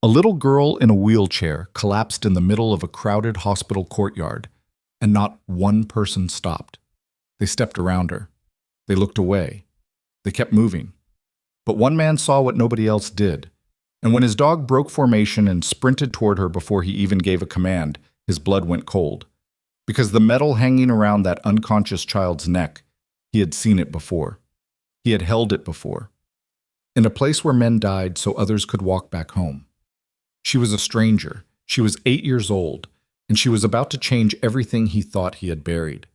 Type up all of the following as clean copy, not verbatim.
A little girl in a wheelchair collapsed in the middle of a crowded hospital courtyard, and not one person stopped. They stepped around her. They looked away. They kept moving. But one man saw what nobody else did, and when his dog broke formation and sprinted toward her before he even gave a command, his blood went cold. Because the metal hanging around that unconscious child's neck, he had seen it before. He had held it before. In a place where men died so others could walk back home. She was a stranger. She was 8 years old, and she was about to change everything he thought he had buried.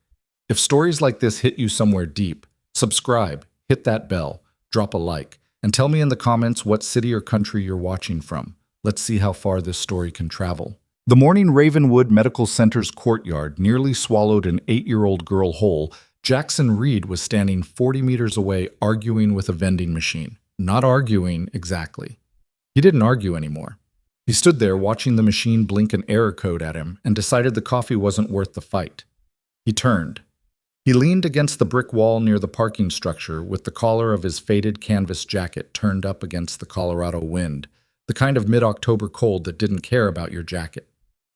If stories like this hit you somewhere deep, subscribe, hit that bell, drop a like, and tell me in the comments what city or country you're watching from. Let's see how far this story can travel. The morning Ravenwood Medical Center's courtyard nearly swallowed an 8-year-old girl whole. Jackson Reed was standing 40 meters away arguing with a vending machine. Not arguing exactly. He didn't argue anymore. He stood there watching the machine blink an error code at him and decided the coffee wasn't worth the fight. He turned. He leaned against the brick wall near the parking structure with the collar of his faded canvas jacket turned up against the Colorado wind, the kind of mid-October cold that didn't care about your jacket.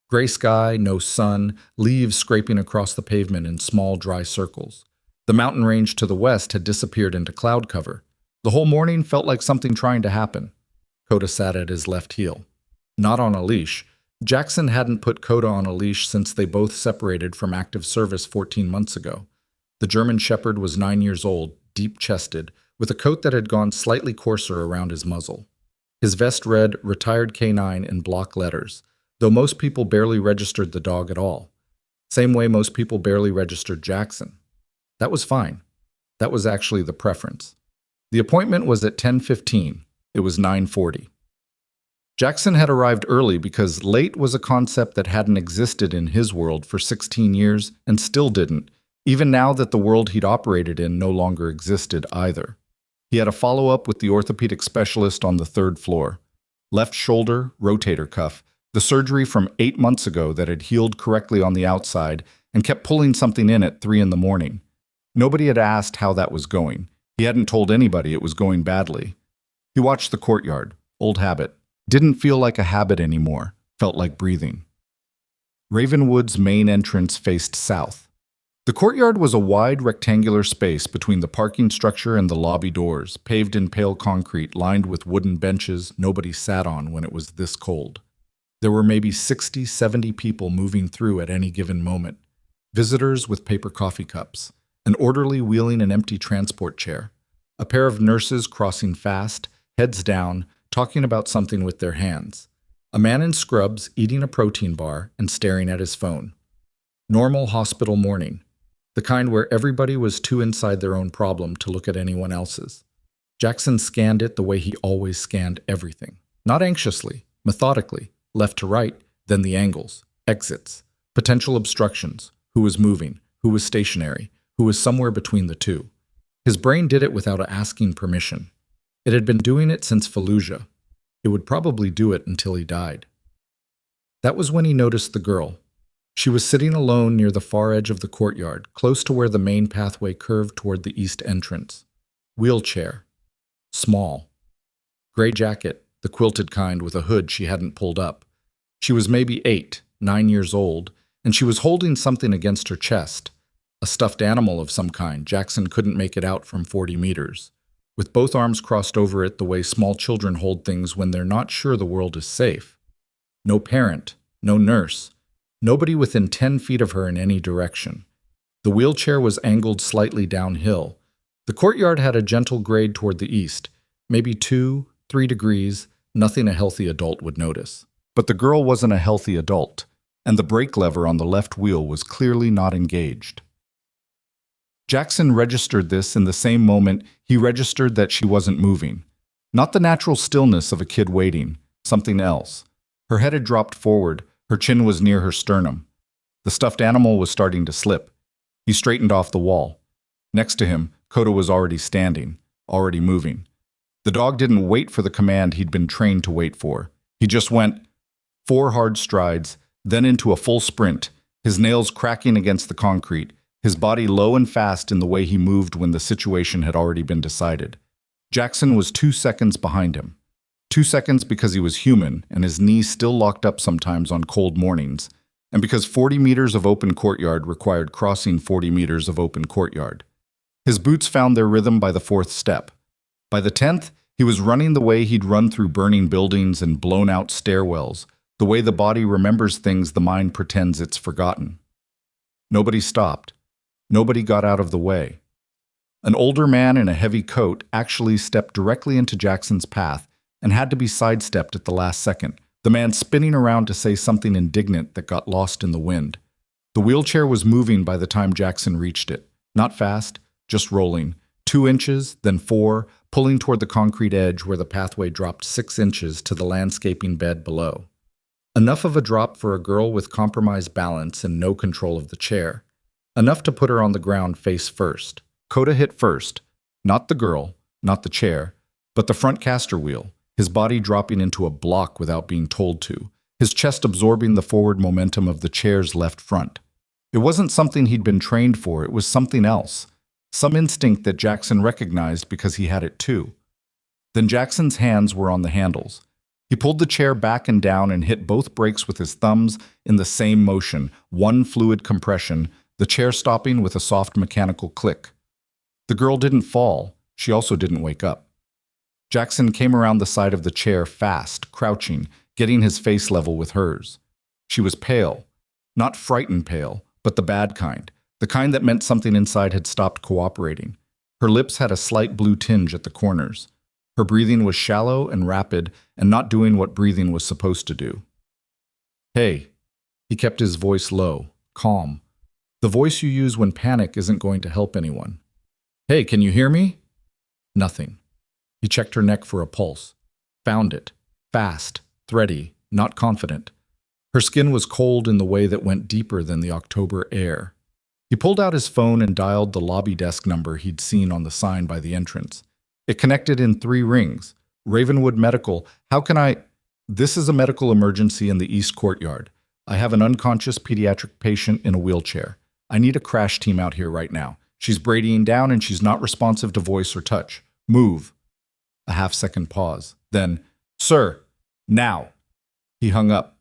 Gray sky, no sun, leaves scraping across the pavement in small, dry circles. The mountain range to the west had disappeared into cloud cover. The whole morning felt like something trying to happen. Coda sat at his left heel. Not on a leash. Jackson hadn't put Coda on a leash since they both separated from active service 14 months ago. The German Shepherd was 9 years old, deep-chested, with a coat that had gone slightly coarser around his muzzle. His vest read "Retired Canine" in block letters, though most people barely registered the dog at all. Same way most people barely registered Jackson. That was fine. That was actually the preference. The appointment was at 10:15. It was 9:40. Jackson had arrived early because late was a concept that hadn't existed in his world for 16 years and still didn't, even now that the world he'd operated in no longer existed either. He had a follow-up with the orthopedic specialist on the 3rd floor. Left shoulder, rotator cuff, the surgery from 8 months ago that had healed correctly on the outside and kept pulling something in at 3 in the morning. Nobody had asked how that was going. He hadn't told anybody it was going badly. He watched the courtyard. Old habit. Didn't feel like a habit anymore. Felt like breathing. Ravenwood's main entrance faced south. The courtyard was a wide rectangular space between the parking structure and the lobby doors, paved in pale concrete, lined with wooden benches nobody sat on when it was this cold. There were maybe 60, 70 people moving through at any given moment. Visitors with paper coffee cups. An orderly wheeling an empty transport chair. A pair of nurses crossing fast, heads down, talking about something with their hands. A man in scrubs eating a protein bar and staring at his phone. Normal hospital morning. The kind where everybody was too inside their own problem to look at anyone else's. Jackson scanned it the way he always scanned everything. Not anxiously, methodically, left to right, then the angles, exits, potential obstructions, who was moving, who was stationary, who was somewhere between the two. His brain did it without asking permission. It had been doing it since Fallujah. It would probably do it until he died. That was when he noticed the girl. She was sitting alone near the far edge of the courtyard, close to where the main pathway curved toward the east entrance. Wheelchair. Small. Gray jacket, the quilted kind with a hood she hadn't pulled up. She was maybe 8, 9 years old, and she was holding something against her chest. A stuffed animal of some kind. Jackson couldn't make it out from 40 meters. With both arms crossed over it the way small children hold things when they're not sure the world is safe. No parent, no nurse, nobody within 10 feet of her in any direction. The wheelchair was angled slightly downhill. The courtyard had a gentle grade toward the east, maybe 2, 3 degrees, nothing a healthy adult would notice. But the girl wasn't a healthy adult, and the brake lever on the left wheel was clearly not engaged. Jackson registered this in the same moment he registered that she wasn't moving. Not the natural stillness of a kid waiting, something else. Her head had dropped forward, her chin was near her sternum. The stuffed animal was starting to slip. He straightened off the wall. Next to him, Coda was already standing, already moving. The dog didn't wait for the command he'd been trained to wait for. He just went 4 hard strides, then into a full sprint, his nails cracking against the concrete, his body low and fast in the way he moved when the situation had already been decided. Jackson was 2 seconds behind him. 2 seconds because he was human and his knees still locked up sometimes on cold mornings, and because 40 meters of open courtyard required crossing 40 meters of open courtyard. His boots found their rhythm by the 4th step. By the 10th, he was running the way he'd run through burning buildings and blown-out stairwells, the way the body remembers things the mind pretends it's forgotten. Nobody stopped. Nobody got out of the way. An older man in a heavy coat actually stepped directly into Jackson's path and had to be sidestepped at the last second, the man spinning around to say something indignant that got lost in the wind. The wheelchair was moving by the time Jackson reached it. Not fast, just rolling. 2 inches, then 4, pulling toward the concrete edge where the pathway dropped 6 inches to the landscaping bed below. Enough of a drop for a girl with compromised balance and no control of the chair. Enough to put her on the ground face first. Coda hit first. Not the girl, not the chair, but the front caster wheel, his body dropping into a block without being told to, his chest absorbing the forward momentum of the chair's left front. It wasn't something he'd been trained for, it was something else. Some instinct that Jackson recognized because he had it too. Then Jackson's hands were on the handles. He pulled the chair back and down and hit both brakes with his thumbs in the same motion, one fluid compression, the chair stopping with a soft mechanical click. The girl didn't fall. She also didn't wake up. Jackson came around the side of the chair fast, crouching, getting his face level with hers. She was pale. Not frightened pale, but the bad kind. The kind that meant something inside had stopped cooperating. Her lips had a slight blue tinge at the corners. Her breathing was shallow and rapid and not doing what breathing was supposed to do. "Hey." He kept his voice low, calm. The voice you use when panic isn't going to help anyone. "Hey, can you hear me?" Nothing. He checked her neck for a pulse. Found it. Fast, thready, not confident. Her skin was cold in the way that went deeper than the October air. He pulled out his phone and dialed the lobby desk number he'd seen on the sign by the entrance. It connected in 3 rings. "Ravenwood Medical, how can I—" "This is a medical emergency in the East Courtyard. I have an unconscious pediatric patient in a wheelchair. I need a crash team out here right now. She's bradying down and she's not responsive to voice or touch. Move." A half-second pause. Then, "Sir, now." He hung up.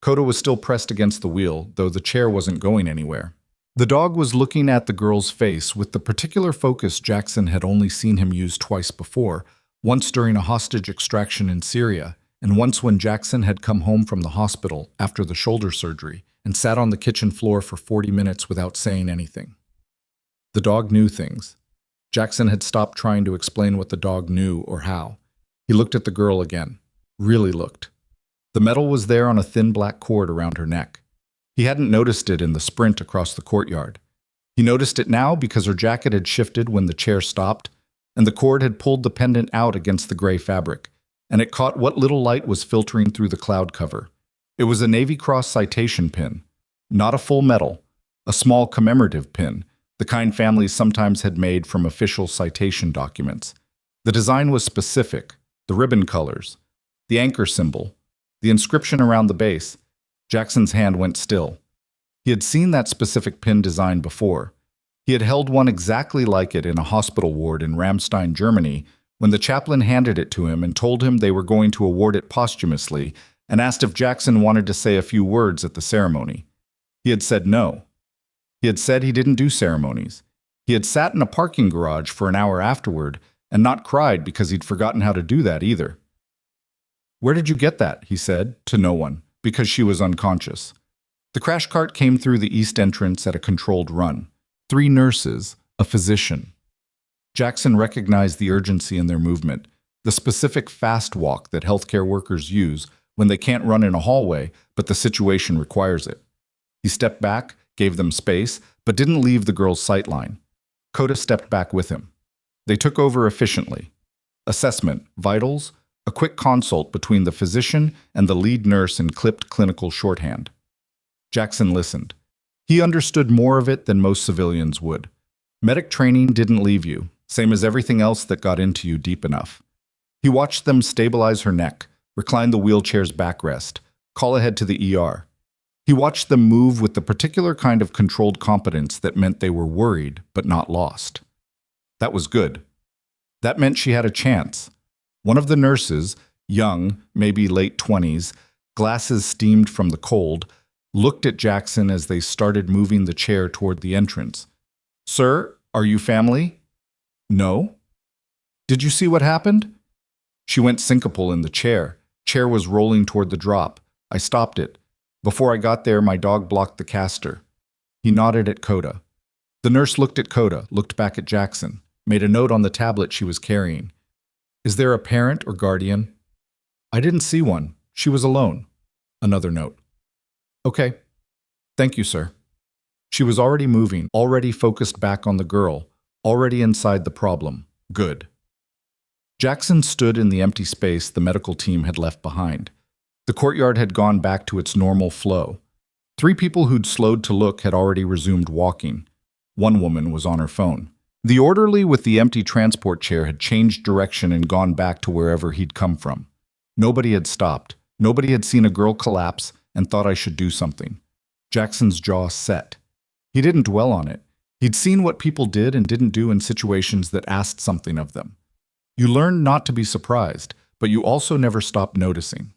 Coda was still pressed against the wheel, though the chair wasn't going anywhere. The dog was looking at the girl's face with the particular focus Jackson had only seen him use twice before, once during a hostage extraction in Syria, and once when Jackson had come home from the hospital after the shoulder surgery and sat on the kitchen floor for 40 minutes without saying anything. The dog knew things. Jackson had stopped trying to explain what the dog knew or how. He looked at the girl again. Really looked. The metal was there on a thin black cord around her neck. He hadn't noticed it in the sprint across the courtyard. He noticed it now because her jacket had shifted when the chair stopped, and the cord had pulled the pendant out against the gray fabric, and it caught what little light was filtering through the cloud cover. It was a Navy Cross citation pin. Not a full medal, a small commemorative pin, the kind families sometimes had made from official citation documents. The design was specific, the ribbon colors, the anchor symbol, the inscription around the base. Jackson's hand went still. He had seen that specific pin design before. He had held one exactly like it in a hospital ward in Ramstein, Germany, when the chaplain handed it to him and told him they were going to award it posthumously and asked if Jackson wanted to say a few words at the ceremony. He had said no. He had said he didn't do ceremonies. He had sat in a parking garage for an hour afterward and not cried because he'd forgotten how to do that either. "Where did you get that?" he said, to no one, because she was unconscious. The crash cart came through the east entrance at a controlled run. 3 nurses, a physician. Jackson recognized the urgency in their movement, the specific fast walk that healthcare workers use when they can't run in a hallway, but the situation requires it. He stepped back, gave them space, but didn't leave the girl's sightline. Coda stepped back with him. They took over efficiently. Assessment, vitals, a quick consult between the physician and the lead nurse in clipped clinical shorthand. Jackson listened. He understood more of it than most civilians would. Medic training didn't leave you, same as everything else that got into you deep enough. He watched them stabilize her neck, recline the wheelchair's backrest, call ahead to the ER. He watched them move with the particular kind of controlled competence that meant they were worried but not lost. That was good. That meant she had a chance. One of the nurses, young, maybe late 20s, glasses steamed from the cold, looked at Jackson as they started moving the chair toward the entrance. "Sir, are you family?" "No." "Did you see what happened?" She went syncopal in the chair. Chair was rolling toward the drop. I stopped it. Before I got there, my dog blocked the caster. He nodded at Coda. The nurse looked at Coda, looked back at Jackson, made a note on the tablet she was carrying. "Is there a parent or guardian?" "I didn't see one. She was alone." Another note. "Okay. Thank you, sir." She was already moving, already focused back on the girl, already inside the problem. Good. Jackson stood in the empty space the medical team had left behind. The courtyard had gone back to its normal flow. 3 people who'd slowed to look had already resumed walking. 1 woman was on her phone. The orderly with the empty transport chair had changed direction and gone back to wherever he'd come from. Nobody had stopped. Nobody had seen a girl collapse and thought I should do something. Jackson's jaw set. He didn't dwell on it. He'd seen what people did and didn't do in situations that asked something of them. You learn not to be surprised, but you also never stop noticing.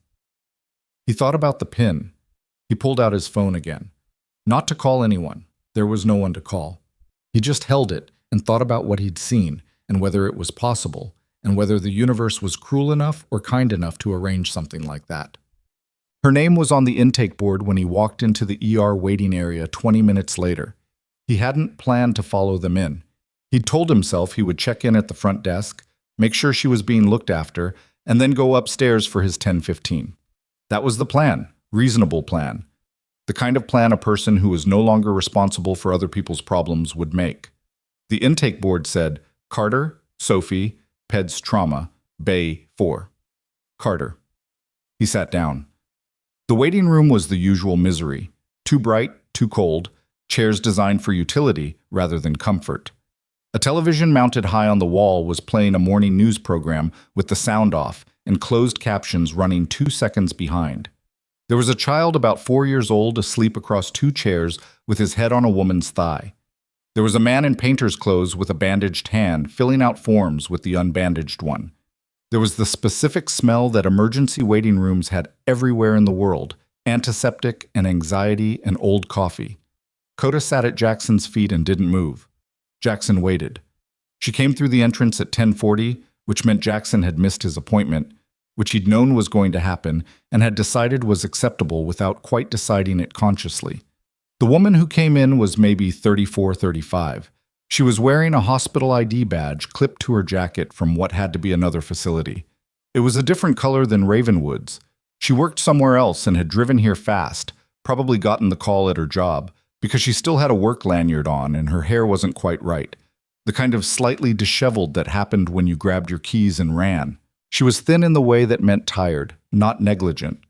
He thought about the pin. He pulled out his phone again. Not to call anyone. There was no one to call. He just held it and thought about what he'd seen and whether it was possible, and whether the universe was cruel enough or kind enough to arrange something like that. Her name was on the intake board when he walked into the ER waiting area 20 minutes later. He hadn't planned to follow them in. He'd told himself he would check in at the front desk, make sure she was being looked after, and then go upstairs for his 10:15. That was the plan, reasonable plan. The kind of plan a person who was no longer responsible for other people's problems would make. The intake board said, Carter, Sophie, Peds Trauma, Bay 4. Carter. He sat down. The waiting room was the usual misery. Too bright, too cold, chairs designed for utility rather than comfort. A television mounted high on the wall was playing a morning news program with the sound off and closed captions running 2 seconds behind. There was a child about 4 years old asleep across 2 chairs with his head on a woman's thigh. There was a man in painter's clothes with a bandaged hand filling out forms with the unbandaged one. There was the specific smell that emergency waiting rooms had everywhere in the world, antiseptic and anxiety and old coffee. Coda sat at Jackson's feet and didn't move. Jackson waited. She came through the entrance at 10:40, which meant Jackson had missed his appointment, which he'd known was going to happen and had decided was acceptable without quite deciding it consciously. The woman who came in was maybe 34, 35. She was wearing a hospital ID badge clipped to her jacket from what had to be another facility. It was a different color than Ravenwood's. She worked somewhere else and had driven here fast, probably gotten the call at her job, because she still had a work lanyard on and her hair wasn't quite right. The kind of slightly disheveled that happened when you grabbed your keys and ran. She was thin in the way that meant tired, not negligent.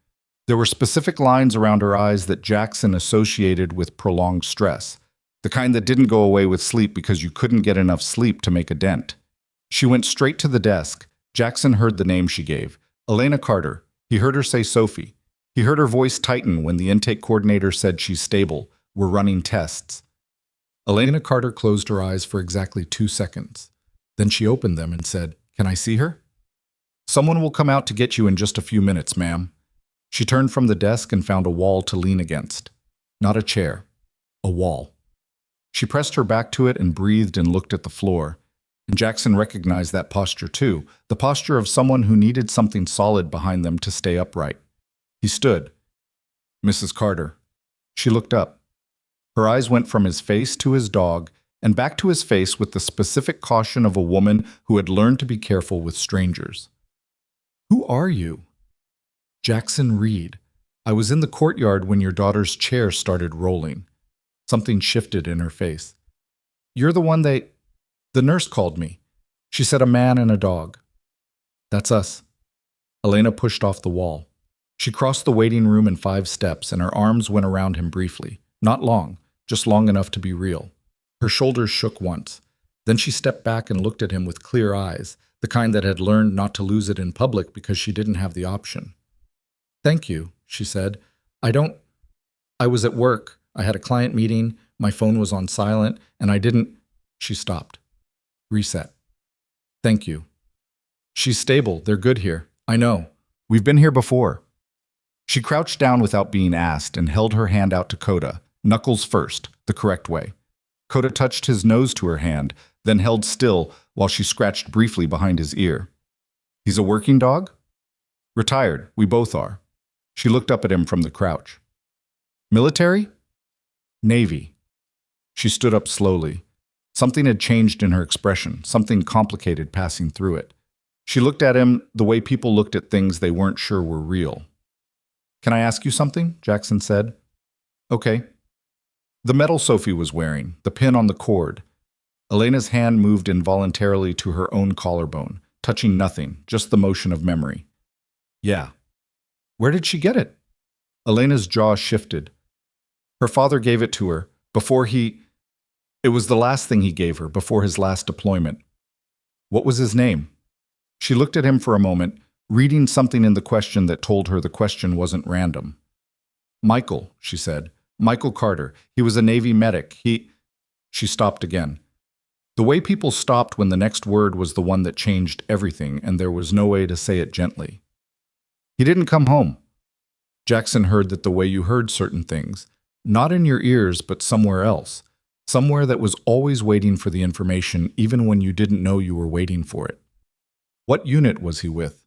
There were specific lines around her eyes that Jackson associated with prolonged stress, the kind that didn't go away with sleep because you couldn't get enough sleep to make a dent. She went straight to the desk. Jackson heard the name she gave, Elena Carter. He heard her say Sophie. He heard her voice tighten when the intake coordinator said she's stable. We're running tests. Elena Carter closed her eyes for exactly 2 seconds. Then she opened them and said, "Can I see her?" "Someone will come out to get you in just a few minutes, ma'am." She turned from the desk and found a wall to lean against. Not a chair. A wall. She pressed her back to it and breathed and looked at the floor. And Jackson recognized that posture too, the posture of someone who needed something solid behind them to stay upright. He stood. "Mrs. Carter." She looked up. Her eyes went from his face to his dog and back to his face with the specific caution of a woman who had learned to be careful with strangers. "Who are you?" "Jackson Reed. I was in the courtyard when your daughter's chair started rolling." Something shifted in her face. "You're the one the nurse called me. She said a man and a dog." "That's us." Elena pushed off the wall. She crossed the waiting room in 5 steps and her arms went around him briefly. Not long, just long enough to be real. Her shoulders shook once. Then she stepped back and looked at him with clear eyes, the kind that had learned not to lose it in public because she didn't have the option. "Thank you," she said. I was at work. I had a client meeting, my phone was on silent, and I didn't." She stopped. Reset. "Thank you." "She's stable. They're good here." "I know. We've been here before. She crouched down without being asked and held her hand out to Coda, knuckles first, the correct way. Coda touched his nose to her hand, then held still while she scratched briefly behind his ear. He's a working dog? Retired, we both are. She looked up at him from the crouch. Military? Navy. She stood up slowly. Something had changed in her expression, something complicated passing through it. She looked at him the way people looked at things they weren't sure were real. Can I ask you something? Jackson said. Okay. The medal Sophie was wearing, the pin on the cord. Elena's hand moved involuntarily to her own collarbone, touching nothing, just the motion of memory. Yeah. Where did she get it? Elena's jaw shifted. Her father gave it to her, It was the last thing he gave her, before his last deployment. What was his name? She looked at him for a moment, reading something in the question that told her the question wasn't random. Michael, she said. Michael Carter. He was a Navy medic. She stopped again. The way people stopped when the next word was the one that changed everything, and there was no way to say it gently. He didn't come home. Jackson heard that the way you heard certain things, not in your ears, but somewhere else, somewhere that was always waiting for the information even when you didn't know you were waiting for it. What unit was he with?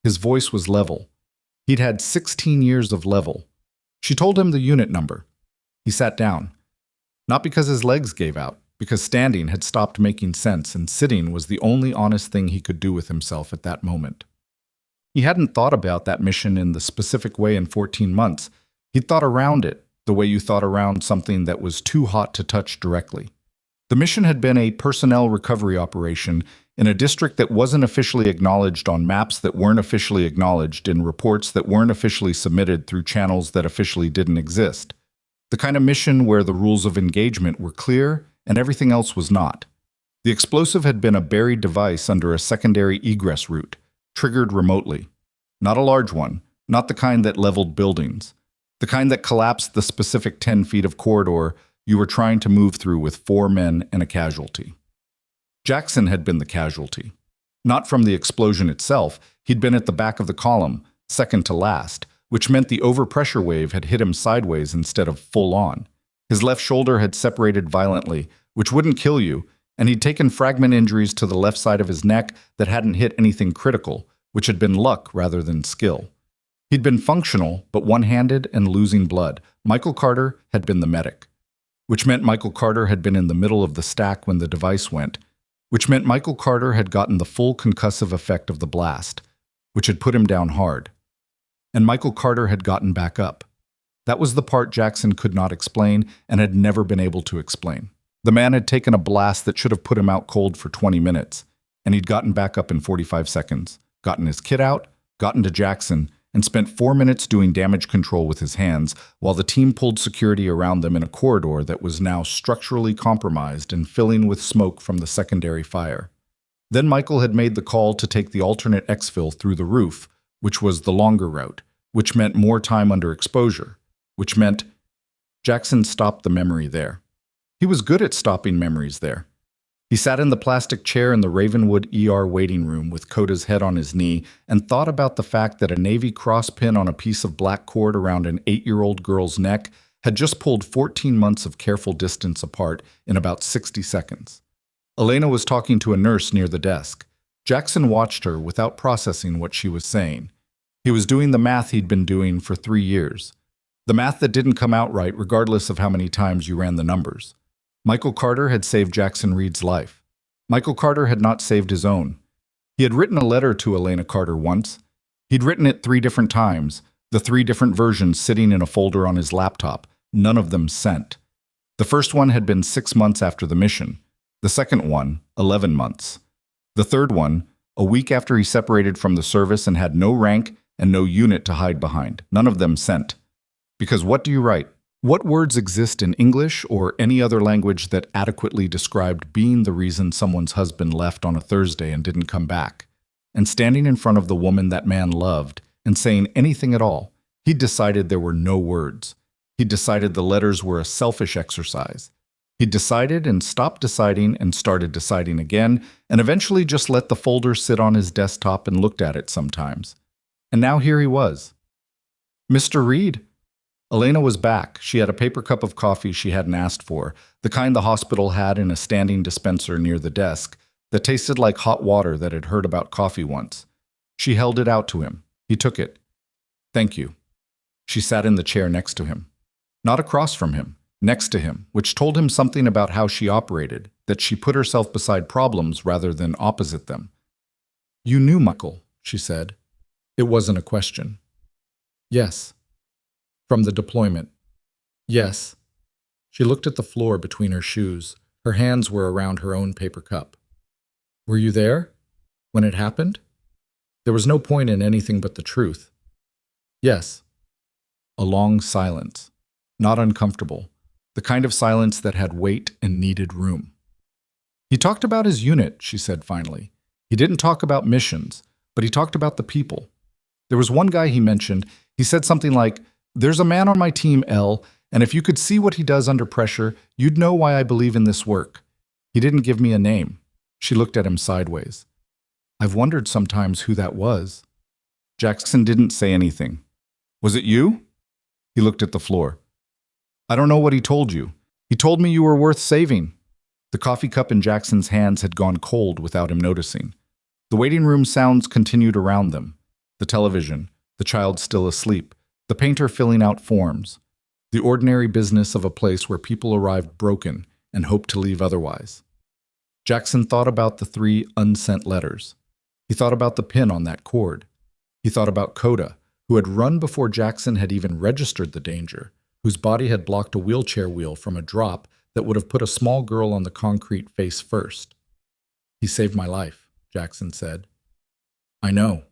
His voice was level. He'd had 16 years of level. She told him the unit number. He sat down. Not because his legs gave out, because standing had stopped making sense and sitting was the only honest thing he could do with himself at that moment. He hadn't thought about that mission in the specific way in 14 months. He'd thought around it, the way you thought around something that was too hot to touch directly. The mission had been a personnel recovery operation in a district that wasn't officially acknowledged on maps that weren't officially acknowledged in reports that weren't officially submitted through channels that officially didn't exist. The kind of mission where the rules of engagement were clear and everything else was not. The explosive had been a buried device under a secondary egress route, triggered remotely. Not a large one, not the kind that leveled buildings, the kind that collapsed the specific 10 feet of corridor you were trying to move through with 4 men and a casualty. Jackson had been the casualty. Not from the explosion itself, he'd been at the back of the column, second to last, which meant the overpressure wave had hit him sideways instead of full on. His left shoulder had separated violently, which wouldn't kill you, and he'd taken fragment injuries to the left side of his neck that hadn't hit anything critical, which had been luck rather than skill. He'd been functional, but one-handed and losing blood. Michael Carter had been the medic, which meant Michael Carter had been in the middle of the stack when the device went, which meant Michael Carter had gotten the full concussive effect of the blast, which had put him down hard. And Michael Carter had gotten back up. That was the part Jackson could not explain and had never been able to explain. The man had taken a blast that should have put him out cold for 20 minutes, and he'd gotten back up in 45 seconds, gotten his kit out, gotten to Jackson, and spent 4 minutes doing damage control with his hands while the team pulled security around them in a corridor that was now structurally compromised and filling with smoke from the secondary fire. Then Michael had made the call to take the alternate exfil through the roof, which was the longer route, which meant more time under exposure, which meant Jackson stopped the memory there. He was good at stopping memories there. He sat in the plastic chair in the Ravenwood ER waiting room with Coda's head on his knee and thought about the fact that a Navy cross pin on a piece of black cord around an 8-year-old girl's neck had just pulled 14 months of careful distance apart in about 60 seconds. Elena was talking to a nurse near the desk. Jackson watched her without processing what she was saying. He was doing the math he'd been doing for 3 years. The math that didn't come out right regardless of how many times you ran the numbers. Michael Carter had saved Jackson Reed's life. Michael Carter had not saved his own. He had written a letter to Elena Carter once. He'd written it 3 different times, the 3 different versions sitting in a folder on his laptop, none of them sent. The first one had been 6 months after the mission. The second one, 11 months. The third one, a week after he separated from the service and had no rank and no unit to hide behind. None of them sent. Because what do you write? What words exist in English or any other language that adequately described being the reason someone's husband left on a Thursday and didn't come back? And standing in front of the woman that man loved and saying anything at all, he'd decided there were no words. He'd decided the letters were a selfish exercise. He'd decided and stopped deciding and started deciding again, and eventually just let the folder sit on his desktop and looked at it sometimes. And now here he was. Mr. Reed? Elena was back. She had a paper cup of coffee she hadn't asked for, the kind the hospital had in a standing dispenser near the desk, that tasted like hot water that had heard about coffee once. She held it out to him. He took it. Thank you. She sat in the chair next to him. Not across from him, next to him, which told him something about how she operated, that she put herself beside problems rather than opposite them. You knew Michael, she said. It wasn't a question. Yes. From the deployment. Yes. She looked at the floor between her shoes. Her hands were around her own paper cup. Were you there? When it happened? There was no point in anything but the truth. Yes. A long silence. Not uncomfortable. The kind of silence that had weight and needed room. He talked about his unit, she said finally. He didn't talk about missions, but he talked about the people. There was one guy he mentioned. He said something like, "There's a man on my team, L, and if you could see what he does under pressure, you'd know why I believe in this work." He didn't give me a name. She looked at him sideways. I've wondered sometimes who that was. Jackson didn't say anything. Was it you? He looked at the floor. I don't know what he told you. He told me you were worth saving. The coffee cup in Jackson's hands had gone cold without him noticing. The waiting room sounds continued around them. The television, the child still asleep, the painter filling out forms, the ordinary business of a place where people arrived broken and hoped to leave otherwise. Jackson thought about the 3 unsent letters. He thought about the pin on that cord. He thought about Coda, who had run before Jackson had even registered the danger, whose body had blocked a wheelchair wheel from a drop that would have put a small girl on the concrete face first. He saved my life, Jackson said. I know.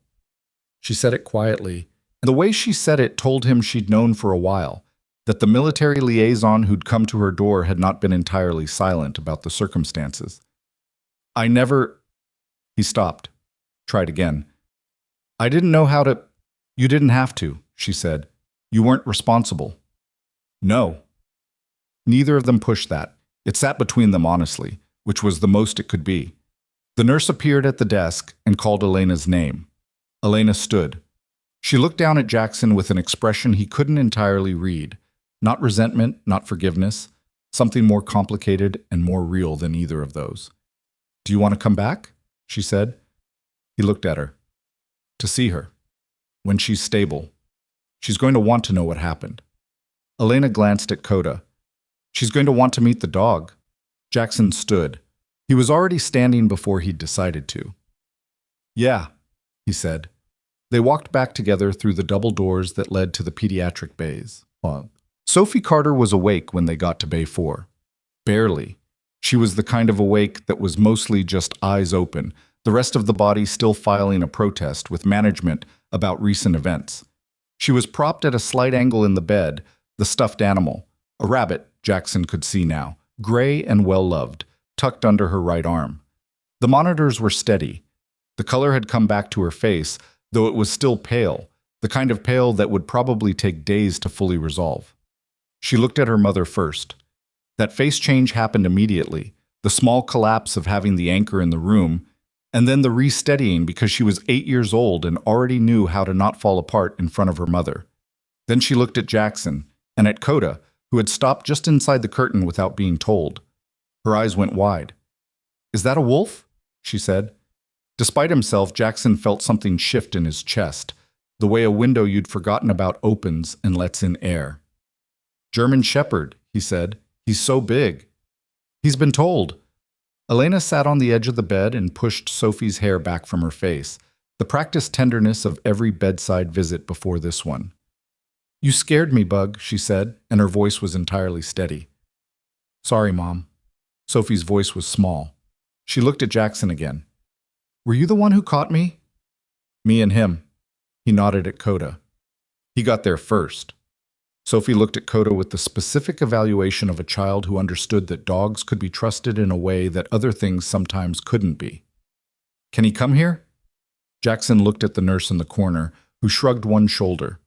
She said it quietly, and the way she said it told him she'd known for a while, that the military liaison who'd come to her door had not been entirely silent about the circumstances. I never... He stopped. Tried again. I didn't know how to... You didn't have to, she said. You weren't responsible. No. Neither of them pushed that. It sat between them honestly, which was the most it could be. The nurse appeared at the desk and called Elena's name. Elena stood. She looked down at Jackson with an expression he couldn't entirely read. Not resentment, not forgiveness. Something more complicated and more real than either of those. Do you want to come back? She said. He looked at her. To see her. When she's stable. She's going to want to know what happened. Elena glanced at Coda. She's going to want to meet the dog. Jackson stood. He was already standing before he'd decided to. Yeah, he said. They walked back together through the double doors that led to the pediatric bays. Sophie Carter was awake when they got to Bay 4. Barely. She was the kind of awake that was mostly just eyes open, the rest of the body still filing a protest with management about recent events. She was propped at a slight angle in the bed, the stuffed animal, a rabbit Jackson could see now, gray and well-loved, tucked under her right arm. The monitors were steady. The color had come back to her face, though it was still pale, the kind of pale that would probably take days to fully resolve. She looked at her mother first. That face change happened immediately, the small collapse of having the anchor in the room, and then the re-steadying because she was 8 years old and already knew how to not fall apart in front of her mother. Then she looked at Jackson, and at Coda, who had stopped just inside the curtain without being told. Her eyes went wide. Is that a wolf? She said. Despite himself, Jackson felt something shift in his chest, the way a window you'd forgotten about opens and lets in air. German Shepherd, he said. He's so big. He's been told. Elena sat on the edge of the bed and pushed Sophie's hair back from her face, the practiced tenderness of every bedside visit before this one. You scared me, Bug, she said, and her voice was entirely steady. Sorry, Mom. Sophie's voice was small. She looked at Jackson again. Were you the one who caught me? Me and him. He nodded at Coda. He got there first. Sophie looked at Coda with the specific evaluation of a child who understood that dogs could be trusted in a way that other things sometimes couldn't be. Can he come here? Jackson looked at the nurse in the corner, who shrugged one shoulder.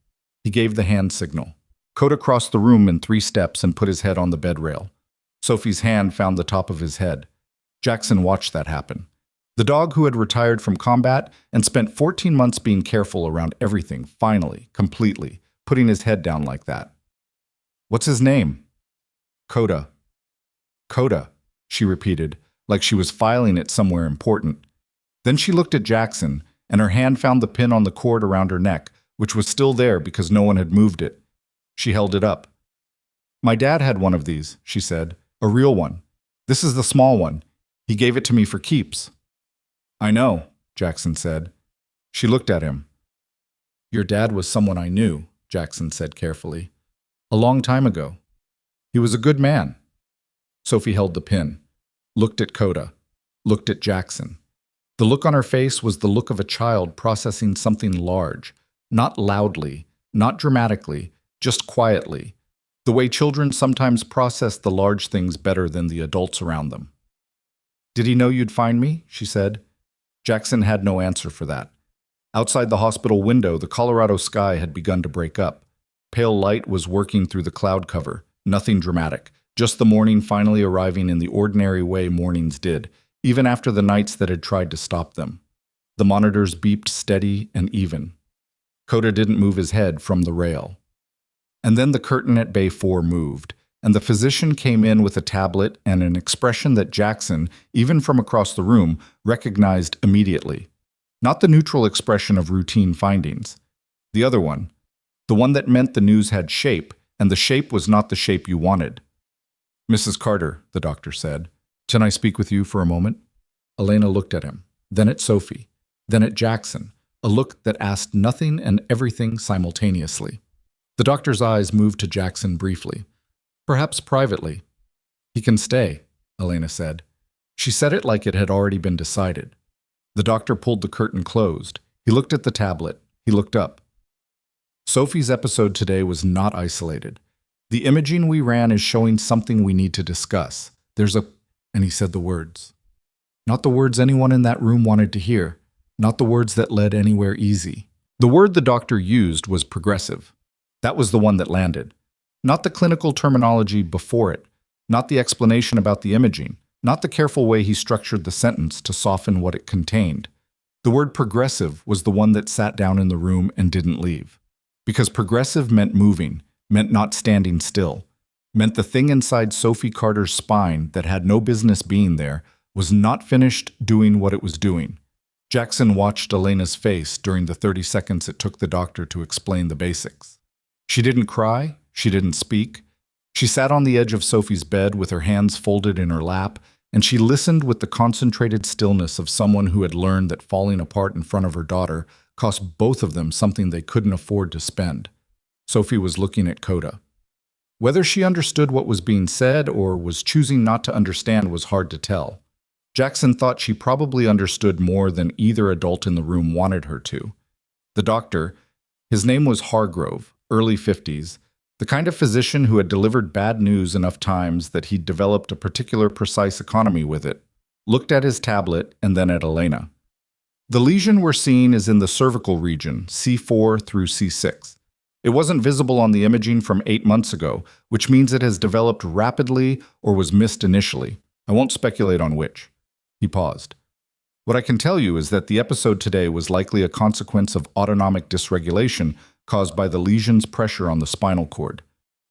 He gave the hand signal. Coda crossed the room in 3 steps and put his head on the bed rail. Sophie's hand found the top of his head. Jackson watched that happen. The dog who had retired from combat and spent 14 months being careful around everything, finally, completely, putting his head down like that. What's his name? Coda. Coda, she repeated, like she was filing it somewhere important. Then she looked at Jackson, and her hand found the pin on the cord around her neck, which was still there because no one had moved it. She held it up. My dad had one of these, she said, a real one. This is the small one. He gave it to me for keeps. I know, Jackson said. She looked at him. Your dad was someone I knew, Jackson said carefully. A long time ago. He was a good man. Sophie held the pin, looked at Coda, looked at Jackson. The look on her face was the look of a child processing something large, not loudly, not dramatically, just quietly, the way children sometimes process the large things better than the adults around them. Did he know you'd find me? She said. Jackson had no answer for that. Outside the hospital window, the Colorado sky had begun to break up. Pale light was working through the cloud cover, nothing dramatic, just the morning finally arriving in the ordinary way mornings did, even after the nights that had tried to stop them. The monitors beeped steady and even. Coda didn't move his head from the rail. And then the curtain at Bay 4 moved, and the physician came in with a tablet and an expression that Jackson, even from across the room, recognized immediately. Not the neutral expression of routine findings. The other one. The one that meant the news had shape, and the shape was not the shape you wanted. Mrs. Carter, the doctor said, can I speak with you for a moment? Elena looked at him, then at Sophie, then at Jackson, a look that asked nothing and everything simultaneously. The doctor's eyes moved to Jackson briefly, perhaps privately. He can stay, Elena said. She said it like it had already been decided. The doctor pulled the curtain closed. He looked at the tablet. He looked up. Sophie's episode today was not isolated. The imaging we ran is showing something we need to discuss. And he said the words. Not the words anyone in that room wanted to hear. Not the words that led anywhere easy. The word the doctor used was progressive. That was the one that landed. Not the clinical terminology before it. Not the explanation about the imaging. Not the careful way he structured the sentence to soften what it contained. The word progressive was the one that sat down in the room and didn't leave. Because progressive meant moving, meant not standing still, meant the thing inside Sophie Carter's spine that had no business being there was not finished doing what it was doing. Jackson watched Elena's face during the 30 seconds it took the doctor to explain the basics. She didn't cry, she didn't speak. She sat on the edge of Sophie's bed with her hands folded in her lap, and she listened with the concentrated stillness of someone who had learned that falling apart in front of her daughter cost both of them something they couldn't afford to spend. Sophie was looking at Coda. Whether she understood what was being said or was choosing not to understand was hard to tell. Jackson thought she probably understood more than either adult in the room wanted her to. The doctor, his name was Hargrove, early 50s, the kind of physician who had delivered bad news enough times that he'd developed a particular precise economy with it, looked at his tablet and then at Elena. The lesion we're seeing is in the cervical region, C4 through C6. It wasn't visible on the imaging from 8 months ago, which means it has developed rapidly or was missed initially. I won't speculate on which. He paused. What I can tell you is that the episode today was likely a consequence of autonomic dysregulation caused by the lesion's pressure on the spinal cord.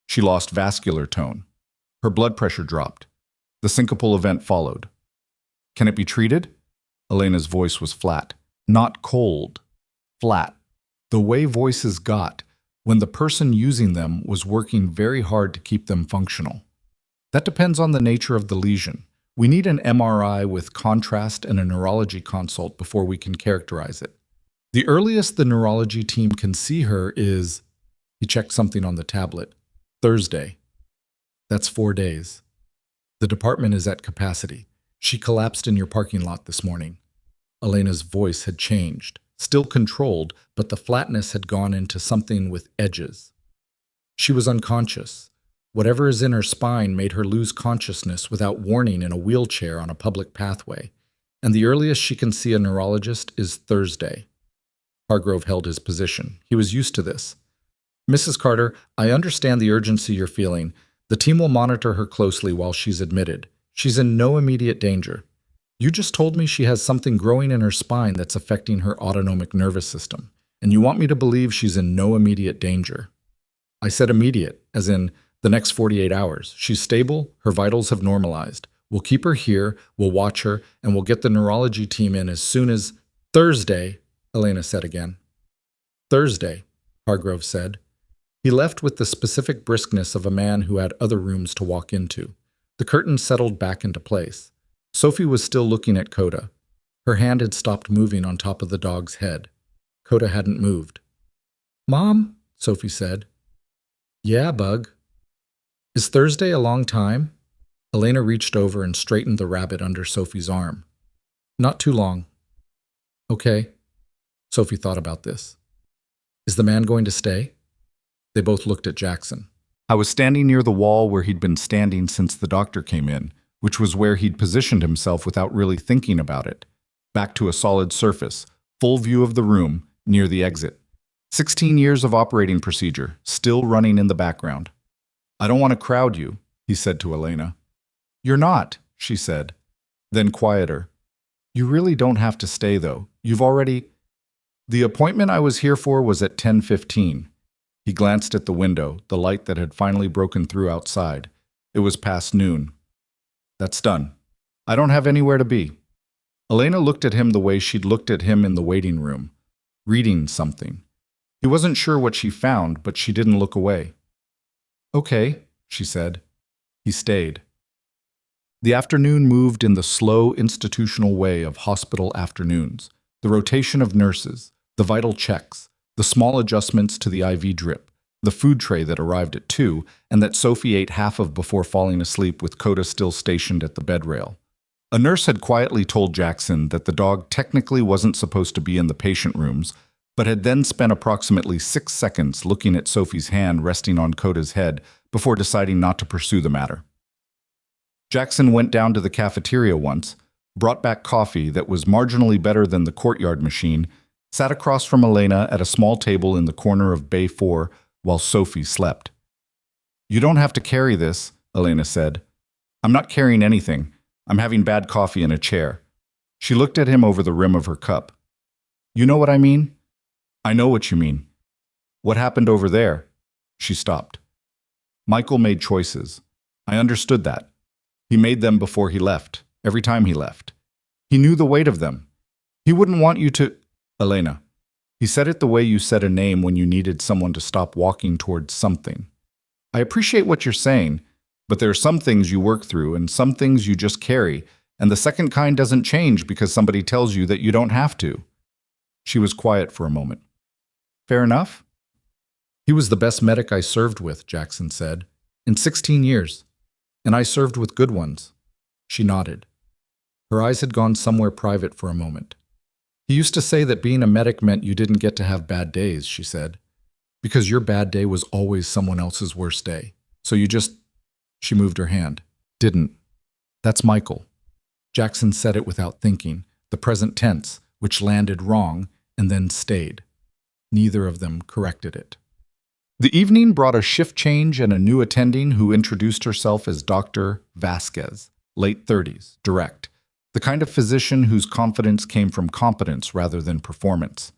She lost vascular tone. Her blood pressure dropped. The syncopal event followed. Can it be treated? Elena's voice was flat. Not cold. Flat. The way voices got when the person using them was working very hard to keep them functional. That depends on the nature of the lesion. We need an MRI with contrast and a neurology consult before we can characterize it. The earliest the neurology team can see her is, he checked something on the tablet, Thursday. That's 4 days. The department is at capacity. She collapsed in your parking lot this morning. Elena's voice had changed, still controlled, but the flatness had gone into something with edges. She was unconscious. Whatever is in her spine made her lose consciousness without warning in a wheelchair on a public pathway, and the earliest she can see a neurologist is Thursday. Hargrove held his position. He was used to this. Mrs. Carter, I understand the urgency you're feeling. The team will monitor her closely while she's admitted. She's in no immediate danger. You just told me she has something growing in her spine that's affecting her autonomic nervous system, and you want me to believe she's in no immediate danger. I said immediate, as in the next 48 hours. She's stable, her vitals have normalized. We'll keep her here, we'll watch her, and we'll get the neurology team in as soon as Thursday, Elena said again. Thursday, Hargrove said. He left with the specific briskness of a man who had other rooms to walk into. The curtain settled back into place. Sophie was still looking at Coda. Her hand had stopped moving on top of the dog's head. Coda hadn't moved. Mom, Sophie said. Yeah, Bug. Is Thursday a long time? Elena reached over and straightened the rabbit under Sophie's arm. Not too long. Okay. Sophie thought about this. Is the man going to stay? They both looked at Jackson. I was standing near the wall where he'd been standing since the doctor came in, which was where he'd positioned himself without really thinking about it. Back to a solid surface, full view of the room, near the exit. 16 years of operating procedure, still running in the background. I don't want to crowd you, he said to Elena. You're not, she said. Then quieter. You really don't have to stay, though. You've already... The appointment I was here for was at 10:15. He glanced at the window, the light that had finally broken through outside. It was past noon. That's done. I don't have anywhere to be. Elena looked at him the way she'd looked at him in the waiting room, reading something. He wasn't sure what she found, but she didn't look away. Okay, she said. He stayed. The afternoon moved in the slow, institutional way of hospital afternoons. The rotation of nurses, the vital checks, the small adjustments to the IV drip, the food tray that arrived at 2 and that Sophie ate half of before falling asleep with Coda still stationed at the bed rail. A nurse had quietly told Jackson that the dog technically wasn't supposed to be in the patient rooms, but had then spent approximately 6 seconds looking at Sophie's hand resting on Coda's head before deciding not to pursue the matter. Jackson went down to the cafeteria once, brought back coffee that was marginally better than the courtyard machine, sat across from Elena at a small table in the corner of Bay 4 while Sophie slept. You don't have to carry this, Elena said. I'm not carrying anything. I'm having bad coffee in a chair. She looked at him over the rim of her cup. You know what I mean? I know what you mean. What happened over there? She stopped. Michael made choices. I understood that. He made them before he left, every time he left. He knew the weight of them. He wouldn't want you to... Elena, he said it the way you said a name when you needed someone to stop walking towards something. I appreciate what you're saying, but there are some things you work through and some things you just carry, and the second kind doesn't change because somebody tells you that you don't have to. She was quiet for a moment. Fair enough? He was the best medic I served with, Jackson said, in 16 years, and I served with good ones. She nodded. Her eyes had gone somewhere private for a moment. He used to say that being a medic meant you didn't get to have bad days, she said, because your bad day was always someone else's worst day. So you just... She moved her hand. Didn't. That's Michael. Jackson said it without thinking, the present tense, which landed wrong and then stayed. Neither of them corrected it. The evening brought a shift change and a new attending who introduced herself as Dr. Vasquez, late 30s, direct. The kind of physician whose confidence came from competence rather than performance.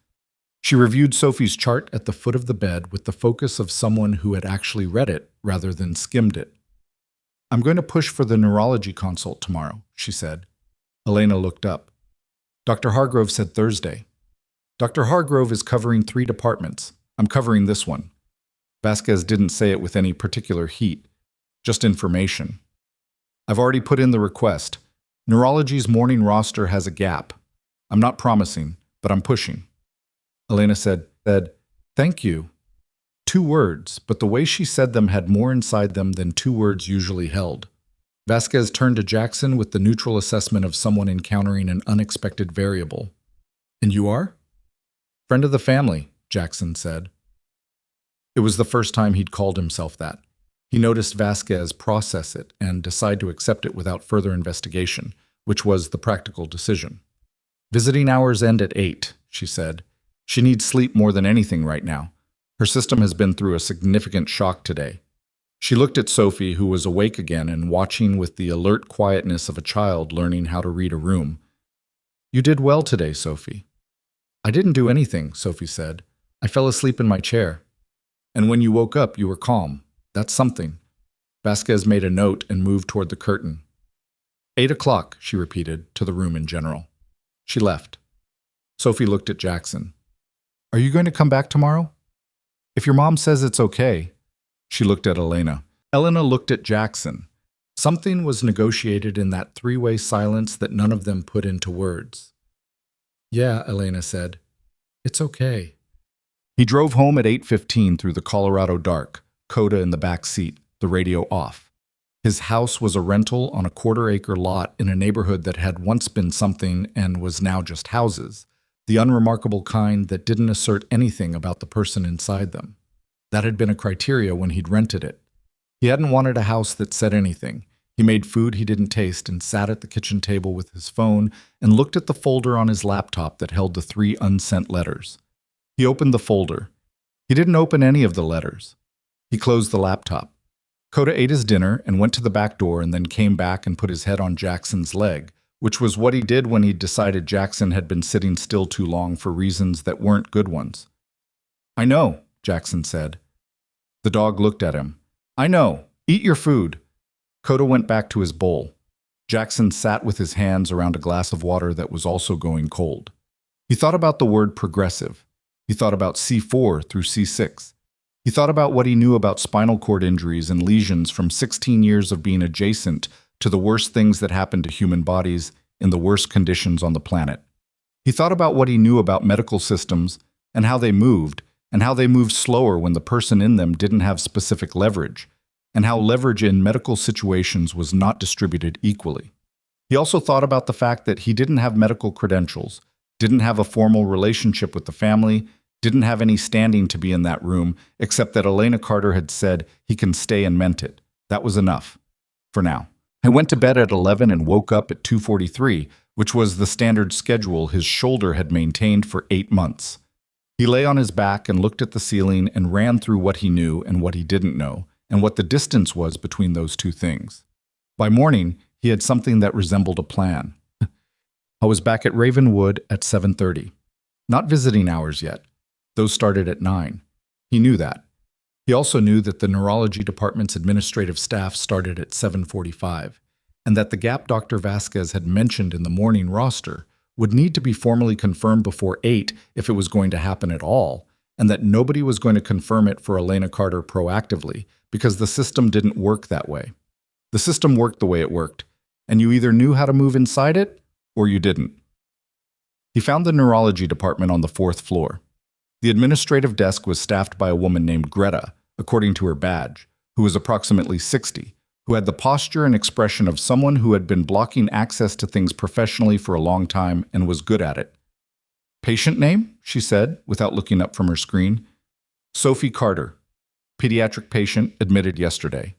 She reviewed Sophie's chart at the foot of the bed with the focus of someone who had actually read it rather than skimmed it. I'm going to push for the neurology consult tomorrow, she said. Elena looked up. Dr. Hargrove said Thursday. Dr. Hargrove is covering 3 departments. I'm covering this one. Vasquez didn't say it with any particular heat, just information. I've already put in the request. Neurology's morning roster has a gap. I'm not promising, but I'm pushing. Elena said, thank you. 2 words, but the way she said them had more inside them than 2 words usually held. Vasquez turned to Jackson with the neutral assessment of someone encountering an unexpected variable. And you are? Friend of the family, Jackson said. It was the first time he'd called himself that. He noticed Vasquez process it and decide to accept it without further investigation, which was the practical decision. Visiting hours end at 8, she said. She needs sleep more than anything right now. Her system has been through a significant shock today. She looked at Sophie, who was awake again and watching with the alert quietness of a child learning how to read a room. "You did well today, Sophie." "I didn't do anything," Sophie said. "I fell asleep in my chair. And when you woke up, you were calm. That's something." Vasquez made a note and moved toward the curtain. 8 o'clock, she repeated, to the room in general. She left. Sophie looked at Jackson. "Are you going to come back tomorrow?" "If your mom says it's okay." She looked at Elena. Elena looked at Jackson. Something was negotiated in that three-way silence that none of them put into words. "Yeah," Elena said. "It's okay." He drove home at 8:15 through the Colorado dark, Coda in the back seat, the radio off. His house was a rental on a quarter-acre lot in a neighborhood that had once been something and was now just houses, the unremarkable kind that didn't assert anything about the person inside them. That had been a criteria when he'd rented it. He hadn't wanted a house that said anything. He made food he didn't taste and sat at the kitchen table with his phone and looked at the folder on his laptop that held the 3 unsent letters. He opened the folder. He didn't open any of the letters. He closed the laptop. Coda ate his dinner and went to the back door and then came back and put his head on Jackson's leg, which was what he did when he decided Jackson had been sitting still too long for reasons that weren't good ones. "I know," Jackson said. The dog looked at him. "I know. Eat your food." Coda went back to his bowl. Jackson sat with his hands around a glass of water that was also going cold. He thought about the word progressive. He thought about C4 through C6. He thought about what he knew about spinal cord injuries and lesions from 16 years of being adjacent to the worst things that happen to human bodies in the worst conditions on the planet. He thought about what he knew about medical systems and how they moved slower when the person in them didn't have specific leverage, and how leverage in medical situations was not distributed equally. He also thought about the fact that he didn't have medical credentials, didn't have a formal relationship with the family, didn't have any standing to be in that room, except that Elena Carter had said he can stay and meant it. That was enough. For now. I went to bed at 11 and woke up at 2:43, which was the standard schedule his shoulder had maintained for 8 months. He lay on his back and looked at the ceiling and ran through what he knew and what he didn't know, and what the distance was between those two things. By morning, he had something that resembled a plan. I was back at Ravenwood at 7:30. Not visiting hours yet. Those started at 9. He knew that. He also knew that the neurology department's administrative staff started at 7:45, and that the gap Dr. Vasquez had mentioned in the morning roster would need to be formally confirmed before 8 if it was going to happen at all, and that nobody was going to confirm it for Elena Carter proactively, because the system didn't work that way. The system worked the way it worked, and you either knew how to move inside it, or you didn't. He found the neurology department on the 4th floor. The administrative desk was staffed by a woman named Greta, according to her badge, who was approximately 60, who had the posture and expression of someone who had been blocking access to things professionally for a long time and was good at it. "Patient name?" she said, without looking up from her screen. "Sophie Carter. Pediatric patient admitted yesterday.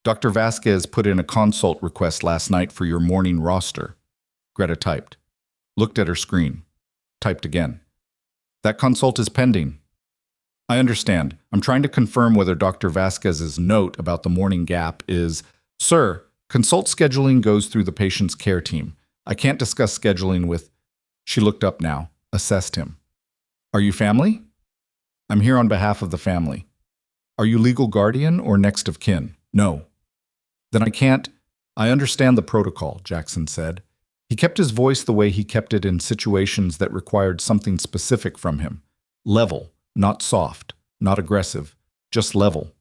Dr. Vasquez put in a consult request last night for your morning roster." Greta typed. Looked at her screen. Typed again. "That consult is pending." "I understand. I'm trying to confirm whether Dr. Vasquez's note about the morning gap is, Sir, consult scheduling goes through the patient's care team. I can't discuss scheduling with..." She looked up now, assessed him. "Are you family?" "I'm here on behalf of the family." "Are you legal guardian or next of kin?" "No." "Then I can't..." "I understand the protocol," Jackson said. He kept his voice the way he kept it in situations that required something specific from him. Level, not soft, not aggressive, just level.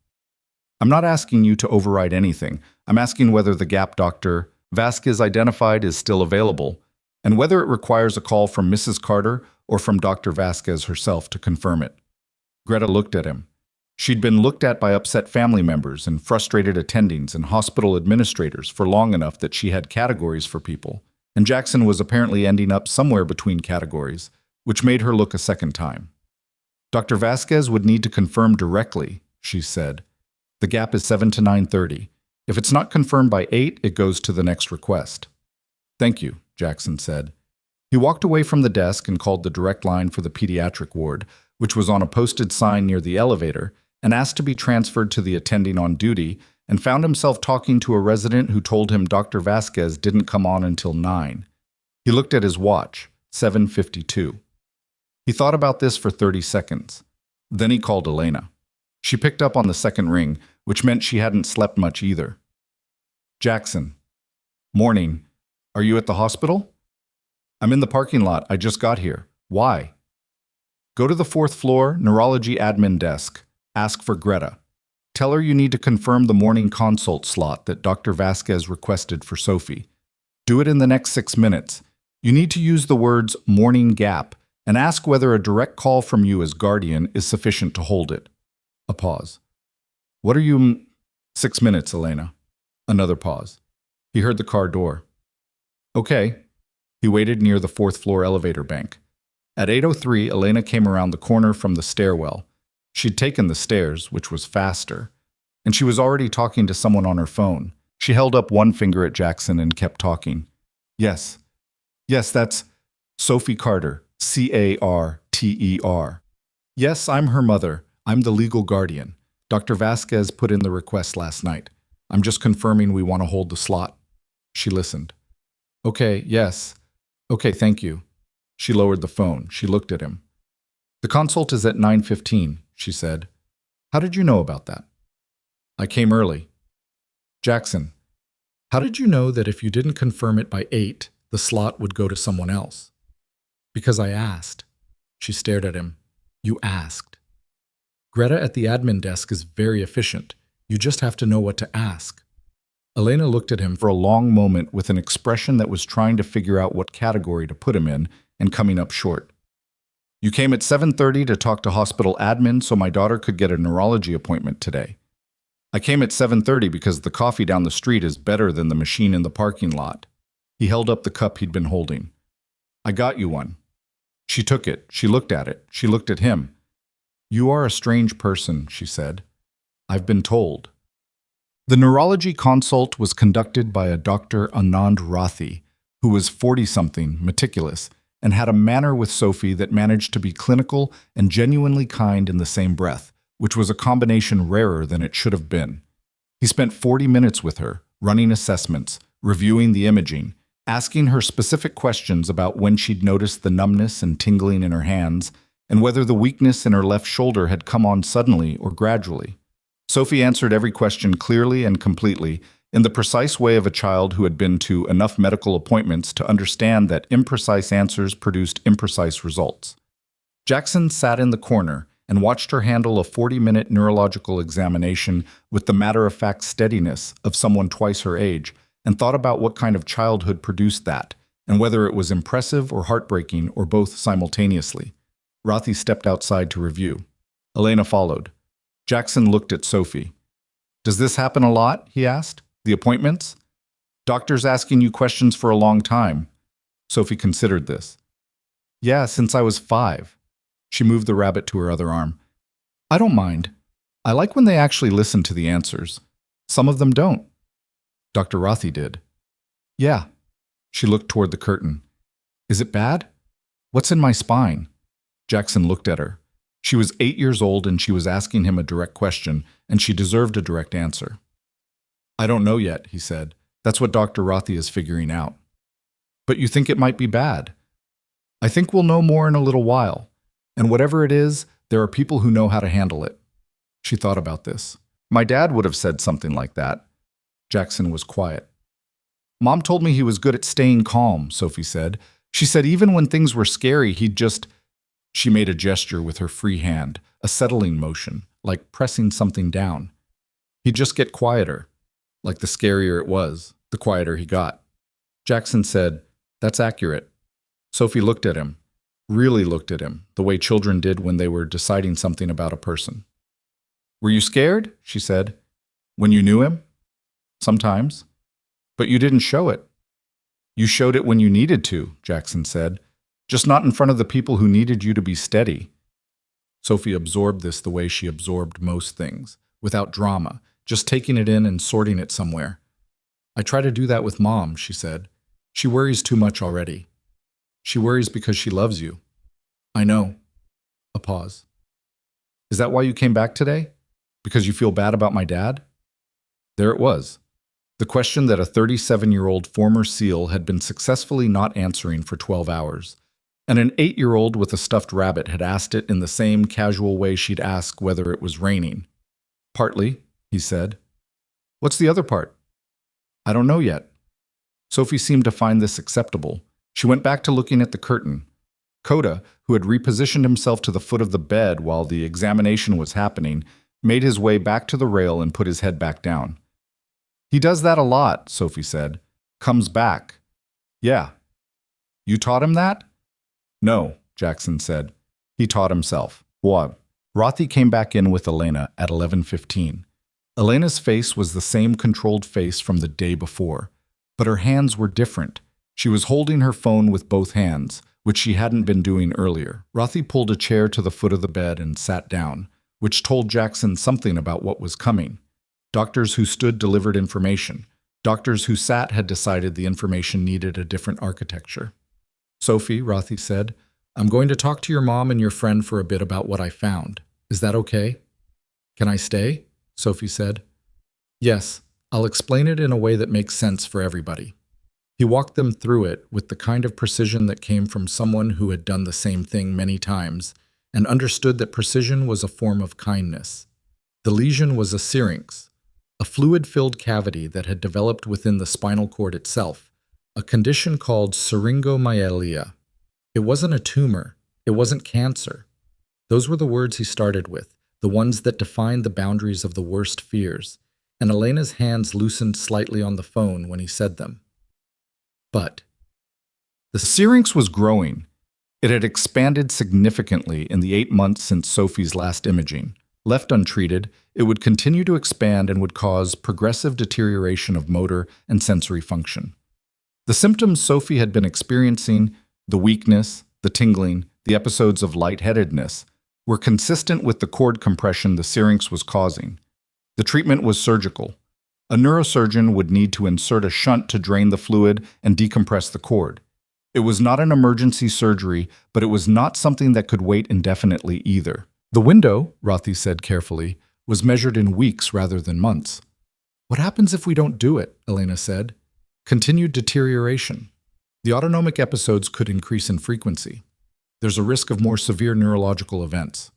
"I'm not asking you to override anything. I'm asking whether the gap Dr. Vasquez identified is still available, and whether it requires a call from Mrs. Carter or from Dr. Vasquez herself to confirm it." Greta looked at him. She'd been looked at by upset family members and frustrated attendings and hospital administrators for long enough that she had categories for people, and Jackson was apparently ending up somewhere between categories, which made her look a second time. "Dr. Vasquez would need to confirm directly," she said. "The gap is 7 to 9:30. If it's not confirmed by 8, it goes to the next request." "Thank you," Jackson said. He walked away from the desk and called the direct line for the pediatric ward, which was on a posted sign near the elevator, and asked to be transferred to the attending on duty and found himself talking to a resident who told him Dr. Vasquez didn't come on until 9. He looked at his watch, 7:52. He thought about this for 30 seconds. Then he called Elena. She picked up on the second ring, which meant she hadn't slept much either. Jackson. Morning. Are you at the hospital? I'm in the parking lot. I just got here. Why? Go to the 4th floor, neurology admin desk. Ask for Greta. Tell her you need to confirm the morning consult slot that Dr. Vasquez requested for Sophie. Do it in the next 6 minutes. You need to use the words morning gap and ask whether a direct call from you as guardian is sufficient to hold it. A pause. What are you... 6 minutes, Elena. Another pause. He heard the car door. Okay. He waited near the 4th floor elevator bank. At 8:03, Elena came around the corner from the stairwell. She'd taken the stairs, which was faster, and she was already talking to someone on her phone. She held up one finger at Jackson and kept talking. Yes. Yes, that's Sophie Carter, Carter. Yes, I'm her mother. I'm the legal guardian. Dr. Vasquez put in the request last night. I'm just confirming we want to hold the slot. She listened. Okay, yes. Okay, thank you. She lowered the phone. She looked at him. The consult is at 9:15, she said. How did you know about that? I came early. Jackson, how did you know that if you didn't confirm it by 8, the slot would go to someone else? Because I asked. She stared at him. You asked. Greta at the admin desk is very efficient. You just have to know what to ask. Elena looked at him for a long moment with an expression that was trying to figure out what category to put him in and coming up short. You came at 7:30 to talk to hospital admin so my daughter could get a neurology appointment today. I came at 7:30 because the coffee down the street is better than the machine in the parking lot. He held up the cup he'd been holding. I got you one. She took it. She looked at it. She looked at him. You are a strange person, she said. I've been told. The neurology consult was conducted by a Dr. Anand Rathi, who was 40-something, meticulous, and had a manner with Sophie that managed to be clinical and genuinely kind in the same breath, which was a combination rarer than it should have been. He spent 40 minutes with her, running assessments, reviewing the imaging, asking her specific questions about when she'd noticed the numbness and tingling in her hands, and whether the weakness in her left shoulder had come on suddenly or gradually. Sophie answered every question clearly and completely, in the precise way of a child who had been to enough medical appointments to understand that imprecise answers produced imprecise results. Jackson sat in the corner and watched her handle a 40-minute neurological examination with the matter-of-fact steadiness of someone twice her age, and thought about what kind of childhood produced that, and whether it was impressive or heartbreaking or both simultaneously. Rathi stepped outside to review. Elena followed. Jackson looked at Sophie. Does this happen a lot? He asked. The appointments? Doctors asking you questions for a long time. Sophie considered this. Yeah, since I was 5. She moved the rabbit to her other arm. I don't mind. I like when they actually listen to the answers. Some of them don't. Dr. Rathi did. Yeah. She looked toward the curtain. Is it bad? What's in my spine? Jackson looked at her. She was 8 years old and she was asking him a direct question, and she deserved a direct answer. I don't know yet, he said. That's what Dr. Rathi is figuring out. But you think it might be bad? I think we'll know more in a little while. And whatever it is, there are people who know how to handle it. She thought about this. My dad would have said something like that. Jackson was quiet. Mom told me he was good at staying calm, Sophie said. She said even when things were scary, he'd just... She made a gesture with her free hand, a settling motion, like pressing something down. He'd just get quieter. Like the scarier it was, the quieter he got. Jackson said, That's accurate. Sophie looked at him, really looked at him, the way children did when they were deciding something about a person. Were you scared? She said. When you knew him? Sometimes. But you didn't show it. You showed it when you needed to, Jackson said. Just not in front of the people who needed you to be steady. Sophie absorbed this the way she absorbed most things, without drama, just taking it in and sorting it somewhere. I try to do that with Mom, she said. She worries too much already. She worries because she loves you. I know. A pause. Is that why you came back today? Because you feel bad about my dad? There it was. The question that a 37-year-old former SEAL had been successfully not answering for 12 hours. And an 8-year-old with a stuffed rabbit had asked it in the same casual way she'd ask whether it was raining. Partly, he said. What's the other part? I don't know yet. Sophie seemed to find this acceptable. She went back to looking at the curtain. Coda, who had repositioned himself to the foot of the bed while the examination was happening, made his way back to the rail and put his head back down. He does that a lot, Sophie said. Comes back. Yeah. You taught him that? No, Jackson said. He taught himself. What? Rothy came back in with Elena at 11:15. Elena's face was the same controlled face from the day before, but her hands were different. She was holding her phone with both hands, which she hadn't been doing earlier. Rothy pulled a chair to the foot of the bed and sat down, which told Jackson something about what was coming. Doctors who stood delivered information. Doctors who sat had decided the information needed a different architecture. Sophie, Rothy said, I'm going to talk to your mom and your friend for a bit about what I found. Is that okay? Can I stay? Sophie said. Yes, I'll explain it in a way that makes sense for everybody. He walked them through it with the kind of precision that came from someone who had done the same thing many times and understood that precision was a form of kindness. The lesion was a syrinx, a fluid-filled cavity that had developed within the spinal cord itself, a condition called syringomyelia. It wasn't a tumor. It wasn't cancer. Those were the words he started with, the ones that defined the boundaries of the worst fears, and Elena's hands loosened slightly on the phone when he said them. But the syrinx was growing. It had expanded significantly in the 8 months since Sophie's last imaging. Left untreated, it would continue to expand and would cause progressive deterioration of motor and sensory function. The symptoms Sophie had been experiencing, the weakness, the tingling, the episodes of lightheadedness, were consistent with the cord compression the syrinx was causing. The treatment was surgical. A neurosurgeon would need to insert a shunt to drain the fluid and decompress the cord. It was not an emergency surgery, but it was not something that could wait indefinitely either. The window, Rothy said carefully, was measured in weeks rather than months. What happens if we don't do it? Elena said. Continued deterioration. The autonomic episodes could increase in frequency. There's a risk of more severe neurological events.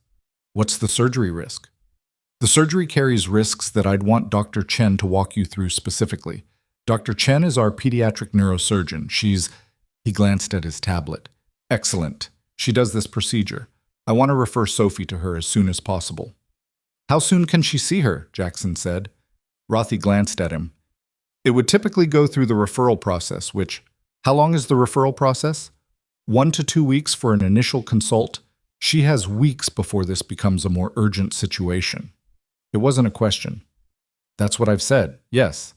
What's the surgery risk? The surgery carries risks that I'd want Dr. Chen to walk you through specifically. Dr. Chen is our pediatric neurosurgeon. He glanced at his tablet. Excellent. She does this procedure. I want to refer Sophie to her as soon as possible. How soon can she see her? Jackson said. Rothy glanced at him. It would typically go through the referral process, how long is the referral process? 1 to 2 weeks for an initial consult. She has weeks before this becomes a more urgent situation. It wasn't a question. That's what I've said, yes.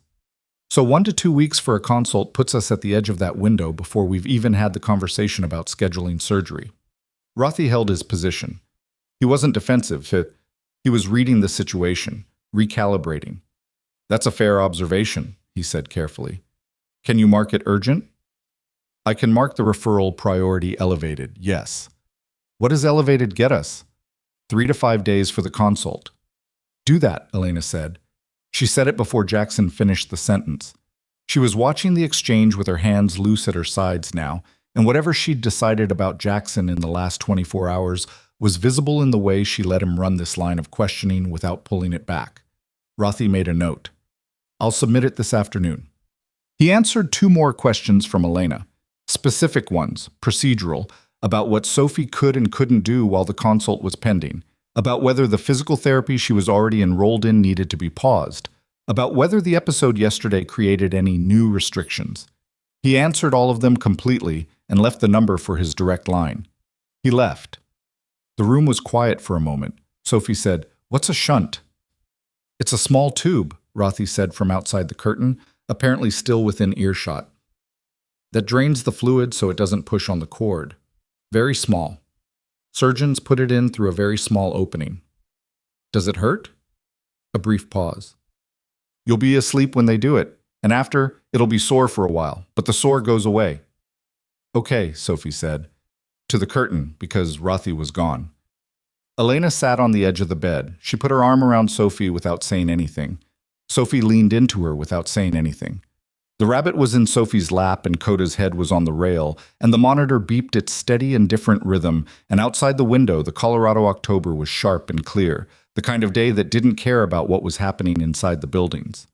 So 1 to 2 weeks for a consult puts us at the edge of that window before we've even had the conversation about scheduling surgery. Rothy held his position. He wasn't defensive. He was reading the situation, recalibrating. That's a fair observation, he said carefully. Can you mark it urgent? I can mark the referral priority elevated, yes. What does elevated get us? 3 to 5 days for the consult. Do that, Elena said. She said it before Jackson finished the sentence. She was watching the exchange with her hands loose at her sides now, and whatever she'd decided about Jackson in the last 24 hours was visible in the way she let him run this line of questioning without pulling it back. Rothy made a note. I'll submit it this afternoon. He answered 2 more questions from Elena, specific ones, procedural, about what Sophie could and couldn't do while the consult was pending, about whether the physical therapy she was already enrolled in needed to be paused, about whether the episode yesterday created any new restrictions. He answered all of them completely and left the number for his direct line. He left. The room was quiet for a moment. Sophie said, "What's a shunt?" "It's a small tube," Rothy said from outside the curtain, apparently still within earshot. "That drains the fluid so it doesn't push on the cord. Very small. Surgeons put it in through a very small opening." "Does it hurt?" A brief pause. "You'll be asleep when they do it, and after, it'll be sore for a while, but the sore goes away." "Okay," Sophie said, to the curtain because Rothy was gone. Elena sat on the edge of the bed. She put her arm around Sophie without saying anything. Sophie leaned into her without saying anything. The rabbit was in Sophie's lap and Coda's head was on the rail, and the monitor beeped its steady and different rhythm, and outside the window the Colorado October was sharp and clear, the kind of day that didn't care about what was happening inside the buildings.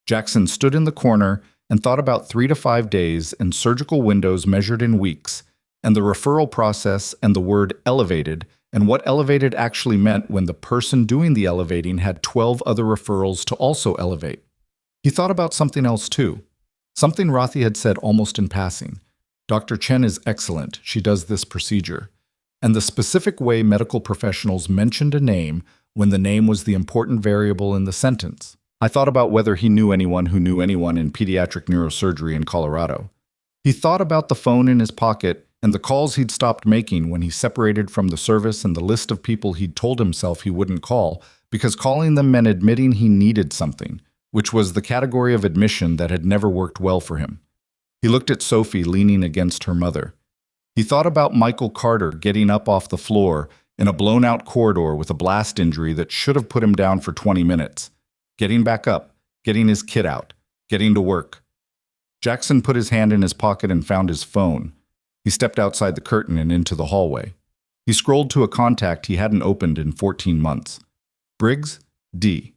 Jackson stood in the corner and thought about 3 to 5 days and surgical windows measured in weeks, and the referral process and the word elevated, and what elevated actually meant when the person doing the elevating had 12 other referrals to also elevate. He thought about something else too. Something Rathi had said almost in passing. Dr. Chen is excellent. She does this procedure. And the specific way medical professionals mentioned a name when the name was the important variable in the sentence. I thought about whether he knew anyone who knew anyone in pediatric neurosurgery in Colorado. He thought about the phone in his pocket and the calls he'd stopped making when he separated from the service and the list of people he'd told himself he wouldn't call because calling them meant admitting he needed something, which was the category of admission that had never worked well for him. He looked at Sophie leaning against her mother. He thought about Michael Carter getting up off the floor in a blown-out corridor with a blast injury that should have put him down for 20 minutes, getting back up, getting his kit out, getting to work. Jackson put his hand in his pocket and found his phone. He stepped outside the curtain and into the hallway. He scrolled to a contact he hadn't opened in 14 months. Briggs, D.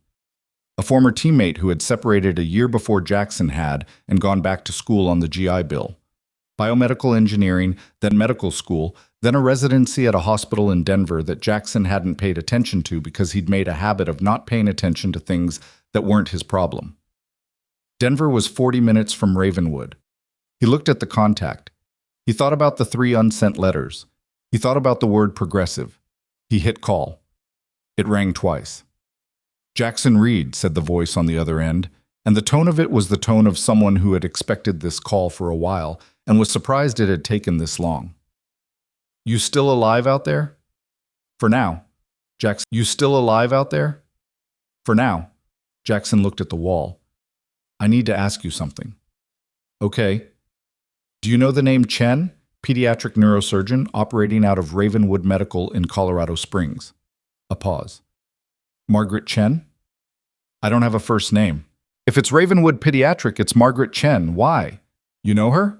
A former teammate who had separated a year before Jackson had and gone back to school on the GI Bill. Biomedical engineering, then medical school, then a residency at a hospital in Denver that Jackson hadn't paid attention to because he'd made a habit of not paying attention to things that weren't his problem. Denver was 40 minutes from Ravenwood. He looked at the contact. He thought about the 3 unsent letters. He thought about the word progressive. He hit call. It rang twice. Jackson Reed, said the voice on the other end, and the tone of it was the tone of someone who had expected this call for a while and was surprised it had taken this long. You still alive out there? For now. Jackson, you still alive out there? For now. Jackson looked at the wall. I need to ask you something. Okay. Do you know the name Chen, pediatric neurosurgeon operating out of Ravenwood Medical in Colorado Springs? A pause. Margaret Chen? I don't have a first name. If it's Ravenwood Pediatric, it's Margaret Chen. Why? You know her?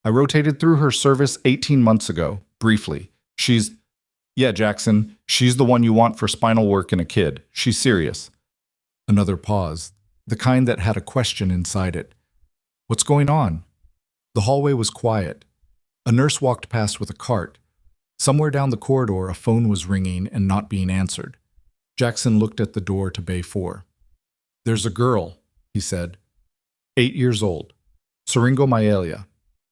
I rotated through her service 18 months ago, briefly. Yeah, Jackson, she's the one you want for spinal work in a kid. She's serious. Another pause, the kind that had a question inside it. What's going on? The hallway was quiet. A nurse walked past with a cart. Somewhere down the corridor, a phone was ringing and not being answered. Jackson looked at the door to Bay 4. There's a girl, he said. 8 years old. Syringomyelia.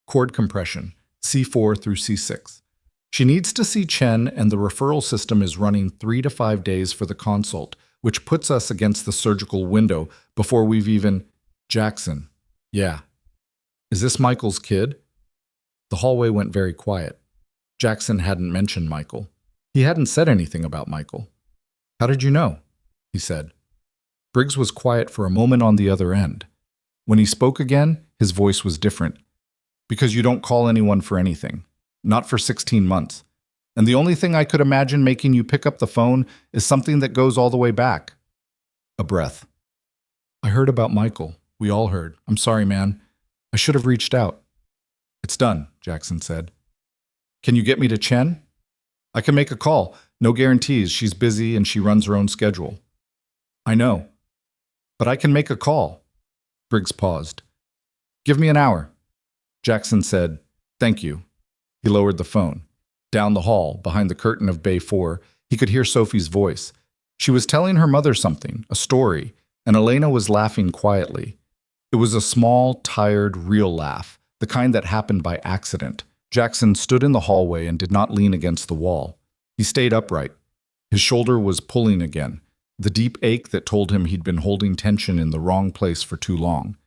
Cord compression. C4 through C6. She needs to see Chen, and the referral system is running 3 to 5 days for the consult, which puts us against the surgical window before we've even… Jackson. Yeah. Is this Michael's kid? The hallway went very quiet. Jackson hadn't mentioned Michael. He hadn't said anything about Michael. How did you know? He said. Briggs was quiet for a moment on the other end. When he spoke again, his voice was different. Because you don't call anyone for anything. Not for 16 months. And the only thing I could imagine making you pick up the phone is something that goes all the way back. A breath. I heard about Michael. We all heard. I'm sorry, man. I should have reached out. It's done, Jackson said. Can you get me to Chen? I can make a call. No guarantees. She's busy and she runs her own schedule. I know. But I can make a call. Briggs paused. Give me an hour. Jackson said, thank you. He lowered the phone. Down the hall, behind the curtain of Bay 4, he could hear Sophie's voice. She was telling her mother something, a story, and Elena was laughing quietly. It was a small, tired, real laugh, the kind that happened by accident. Jackson stood in the hallway and did not lean against the wall. He stayed upright. His shoulder was pulling again, the deep ache that told him he'd been holding tension in the wrong place for too long.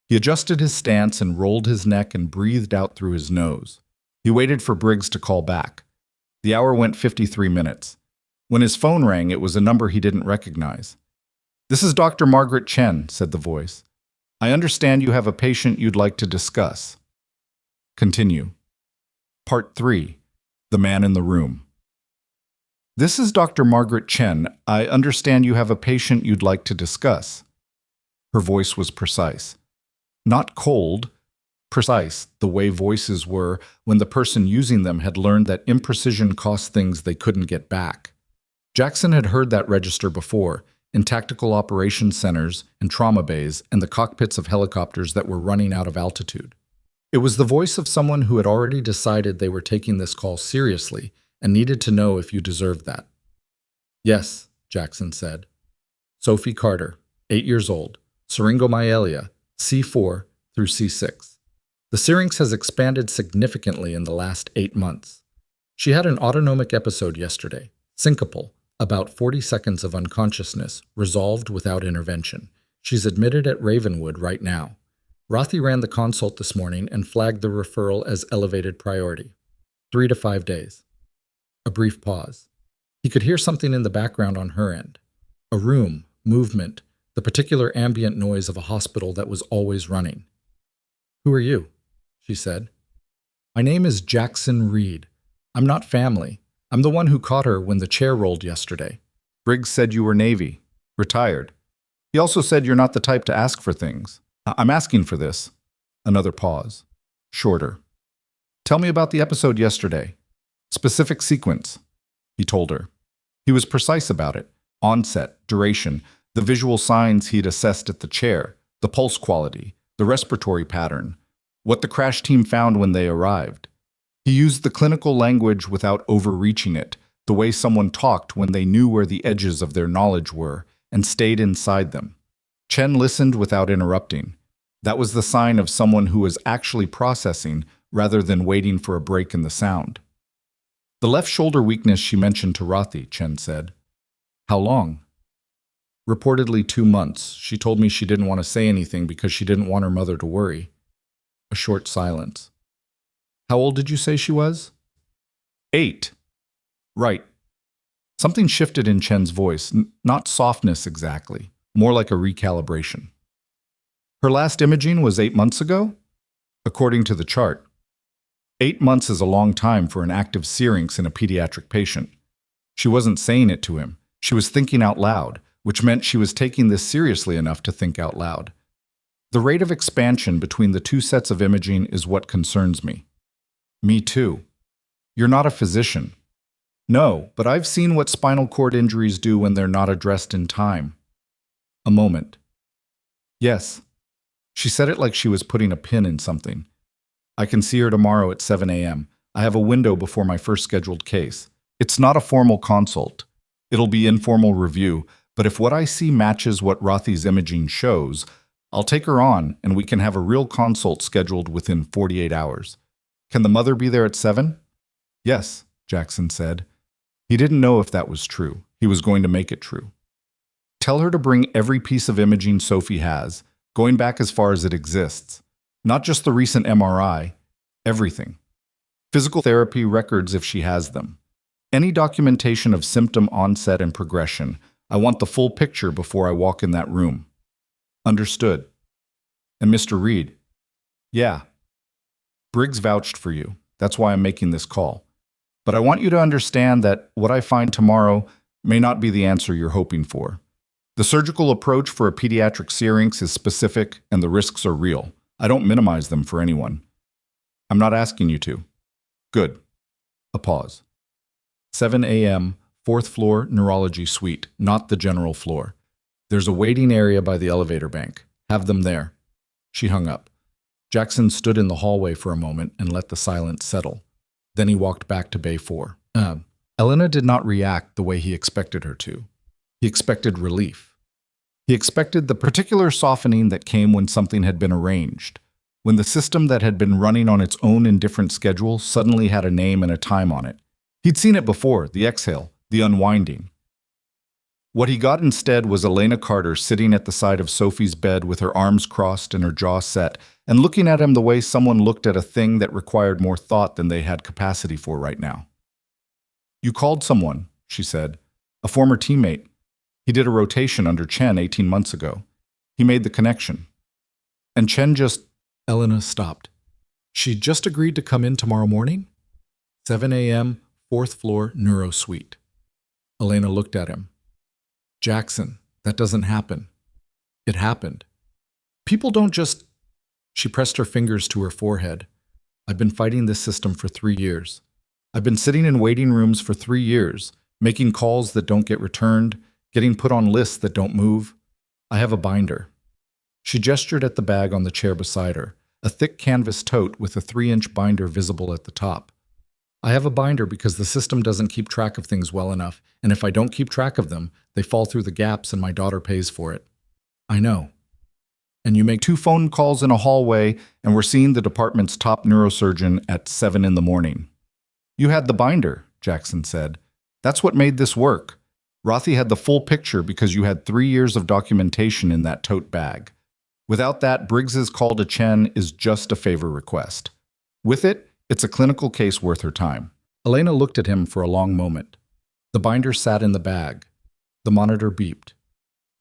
He adjusted his stance and rolled his neck and breathed out through his nose. He waited for Briggs to call back. The hour went 53 minutes. When his phone rang, it was a number he didn't recognize. This is Dr. Margaret Chen, said the voice. I understand you have a patient you'd like to discuss. Continue. Part 3. The Man in the Room. This is Dr. Margaret Chen. I understand you have a patient you'd like to discuss. Her voice was precise. Not cold, precise, the way voices were when the person using them had learned that imprecision cost things they couldn't get back. Jackson had heard that register before, in tactical operations centers and trauma bays and the cockpits of helicopters that were running out of altitude. It was the voice of someone who had already decided they were taking this call seriously and needed to know if you deserved that. Yes, Jackson said. Sophie Carter, 8 years old, syringomyelia, C4 through C6. The syrinx has expanded significantly in the last 8 months. She had an autonomic episode yesterday, syncopal, about 40 seconds of unconsciousness, resolved without intervention. She's admitted at Ravenwood right now. Rothi ran the consult this morning and flagged the referral as elevated priority. 3 to 5 days. A brief pause. He could hear something in the background on her end. A room, movement, the particular ambient noise of a hospital that was always running. "Who are you?" she said. "My name is Jackson Reed. I'm not family. I'm the one who caught her when the chair rolled yesterday." "Briggs said you were Navy. Retired. He also said you're not the type to ask for things. I'm asking for this." Another pause. Shorter. "Tell me about the episode yesterday. Specific sequence." He told her. He was precise about it. Onset, duration, the visual signs he'd assessed at the chair, the pulse quality, the respiratory pattern, what the crash team found when they arrived. He used the clinical language without overreaching it, the way someone talked when they knew where the edges of their knowledge were and stayed inside them. Chen listened without interrupting. That was the sign of someone who was actually processing rather than waiting for a break in the sound. "The left shoulder weakness she mentioned to Rothi," Chen said. "How long?" "Reportedly 2 months. She told me she didn't want to say anything because she didn't want her mother to worry." A short silence. "How old did you say she was?" 8. "Right." Something shifted in Chen's voice, not softness exactly, more like a recalibration. "Her last imaging was 8 months ago?" "According to the chart." 8 months is a long time for an active syrinx in a pediatric patient. She wasn't saying it to him. She was thinking out loud, which meant she was taking this seriously enough to think out loud. "The rate of expansion between the 2 sets of imaging is what concerns me." "Me too." "You're not a physician." "No, but I've seen what spinal cord injuries do when they're not addressed in time." A moment. "Yes." She said it like she was putting a pin in something. "I can see her tomorrow at 7 a.m. I have a window before my first scheduled case. It's not a formal consult. It'll be informal review, but if what I see matches what Rothi's imaging shows, I'll take her on and we can have a real consult scheduled within 48 hours. Can the mother be there at 7? "Yes," Jackson said. He didn't know if that was true. He was going to make it true. "Tell her to bring every piece of imaging Sophie has, going back as far as it exists. Not just the recent MRI, everything. Physical therapy records if she has them. Any documentation of symptom onset and progression. I want the full picture before I walk in that room." "Understood." "And Mr. Reed?" "Yeah. Briggs vouched for you. That's why I'm making this call. But I want you to understand that what I find tomorrow may not be the answer you're hoping for. The surgical approach for a pediatric syrinx is specific and the risks are real. I don't minimize them for anyone." "I'm not asking you to." "Good." A pause. 7 a.m., 4th floor, neurology suite, not the general floor. "There's a waiting area by the elevator bank. Have them there." She hung up. Jackson stood in the hallway for a moment and let the silence settle. Then he walked back to Bay 4. Elena did not react the way he expected her to. He expected relief. He expected the particular softening that came when something had been arranged, when the system that had been running on its own indifferent schedule suddenly had a name and a time on it. He'd seen it before, the exhale, the unwinding. What he got instead was Elena Carter sitting at the side of Sophie's bed with her arms crossed and her jaw set, and looking at him the way someone looked at a thing that required more thought than they had capacity for right now. "You called someone," she said. "A former teammate. He did a rotation under Chen 18 months ago. He made the connection." "And Chen just—" Elena stopped. "She just agreed to come in tomorrow morning?" 7 a.m., 4th floor, neuro suite. Elena looked at him. Jackson, that doesn't happen. It happened. People don't just... She pressed her fingers to her forehead. I've been fighting this system for 3 years. I've been sitting in waiting rooms for 3 years, making calls that don't get returned, getting put on lists that don't move. I have a binder. She gestured at the bag on the chair beside her, a thick canvas tote with a 3-inch binder visible at the top. I have a binder because the system doesn't keep track of things well enough, and if I don't keep track of them, they fall through the gaps and my daughter pays for it. I know. And you make 2 phone calls in a hallway, and we're seeing the department's top neurosurgeon at 7 in the morning. You had the binder, Jackson said. That's what made this work. Rothy had the full picture because you had 3 years of documentation in that tote bag. Without that, Briggs's call to Chen is just a favor request. With it, it's a clinical case worth her time. Elena looked at him for a long moment. The binder sat in the bag. The monitor beeped.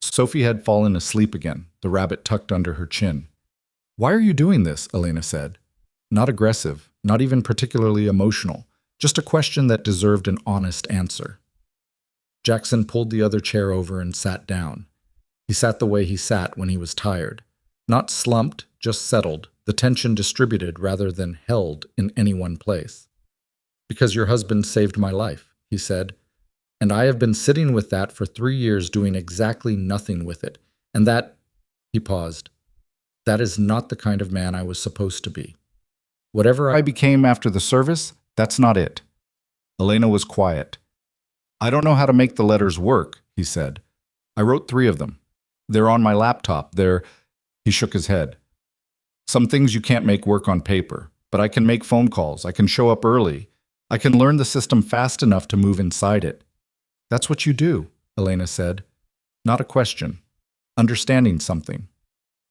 Sophie had fallen asleep again, the rabbit tucked under her chin. Why are you doing this? Elena said. Not aggressive, not even particularly emotional, just a question that deserved an honest answer. Jackson pulled the other chair over and sat down. He sat the way he sat when he was tired. Not slumped, just settled, the tension distributed rather than held in any one place. Because your husband saved my life, he said. And I have been sitting with that for 3 years doing exactly nothing with it. And that, he paused, that is not the kind of man I was supposed to be. Whatever I became after the service, that's not it. Elena was quiet. I don't know how to make the letters work, he said. I wrote 3 of them. They're on my laptop. He shook his head. Some things you can't make work on paper, but I can make phone calls. I can show up early. I can learn the system fast enough to move inside it. That's what you do, Elena said. Not a question. Understanding something.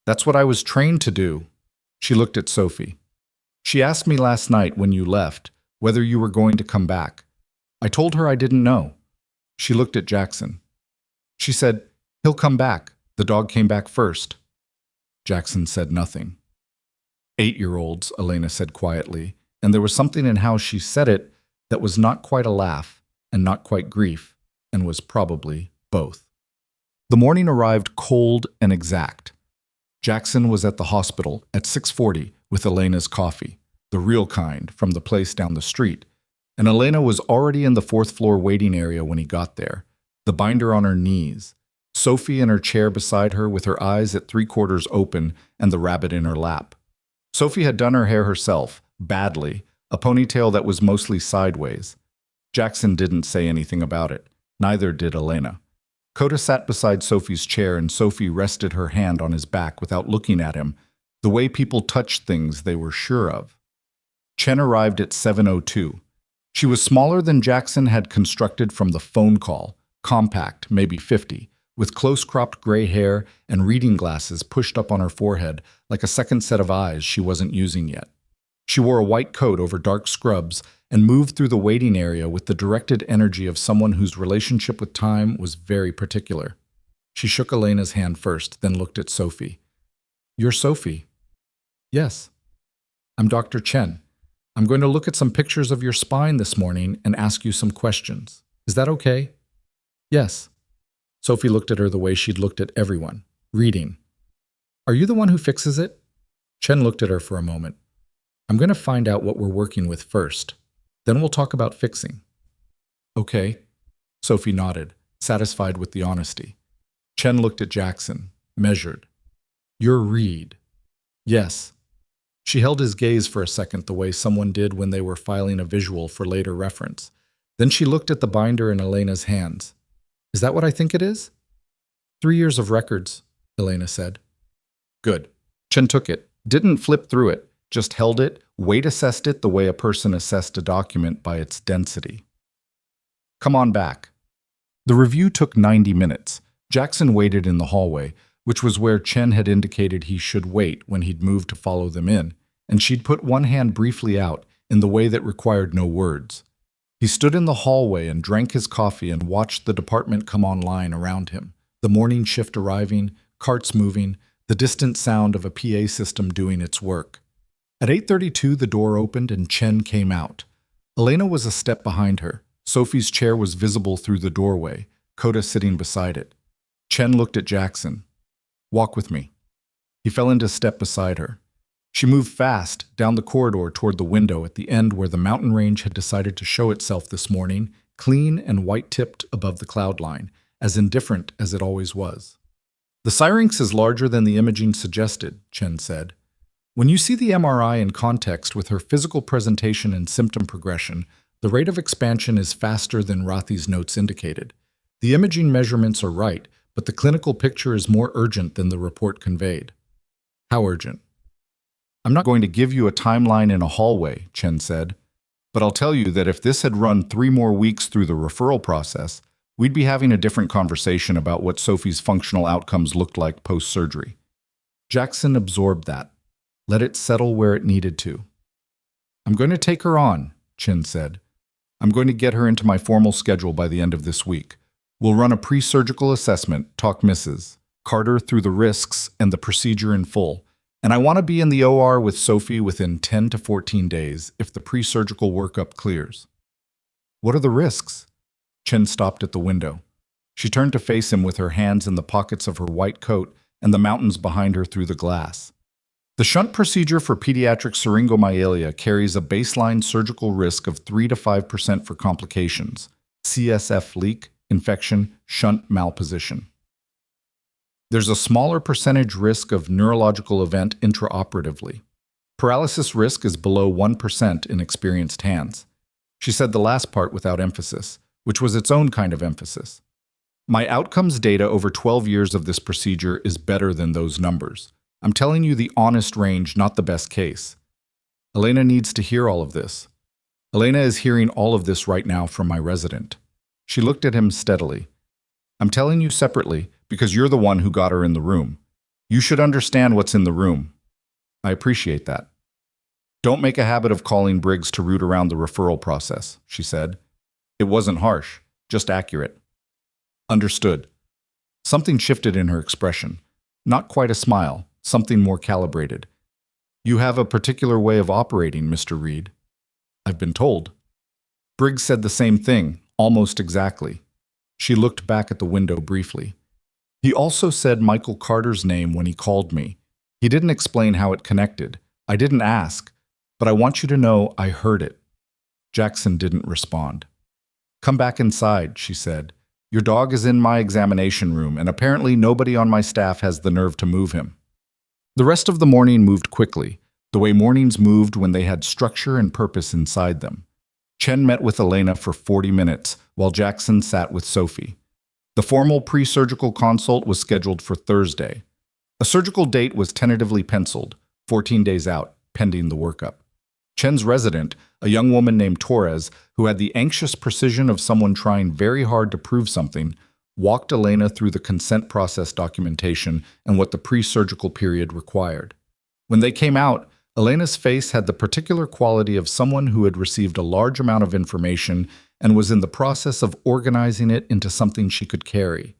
That's what I was trained to do. She looked at Sophie. She asked me last night when you left whether you were going to come back. I told her I didn't know. She looked at Jackson. She said, he'll come back. The dog came back first. Jackson said nothing. 8-year-olds, Elena said quietly, and there was something in how she said it that was not quite a laugh and not quite grief, and was probably both. The morning arrived cold and exact. Jackson was at the hospital at 6:40 with Elena's coffee, the real kind, from the place down the street, and Elena was already in the 4th floor waiting area when he got there, the binder on her knees, Sophie in her chair beside her with her eyes at 3/4 open and the rabbit in her lap. Sophie had done her hair herself, badly, a ponytail that was mostly sideways. Jackson didn't say anything about it. Neither did Elena. Coda sat beside Sophie's chair and Sophie rested her hand on his back without looking at him, the way people touched things they were sure of. Chen arrived at 7:02. She was smaller than Jackson had constructed from the phone call, compact, maybe 50, with close-cropped gray hair and reading glasses pushed up on her forehead like a second set of eyes she wasn't using yet. She wore a white coat over dark scrubs and moved through the waiting area with the directed energy of someone whose relationship with time was very particular. She shook Elena's hand first, then looked at Sophie. You're Sophie? Yes. I'm Dr. Chen. I'm going to look at some pictures of your spine this morning and ask you some questions. Is that okay? Yes. Sophie looked at her the way she'd looked at everyone, reading. Are you the one who fixes it? Chen looked at her for a moment. I'm going to find out what we're working with first. Then we'll talk about fixing. Okay. Sophie nodded, satisfied with the honesty. Chen looked at Jackson, measured. You're Reed. Yes. She held his gaze for a second the way someone did when they were filing a visual for later reference. Then she looked at the binder in Elena's hands. Is that what I think it is? 3 years of records, Elena said. Good. Chen took it, didn't flip through it, just held it, weight assessed it the way a person assessed a document by its density. Come on back. The review took 90 minutes. Jackson waited in the hallway, which was where Chen had indicated he should wait when he'd moved to follow them in, and she'd put one hand briefly out in the way that required no words. He stood in the hallway and drank his coffee and watched the department come online around him, the morning shift arriving, carts moving, the distant sound of a PA system doing its work. At 8:32, the door opened and Chen came out. Elena was a step behind her. Sophie's chair was visible through the doorway, Coda sitting beside it. Chen looked at Jackson. "Walk with me." He fell into step beside her. She moved fast down the corridor toward the window at the end where the mountain range had decided to show itself this morning, clean and white-tipped above the cloud line, as indifferent as it always was. "The Syrinx is larger than the imaging suggested," Chen said. "When you see the MRI in context with her physical presentation and symptom progression, the rate of expansion is faster than Rothy's notes indicated. The imaging measurements are right, but the clinical picture is more urgent than the report conveyed." "How urgent?" "I'm not going to give you a timeline in a hallway," Chen said, "but I'll tell you that if this had run 3 more weeks through the referral process, we'd be having a different conversation about what Sophie's functional outcomes looked like post-surgery." Jackson absorbed that. Let it settle where it needed to. "I'm going to take her on," Chen said. "I'm going to get her into my formal schedule by the end of this week. We'll run a pre-surgical assessment, talk Mrs. Carter through the risks and the procedure in full. And I want to be in the OR with Sophie within 10 to 14 days if the pre-surgical workup clears." "What are the risks?" Chen stopped at the window. She turned to face him with her hands in the pockets of her white coat and the mountains behind her through the glass. "The shunt procedure for pediatric syringomyelia carries a baseline surgical risk of 3 to 5% for complications, CSF leak, infection, shunt malposition. There's a smaller percentage risk of neurological event intraoperatively. Paralysis risk is below 1% in experienced hands." She said the last part without emphasis, which was its own kind of emphasis. "My outcomes data over 12 years of this procedure is better than those numbers. I'm telling you the honest range, not the best case." Elena needs to hear all of this. Elena is hearing all of this right now from my resident. She looked at him steadily. "I'm telling you separately because you're the one who got her in the room. You should understand what's in the room." "I appreciate that." "Don't make a habit of calling Briggs to root around the referral process," she said. It wasn't harsh, just accurate. "Understood." Something shifted in her expression. Not quite a smile, something more calibrated. "You have a particular way of operating, Mr. Reed." "I've been told." Briggs said the same thing, almost exactly. She looked back at the window briefly. "He also said Michael Carter's name when he called me. He didn't explain how it connected. I didn't ask, but I want you to know I heard it." Jackson didn't respond. "Come back inside," she said. "Your dog is in my examination room, and apparently nobody on my staff has the nerve to move him." The rest of the morning moved quickly, the way mornings moved when they had structure and purpose inside them. Chen met with Elena for 40 minutes, while Jackson sat with Sophie. The formal pre-surgical consult was scheduled for Thursday. A surgical date was tentatively penciled, 14 days out, pending the workup. Chen's resident, a young woman named Torres, who had the anxious precision of someone trying very hard to prove something, walked Elena through the consent process documentation and what the pre-surgical period required. When they came out, Elena's face had the particular quality of someone who had received a large amount of information and was in the process of organizing it into something she could carry.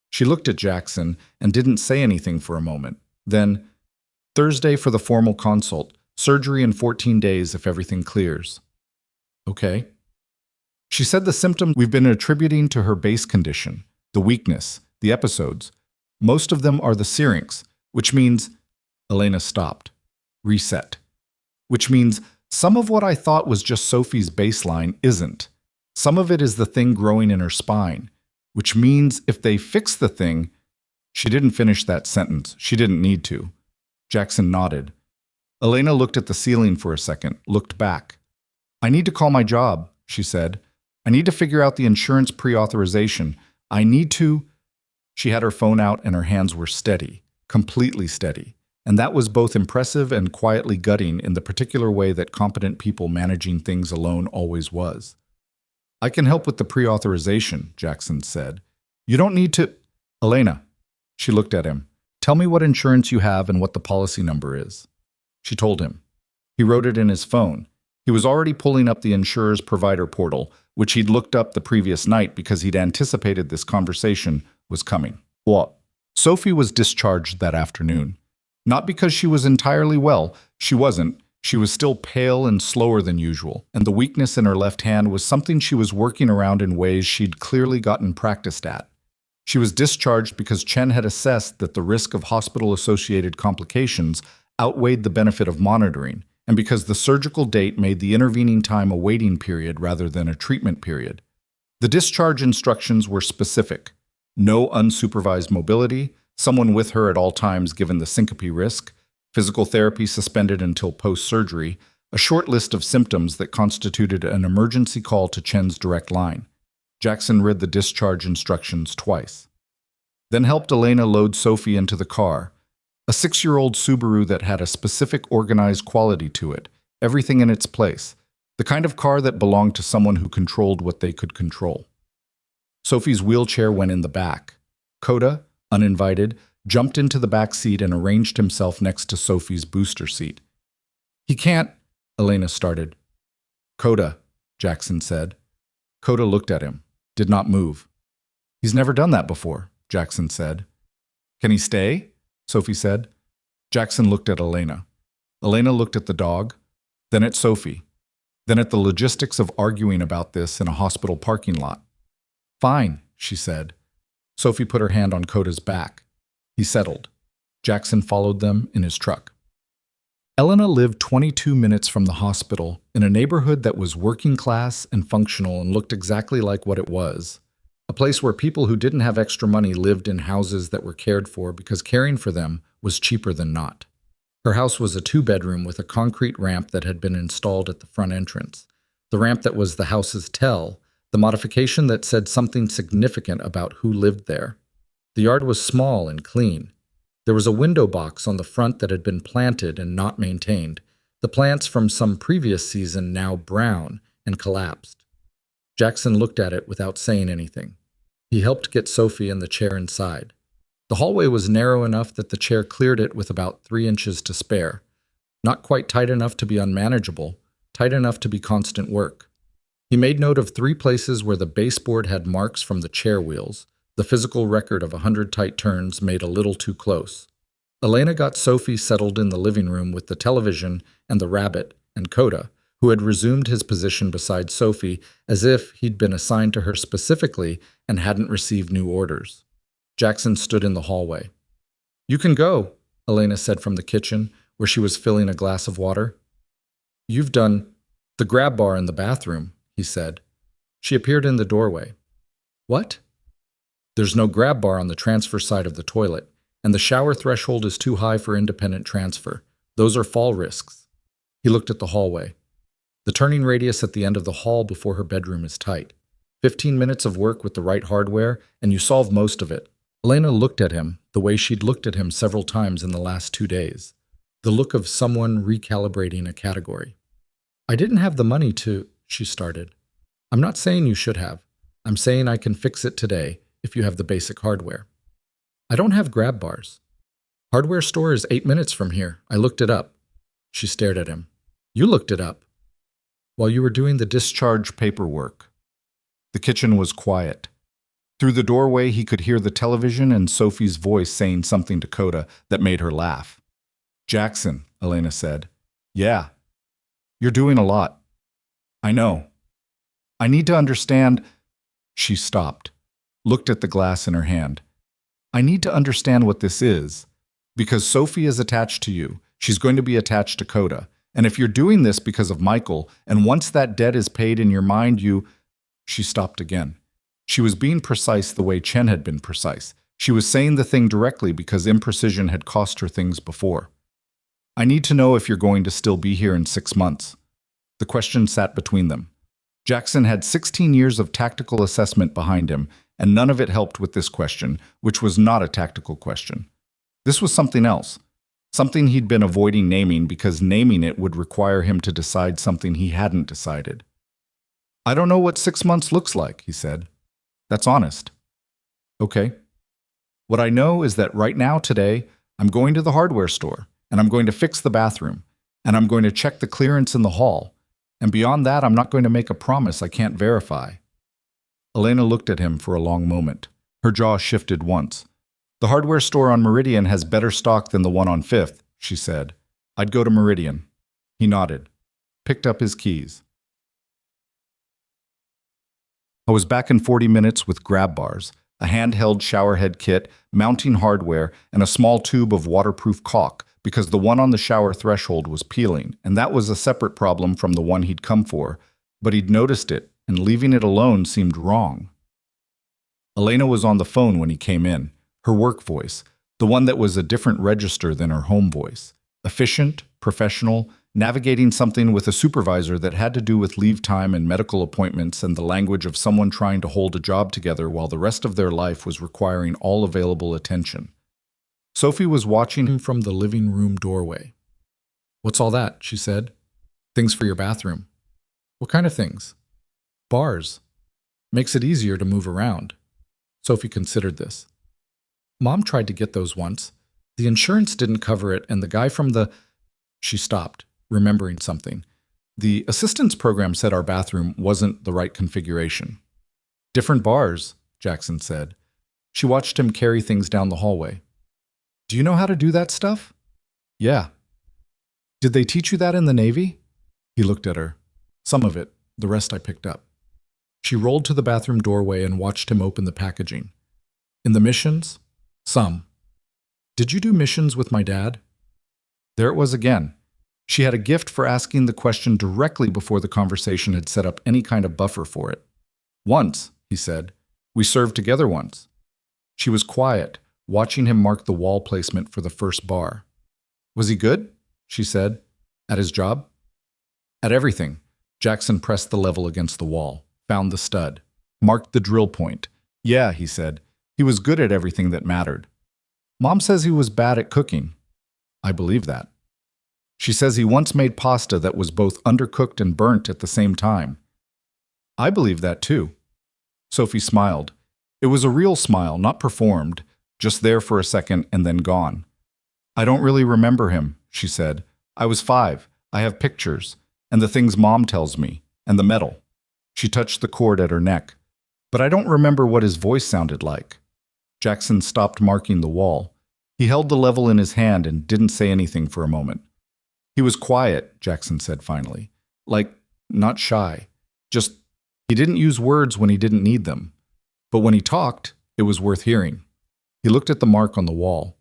She looked at Jackson and didn't say anything for a moment. Then, "Thursday for the formal consult. Surgery in 14 days if everything clears." "Okay." She said the symptom we've been attributing to her base condition, the weakness, the episodes. Most of them are the syrinx, which means— Elena stopped. Reset. Which means some of what I thought was just Sophie's baseline isn't. Some of it is the thing growing in her spine, which means if they fix the thing— She didn't finish that sentence. She didn't need to. Jackson nodded. Elena looked at the ceiling for a second, looked back. "I need to call my job," she said. "I need to figure out the insurance pre-authorization. I need to—" She had her phone out and her hands were steady, completely steady. And that was both impressive and quietly gutting in the particular way that competent people managing things alone always was. "I can help with the pre-authorization," Jackson said. "You don't need to—" "Elena." She looked at him. "Tell me what insurance you have and what the policy number is." She told him. He wrote it in his phone. He was already pulling up the insurer's provider portal, which he'd looked up the previous night because he'd anticipated this conversation was coming. What? Sophie was discharged that afternoon. Not because she was entirely well, she wasn't. She was still pale and slower than usual, and the weakness in her left hand was something she was working around in ways she'd clearly gotten practiced at. She was discharged because Chen had assessed that the risk of hospital-associated complications outweighed the benefit of monitoring, and because the surgical date made the intervening time a waiting period rather than a treatment period. The discharge instructions were specific: no unsupervised mobility, someone with her at all times given the syncope risk, physical therapy suspended until post-surgery, a short list of symptoms that constituted an emergency call to Chen's direct line. Jackson read the discharge instructions twice. Then helped Elena load Sophie into the car, a 6-year-old Subaru that had a specific organized quality to it, everything in its place, the kind of car that belonged to someone who controlled what they could control. Sophie's wheelchair went in the back. Coda, uninvited, jumped into the back seat and arranged himself next to Sophie's booster seat. "He can't," Elena started. "Coda," Jackson said. Coda looked at him, did not move. "He's never done that before," Jackson said. "Can he stay?" Sophie said. Jackson looked at Elena. Elena looked at the dog, then at Sophie, then at the logistics of arguing about this in a hospital parking lot. "Fine," she said. Sophie put her hand on Coda's back. He settled. Jackson followed them in his truck. Elena lived 22 minutes from the hospital in a neighborhood that was working class and functional and looked exactly like what it was. A place where people who didn't have extra money lived in houses that were cared for because caring for them was cheaper than not. Her house was a 2-bedroom with a concrete ramp that had been installed at the front entrance. The ramp that was the house's tell, the modification that said something significant about who lived there. The yard was small and clean. There was a window box on the front that had been planted and not maintained, the plants from some previous season now brown and collapsed. Jackson looked at it without saying anything. He helped get Sophie and the chair inside. The hallway was narrow enough that the chair cleared it with about 3 inches to spare. Not quite tight enough to be unmanageable, tight enough to be constant work. He made note of 3 places where the baseboard had marks from the chair wheels, the physical record of 100 tight turns made a little too close. Elena got Sophie settled in the living room with the television and the rabbit and Coda, who had resumed his position beside Sophie as if he'd been assigned to her specifically and hadn't received new orders. Jackson stood in the hallway. "You can go," Elena said from the kitchen, where she was filling a glass of water. "You've done the grab bar in the bathroom," he said. She appeared in the doorway. "What?" "There's no grab bar on the transfer side of the toilet, and the shower threshold is too high for independent transfer. Those are fall risks." He looked at the hallway. The turning radius at the end of the hall before her bedroom is tight. 15 minutes of work with the right hardware, and you solve most of it. Elena looked at him the way she'd looked at him several times in the last 2 days. The look of someone recalibrating a category. "I didn't have the money to," she started. "I'm not saying you should have. I'm saying I can fix it today if you have the basic hardware." "I don't have grab bars." "Hardware store is 8 minutes from here. I looked it up." She stared at him. "You looked it up?" "While you were doing the discharge paperwork." The kitchen was quiet. Through the doorway, he could hear the television and Sophie's voice saying something to Coda that made her laugh. "Jackson," Elena said. "Yeah. You're doing a lot." "I know. I need to understand." She stopped, looked at the glass in her hand. "I need to understand what this is. Because Sophie is attached to you, she's going to be attached to Coda. And if you're doing this because of Michael, and once that debt is paid in your mind, you—" She stopped again. She was being precise the way Chen had been precise. She was saying the thing directly because imprecision had cost her things before. "I need to know if you're going to still be here in 6 months." The question sat between them. Jackson had 16 years of tactical assessment behind him, and none of it helped with this question, which was not a tactical question. This was something else. Something he'd been avoiding naming because naming it would require him to decide something he hadn't decided. "I don't know what 6 months looks like," he said. "That's honest." "Okay. What I know is that right now, today, I'm going to the hardware store, and I'm going to fix the bathroom, and I'm going to check the clearance in the hall, and beyond that, I'm not going to make a promise I can't verify." Elena looked at him for a long moment. Her jaw shifted once. "The hardware store on Meridian has better stock than the one on 5th, she said. "I'd go to Meridian." He nodded, picked up his keys. I was back in 40 minutes with grab bars, a handheld showerhead kit, mounting hardware, and a small tube of waterproof caulk, because the one on the shower threshold was peeling, and that was a separate problem from the one he'd come for, but he'd noticed it, and leaving it alone seemed wrong. Elena was on the phone when he came in, her work voice, the one that was a different register than her home voice. Efficient, professional, navigating something with a supervisor that had to do with leave time and medical appointments and the language of someone trying to hold a job together while the rest of their life was requiring all available attention. Sophie was watching him from the living room doorway. "What's all that?" she said. "Things for your bathroom." "What kind of things?" "Bars. Makes it easier to move around." Sophie considered this. "Mom tried to get those once. The insurance didn't cover it, and the guy from the—" She stopped, remembering something. The assistance program said our bathroom wasn't the right configuration. "Different bars," Jackson said. She watched him carry things down the hallway. "Do you know how to do that stuff?" "Yeah." "Did they teach you that in the Navy?" He looked at her. "Some of it, the rest I picked up." She rolled to the bathroom doorway and watched him open the packaging. "In the missions?" "Some." "Did you do missions with my dad?" There it was again. She had a gift for asking the question directly before the conversation had set up any kind of buffer for it. "Once," he said. "We served together once." She was quiet, watching him mark the wall placement for the first bar. "Was he good?" she said. "At his job?" "At everything." Jackson pressed the level against the wall, found the stud, marked the drill point. "Yeah," he said. "He was good at everything that mattered." "Mom says he was bad at cooking." "I believe that." "She says he once made pasta that was both undercooked and burnt at the same time." "I believe that too." Sophie smiled. It was a real smile, not performed, just there for a second and then gone. "I don't really remember him," she said. "I was 5. I have pictures, and the things Mom tells me, and the medal." She touched the cord at her neck. "But I don't remember what his voice sounded like." Jackson stopped marking the wall. He held the level in his hand and didn't say anything for a moment. "He was quiet," Jackson said finally. "Like, not shy. Just, he didn't use words when he didn't need them. But when he talked, it was worth hearing." He looked at the mark on the wall.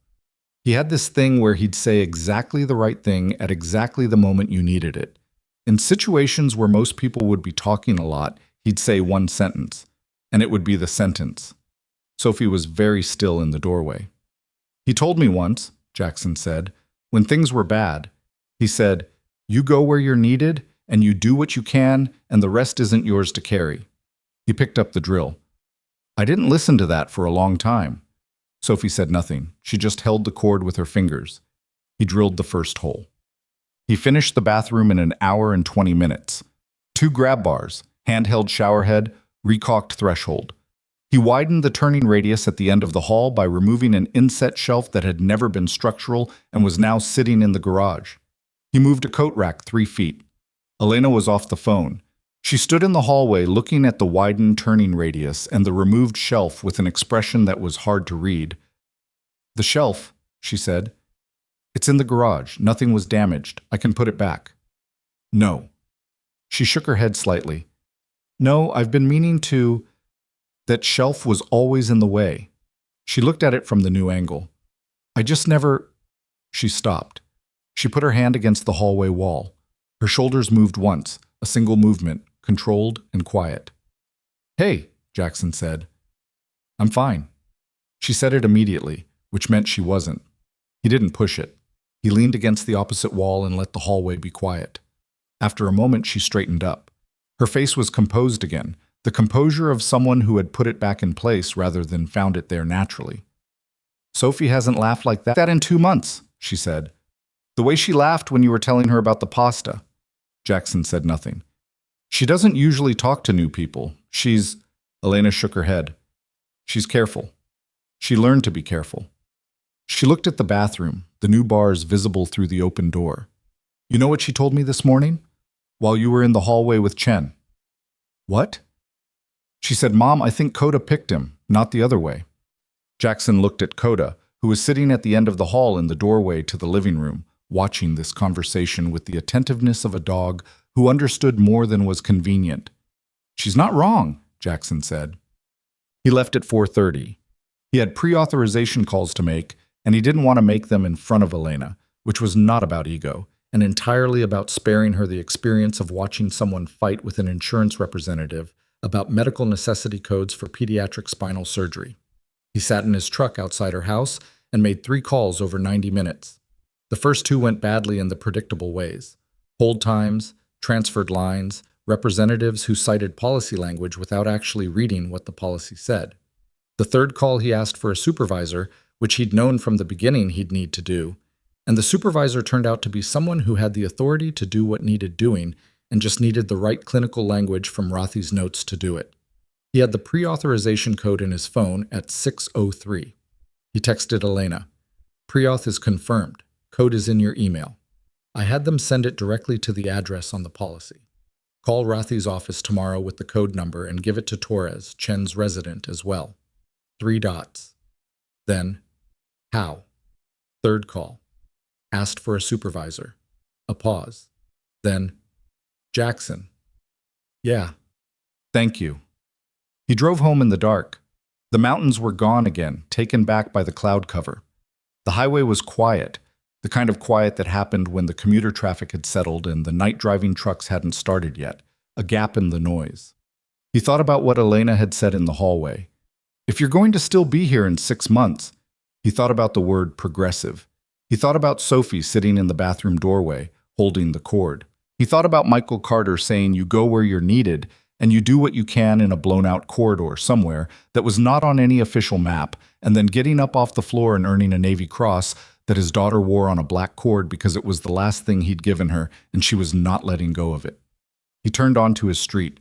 He had this thing where he'd say exactly the right thing at exactly the moment you needed it. In situations where most people would be talking a lot, he'd say one sentence, and it would be the sentence. Sophie was very still in the doorway. "He told me once," Jackson said, "when things were bad. He said, 'You go where you're needed, and you do what you can, and the rest isn't yours to carry.'" He picked up the drill. "I didn't listen to that for a long time." Sophie said nothing. She just held the cord with her fingers. He drilled the first hole. He finished the bathroom in an hour and 20 minutes. 2 grab bars, handheld showerhead, recaulked threshold. He widened the turning radius at the end of the hall by removing an inset shelf that had never been structural and was now sitting in the garage. He moved a coat rack 3 feet. Elena was off the phone. She stood in the hallway looking at the widened turning radius and the removed shelf with an expression that was hard to read. "The shelf," she said. "It's in the garage. Nothing was damaged. I can put it back." "No." She shook her head slightly. "No, I've been meaning to—" That shelf was always in the way. She looked at it from the new angle. "I just never—" She stopped. She put her hand against the hallway wall. Her shoulders moved once, a single movement, controlled and quiet. "Hey," Jackson said. "I'm fine." She said it immediately, which meant she wasn't. He didn't push it. He leaned against the opposite wall and let the hallway be quiet. After a moment, she straightened up. Her face was composed again, the composure of someone who had put it back in place rather than found it there naturally. "Sophie hasn't laughed like that in 2 months," she said. "The way she laughed when you were telling her about the pasta." Jackson said nothing. "She doesn't usually talk to new people. She's—" Elena shook her head. "She's careful. She learned to be careful." She looked at the bathroom, the new bars visible through the open door. "You know what she told me this morning? While you were in the hallway with Chen." "What?" She said, "Mom, I think Coda picked him, not the other way." Jackson looked at Coda, who was sitting at the end of the hall in the doorway to the living room, watching this conversation with the attentiveness of a dog who understood more than was convenient. "She's not wrong," Jackson said. He left at 4:30. He had pre-authorization calls to make, and he didn't want to make them in front of Elena, which was not about ego, and entirely about sparing her the experience of watching someone fight with an insurance representative about medical necessity codes for pediatric spinal surgery. He sat in his truck outside her house and made 3 calls over 90 minutes. The first 2 went badly in the predictable ways: hold times, transferred lines, representatives who cited policy language without actually reading what the policy said. The third call he asked for a supervisor, which he'd known from the beginning he'd need to do, and the supervisor turned out to be someone who had the authority to do what needed doing and just needed the right clinical language from Rothy's notes to do it. He had the pre-authorization code in his phone at 6:03. He texted Elena, "Pre-auth is confirmed. Code is in your email. I had them send it directly to the address on the policy. Call Rothy's office tomorrow with the code number and give it to Torres, Chen's resident, as well." 3 dots. Then, how? Third call. Asked for a supervisor. A pause. Then, Jackson. Yeah. Thank you. He drove home in the dark. The mountains were gone again, taken back by the cloud cover. The highway was quiet, the kind of quiet that happened when the commuter traffic had settled and the night-driving trucks hadn't started yet, a gap in the noise. He thought about what Elena had said in the hallway. If you're going to still be here in 6 months, he thought about the word progressive. He thought about Sophie sitting in the bathroom doorway, holding the cord. He thought about Michael Carter saying you go where you're needed and you do what you can in a blown-out corridor somewhere that was not on any official map, and then getting up off the floor and earning a Navy Cross that his daughter wore on a black cord because it was the last thing he'd given her and she was not letting go of it. He turned onto his street,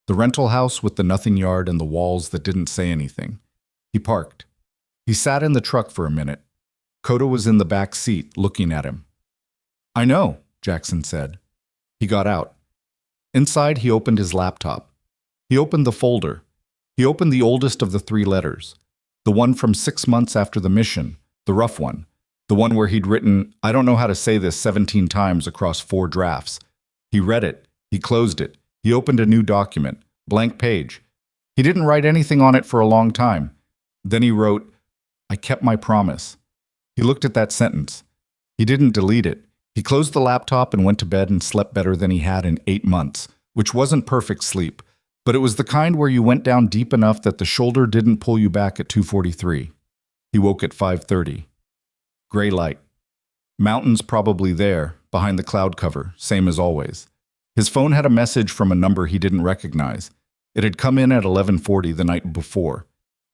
the rental house with the nothing yard and the walls that didn't say anything. He parked. He sat in the truck for a minute. Coda was in the back seat, looking at him. "I know," Jackson said. He got out. Inside, he opened his laptop. He opened the folder. He opened the oldest of the 3 letters, the one from 6 months after the mission, the rough one, the one where he'd written, "I don't know how to say this," 17 times across 4 drafts. He read it. He closed it. He opened a new document, blank page. He didn't write anything on it for a long time. Then he wrote, "I kept my promise." He looked at that sentence. He didn't delete it. He closed the laptop and went to bed and slept better than he had in 8 months, which wasn't perfect sleep, but it was the kind where you went down deep enough that the shoulder didn't pull you back at 2:43. He woke at 5:30. Gray light. Mountains probably there, behind the cloud cover, same as always. His phone had a message from a number he didn't recognize. It had come in at 11:40 the night before.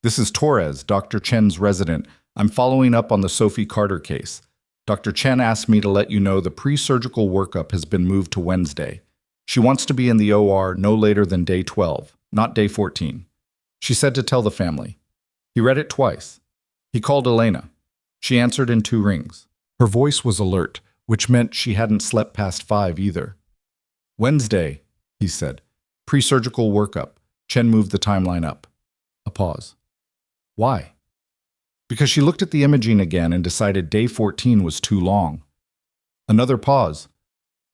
"This is Torres, Dr. Chen's resident. I'm following up on the Sophie Carter case. Dr. Chen asked me to let you know the pre-surgical workup has been moved to Wednesday. She wants to be in the OR no later than day 12, not day 14. She said to tell the family." He read it twice. He called Elena. She answered in 2 rings. Her voice was alert, which meant she hadn't slept past 5 either. "Wednesday," he said. "Pre-surgical workup." Chen moved the timeline up. A pause. "Why?" Because she looked at the imaging again and decided day 14 was too long. Another pause.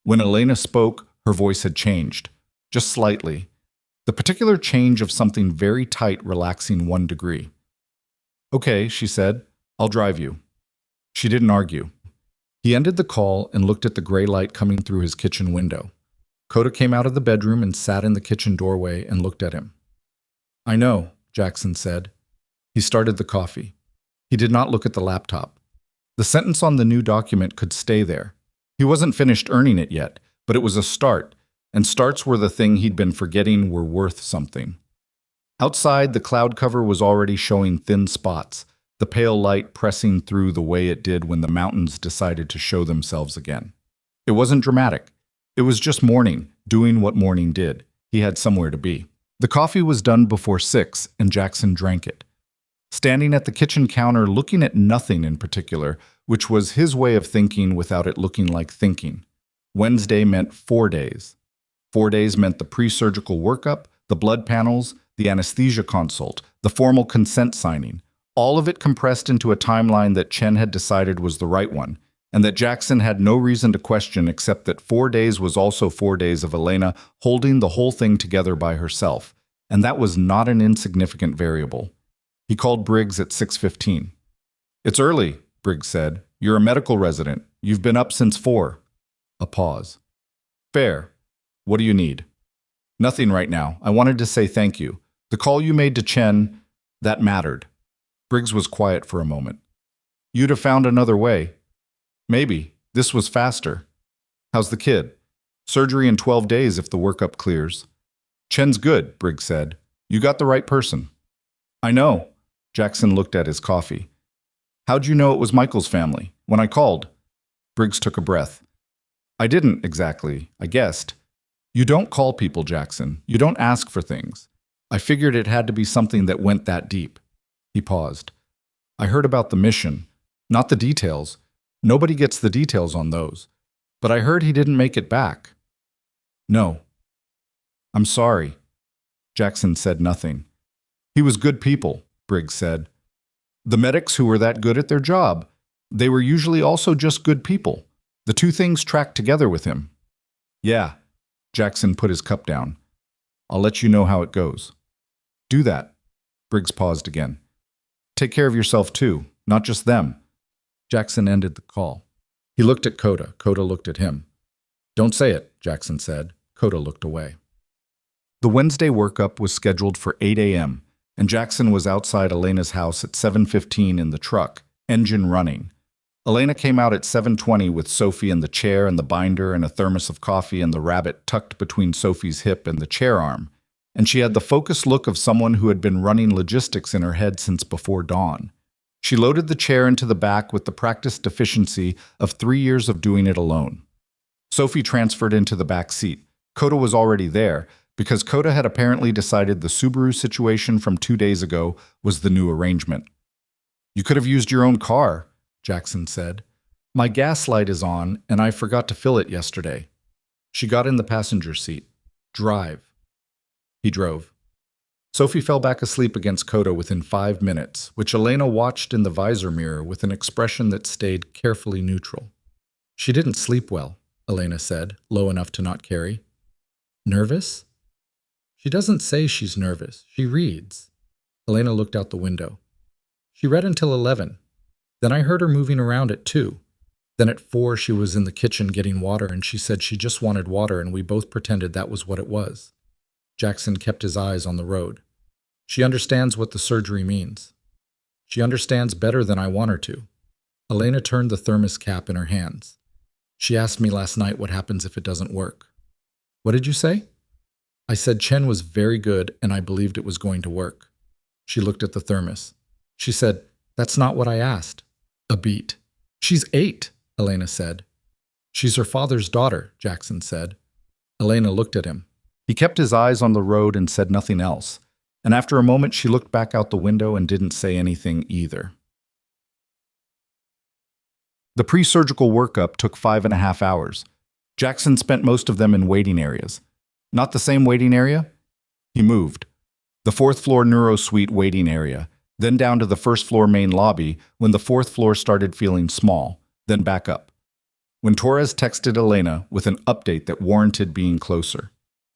When Elena spoke, her voice had changed, just slightly. The particular change of something very tight relaxing 1 degree. "Okay," she said. "I'll drive you." She didn't argue. He ended the call and looked at the gray light coming through his kitchen window. Coda came out of the bedroom and sat in the kitchen doorway and looked at him. "I know," Jackson said. He started the coffee. He did not look at the laptop. The sentence on the new document could stay there. He wasn't finished earning it yet, but it was a start, and starts were the thing he'd been forgetting were worth something. Outside, the cloud cover was already showing thin spots, the pale light pressing through the way it did when the mountains decided to show themselves again. It wasn't dramatic. It was just morning, doing what morning did. He had somewhere to be. The coffee was done before 6, and Jackson drank it. Standing at the kitchen counter looking at nothing in particular, which was his way of thinking without it looking like thinking. Wednesday meant 4 days. 4 days meant the pre-surgical workup, the blood panels, the anesthesia consult, the formal consent signing, all of it compressed into a timeline that Chen had decided was the right one, and that Jackson had no reason to question except that 4 days was also 4 days of Elena holding the whole thing together by herself, and that was not an insignificant variable. He called Briggs at 6:15. "It's early," Briggs said. "You're a medical resident. You've been up since 4. A pause. "Fair. What do you need?" "Nothing right now. I wanted to say thank you. The call you made to Chen, that mattered." Briggs was quiet for a moment. "You'd have found another way." "Maybe. This was faster." "How's the kid?" "Surgery in 12 days if the workup clears." "Chen's good," Briggs said. "You got the right person." "I know." Jackson looked at his coffee. "How'd you know it was Michael's family? When I called?" Briggs took a breath. "I didn't exactly. I guessed." "You don't call people, Jackson. You don't ask for things. I figured it had to be something that went that deep." He paused. "I heard about the mission. Not the details. Nobody gets the details on those. But I heard he didn't make it back." "No." "I'm sorry." Jackson said nothing. "He was good people," Briggs said. "The medics who were that good at their job, they were usually also just good people. The two things tracked together with him." "Yeah." Jackson put his cup down. "I'll let you know how it goes." "Do that." Briggs paused again. "Take care of yourself too, not just them." Jackson ended the call. He looked at Coda. Coda looked at him. "Don't say it," Jackson said. Coda looked away. The Wednesday workup was scheduled for 8 a.m., and Jackson was outside Elena's house at 7:15 in the truck, engine running. Elena came out at 7:20 with Sophie in the chair and the binder and a thermos of coffee and the rabbit tucked between Sophie's hip and the chair arm, and she had the focused look of someone who had been running logistics in her head since before dawn. She loaded the chair into the back with the practiced efficiency of 3 years of doing it alone. Sophie transferred into the back seat. Coda was already there, because Coda had apparently decided the Subaru situation from 2 days ago was the new arrangement. "You could have used your own car," Jackson said. "My gas light is on, and I forgot to fill it yesterday." She got in the passenger seat. "Drive." He drove. Sophie fell back asleep against Coda within 5 minutes, which Elena watched in the visor mirror with an expression that stayed carefully neutral. "She didn't sleep well," Elena said, low enough to not carry. "Nervous?" "She doesn't say she's nervous. She reads." Elena looked out the window. "She read until 11. Then I heard her moving around at 2. Then at 4 she was in the kitchen getting water and she said she just wanted water and we both pretended that was what it was." Jackson kept his eyes on the road. "She understands what the surgery means. She understands better than I want her to." Elena turned the thermos cap in her hands. "She asked me last night what happens if it doesn't work." "What did you say?" "I said Chen was very good and I believed it was going to work." She looked at the thermos. She said, "That's not what I asked." A beat. "She's 8, Elena said. "She's her father's daughter," Jackson said. Elena looked at him. He kept his eyes on the road and said nothing else, and after a moment she looked back out the window and didn't say anything either. The pre-surgical workup took 5.5 hours. Jackson spent most of them in waiting areas. Not the same waiting area? He moved. The 4th floor neuro suite waiting area, then down to the 1st floor main lobby when the 4th floor started feeling small, then back up. When Torres texted Elena with an update that warranted being closer.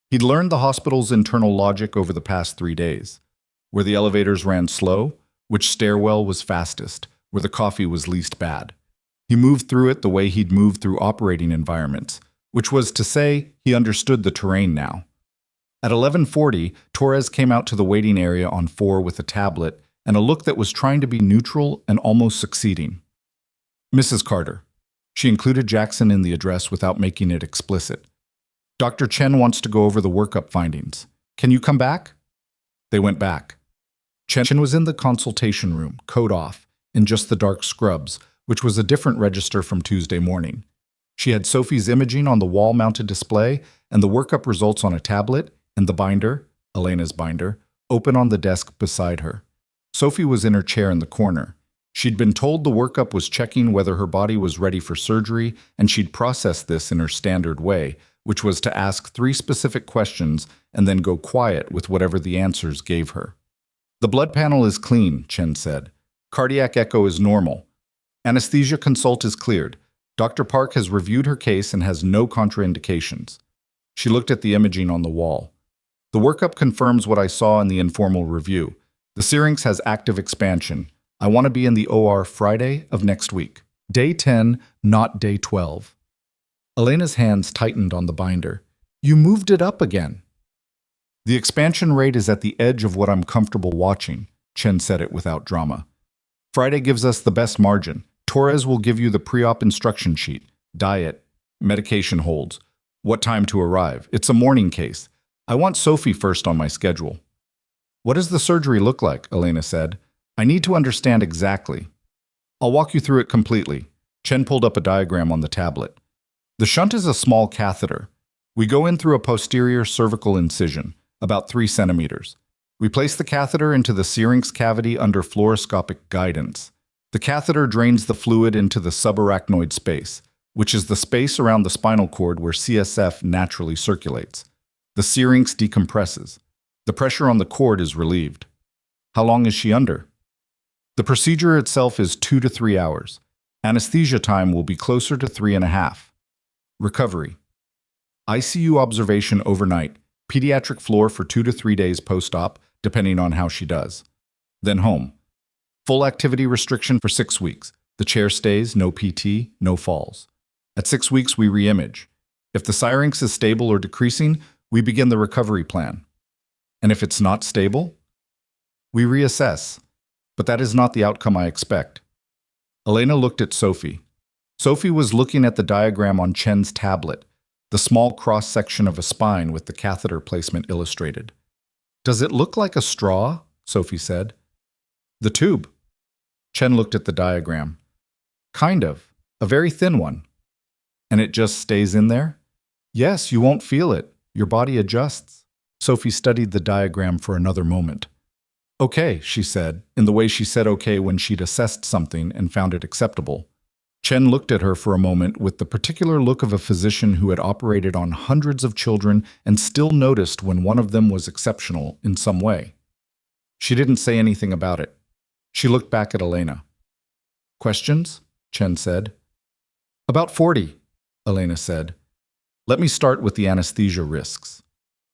He'd learned the hospital's internal logic over the past 3 days. Where the elevators ran slow, which stairwell was fastest, where the coffee was least bad. He moved through it the way he'd moved through operating environments, which was to say he understood the terrain now. At 11:40, Torres came out to the waiting area on 4 with a tablet and a look that was trying to be neutral and almost succeeding. "Mrs. Carter." She included Jackson in the address without making it explicit. "Dr. Chen wants to go over the workup findings. Can you come back?" They went back. Chen was in the consultation room, coat off, in just the dark scrubs, which was a different register from Tuesday morning. She had Sophie's imaging on the wall-mounted display and the workup results on a tablet, and the binder, Elena's binder, open on the desk beside her. Sophie was in her chair in the corner. She'd been told the workup was checking whether her body was ready for surgery, and she'd process this in her standard way, which was to ask 3 specific questions and then go quiet with whatever the answers gave her. "The blood panel is clean," Chen said. "Cardiac echo is normal. Anesthesia consult is cleared. Dr. Park has reviewed her case and has no contraindications. She looked at the imaging on the wall. The workup confirms what I saw in the informal review. The syrinx has active expansion. I want to be in the OR Friday of next week. Day 10, not day 12. Elena's hands tightened on the binder. You moved it up again. The expansion rate is at the edge of what I'm comfortable watching, Chen said it without drama. Friday gives us the best margin. Torres will give you the pre-op instruction sheet, diet, medication holds, what time to arrive. It's a morning case. I want Sophie first on my schedule. What does the surgery look like? Elena said. I need to understand exactly. I'll walk you through it completely. Chen pulled up a diagram on the tablet. The shunt is a small catheter. We go in through a posterior cervical incision, about 3 centimeters. We place the catheter into the syrinx cavity under fluoroscopic guidance. The catheter drains the fluid into the subarachnoid space, which is the space around the spinal cord where CSF naturally circulates. The syrinx decompresses. The pressure on the cord is relieved. How long is she under? The procedure itself is 2 to 3 hours. Anesthesia time will be closer to 3.5. Recovery. ICU observation overnight, pediatric floor for 2 to 3 days post-op, depending on how she does. Then home. Full activity restriction for 6 weeks. The chair stays, no PT, no falls. At 6 weeks, we re-image. If the syrinx is stable or decreasing, we begin the recovery plan. And if it's not stable, we reassess. But that is not the outcome I expect. Elena looked at Sophie. Sophie was looking at the diagram on Chen's tablet, the small cross-section of a spine with the catheter placement illustrated. Does it look like a straw? Sophie said. The tube. Chen looked at the diagram. Kind of. A very thin one. And it just stays in there? Yes, you won't feel it. Your body adjusts. Sophie studied the diagram for another moment. Okay, she said, in the way she said okay when she'd assessed something and found it acceptable. Chen looked at her for a moment with the particular look of a physician who had operated on hundreds of children and still noticed when one of them was exceptional in some way. She didn't say anything about it. She looked back at Elena. Questions? Chen said. About 40, Elena said. Let me start with the anesthesia risks.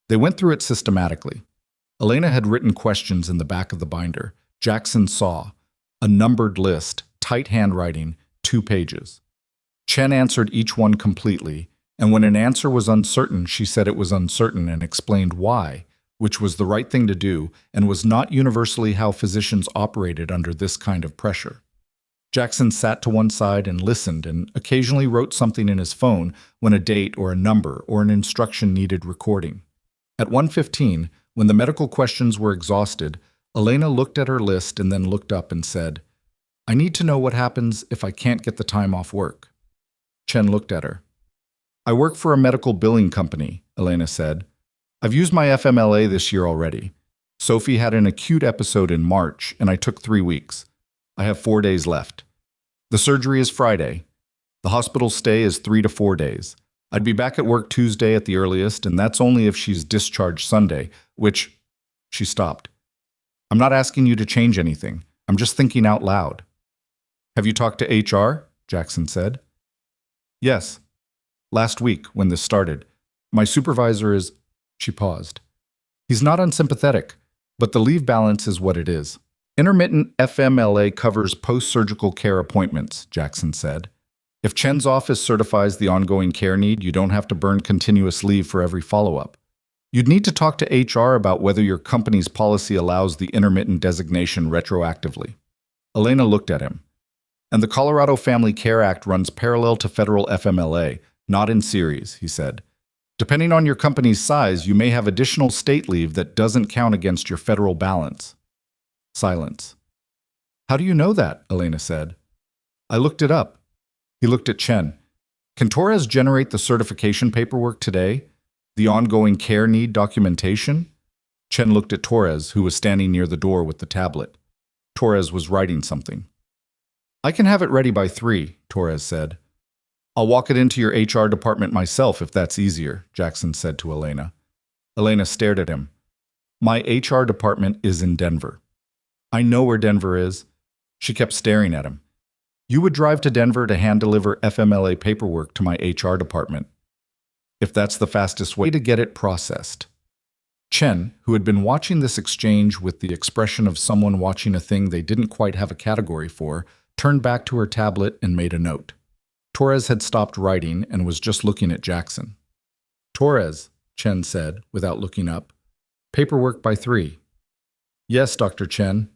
They went through it systematically. Elena had written questions in the back of the binder. Jackson saw a numbered list, tight handwriting, 2 pages. Chen answered each one completely, and when an answer was uncertain, she said it was uncertain and explained why, which was the right thing to do and was not universally how physicians operated under this kind of pressure. Jackson sat to one side and listened and occasionally wrote something in his phone when a date or a number or an instruction needed recording. At 1:15, when the medical questions were exhausted, Elena looked at her list and then looked up and said, I need to know what happens if I can't get the time off work. Chen looked at her. I work for a medical billing company, Elena said. I've used my FMLA this year already. Sophie had an acute episode in March, and I took 3 weeks. I have 4 days left. The surgery is Friday. The hospital stay is 3 to 4 days. I'd be back at work Tuesday at the earliest, and that's only if she's discharged Sunday, which... She stopped. I'm not asking you to change anything. I'm just thinking out loud. Have you talked to HR? Jackson said. Yes. Last week, when this started. My supervisor is... She paused. He's not unsympathetic, but the leave balance is what it is. Intermittent FMLA covers post-surgical care appointments, Jackson said. If Chen's office certifies the ongoing care need, you don't have to burn continuous leave for every follow-up. You'd need to talk to HR about whether your company's policy allows the intermittent designation retroactively. Elena looked at him. And the Colorado Family Care Act runs parallel to federal FMLA, not in series, he said. Depending on your company's size, you may have additional state leave that doesn't count against your federal balance. Silence. How do you know that? Elena said. I looked it up. He looked at Chen. Can Torres generate the certification paperwork today? The ongoing care need documentation? Chen looked at Torres, who was standing near the door with the tablet. Torres was writing something. I can have it ready by 3, Torres said. I'll walk it into your HR department myself if that's easier, Jackson said to Elena. Elena stared at him. My HR department is in Denver. I know where Denver is. She kept staring at him. You would drive to Denver to hand-deliver FMLA paperwork to my HR department, if that's the fastest way to get it processed. Chen, who had been watching this exchange with the expression of someone watching a thing they didn't quite have a category for, turned back to her tablet and made a note. Torres had stopped writing and was just looking at Jackson. "Torres," Chen said, without looking up. "Paperwork by 3. "Yes, Dr. Chen."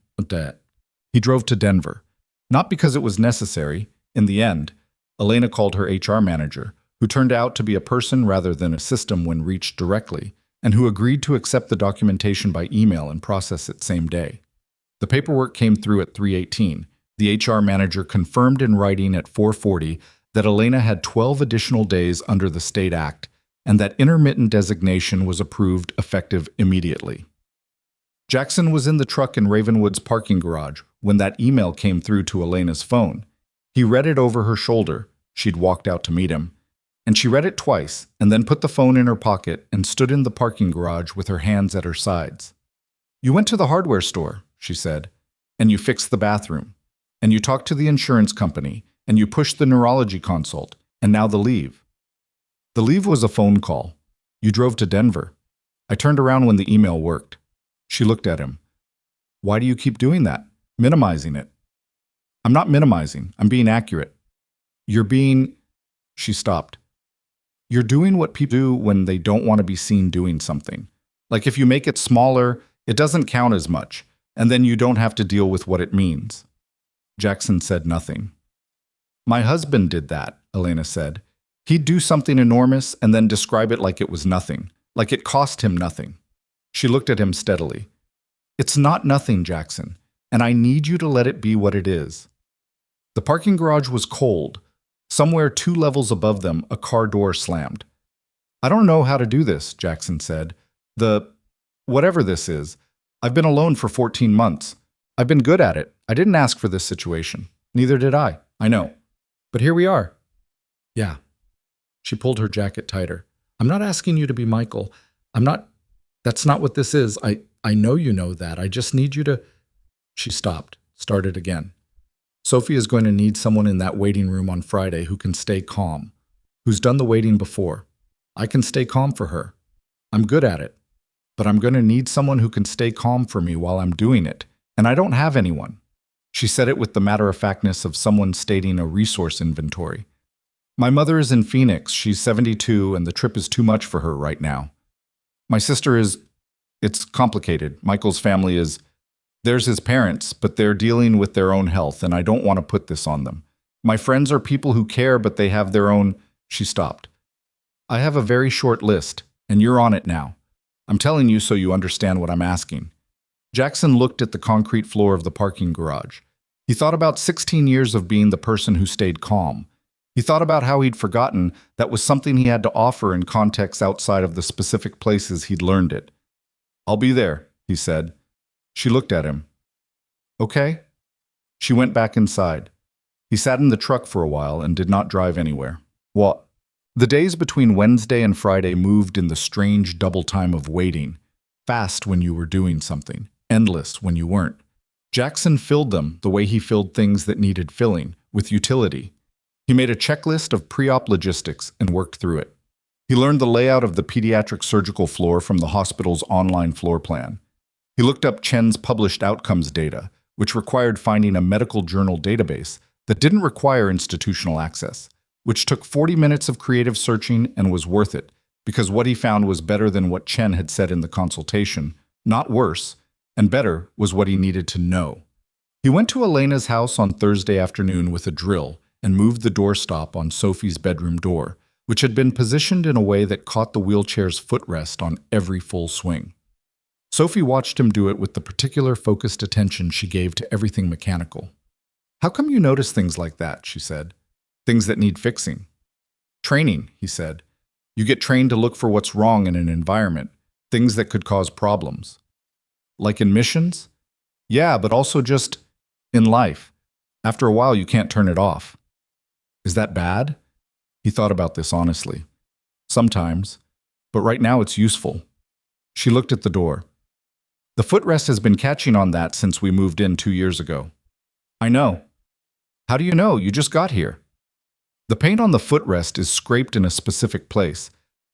He drove to Denver. Not because it was necessary. In the end, Elena called her HR manager, who turned out to be a person rather than a system when reached directly, and who agreed to accept the documentation by email and process it same day. The paperwork came through at 3:18. The HR manager confirmed in writing at 4:40 that Elena had 12 additional days under the State Act, and that intermittent designation was approved effective immediately. Jackson was in the truck in Ravenwood's parking garage when that email came through to Elena's phone. He read it over her shoulder. She'd walked out to meet him. And she read it twice, and then put the phone in her pocket and stood in the parking garage with her hands at her sides. "You went to the hardware store," she said, "and you fixed the bathroom, and you talked to the insurance company, and you pushed the neurology consult, and now the leave." "The leave was a phone call. You drove to Denver. I turned around when the email worked." She looked at him. "Why do you keep doing that? Minimizing it." "I'm not minimizing. I'm being accurate." "You're being—" She stopped. "You're doing what people do when they don't want to be seen doing something. Like if you make it smaller, it doesn't count as much, and then you don't have to deal with what it means." Jackson said nothing. "My husband did that," Elena said. "He'd do something enormous and then describe it like it was nothing, like it cost him nothing." She looked at him steadily. "It's not nothing, Jackson, and I need you to let it be what it is." The parking garage was cold. Somewhere 2 levels above them, a car door slammed. "I don't know how to do this," Jackson said. Whatever this is, I've been alone for 14 months. I've been good at it. I didn't ask for this situation. Neither did I. I know. But here we are." "Yeah." She pulled her jacket tighter. "I'm not asking you to be Michael. That's not what this is. I know you know that. I just need you to—" She stopped, started again. "Sophie is going to need someone in that waiting room on Friday who can stay calm, who's done the waiting before. I can stay calm for her. I'm good at it. But I'm going to need someone who can stay calm for me while I'm doing it, and I don't have anyone." She said it with the matter-of-factness of someone stating a resource inventory. "My mother is in Phoenix. She's 72, and the trip is too much for her right now. My sister it's complicated. Michael's family there's his parents, but they're dealing with their own health, and I don't want to put this on them. My friends are people who care, but they have their own—" She stopped. "I have a very short list, and you're on it now. I'm telling you so you understand what I'm asking." Jackson looked at the concrete floor of the parking garage. He thought about 16 years of being the person who stayed calm. He thought about how he'd forgotten that was something he had to offer in contexts outside of the specific places he'd learned it. "I'll be there," he said. She looked at him. "Okay." She went back inside. He sat in the truck for a while and did not drive anywhere. What? The days between Wednesday and Friday moved in the strange double time of waiting. Fast when you were doing something, endless when you weren't. Jackson filled them the way he filled things that needed filling, with utility. He made a checklist of pre-op logistics and worked through it. He learned the layout of the pediatric surgical floor from the hospital's online floor plan. He looked up Chen's published outcomes data, which required finding a medical journal database that didn't require institutional access, which took 40 minutes of creative searching and was worth it, because what he found was better than what Chen had said in the consultation, not worse, and better was what he needed to know. He went to Elena's house on Thursday afternoon with a drill and moved the doorstop on Sophie's bedroom door, which had been positioned in a way that caught the wheelchair's footrest on every full swing. Sophie watched him do it with the particular focused attention she gave to everything mechanical. "How come you notice things like that?" she said. "Things that need fixing." "Training," he said. "You get trained to look for what's wrong in an environment, things that could cause problems." "Like in missions?" "Yeah, but also just in life. After a while, you can't turn it off." "Is that bad?" He thought about this honestly. "Sometimes, but right now it's useful." She looked at the door. "The footrest has been catching on that since we moved in 2 years ago." "I know." How do you know? You just got here. The paint on the footrest is scraped in a specific place,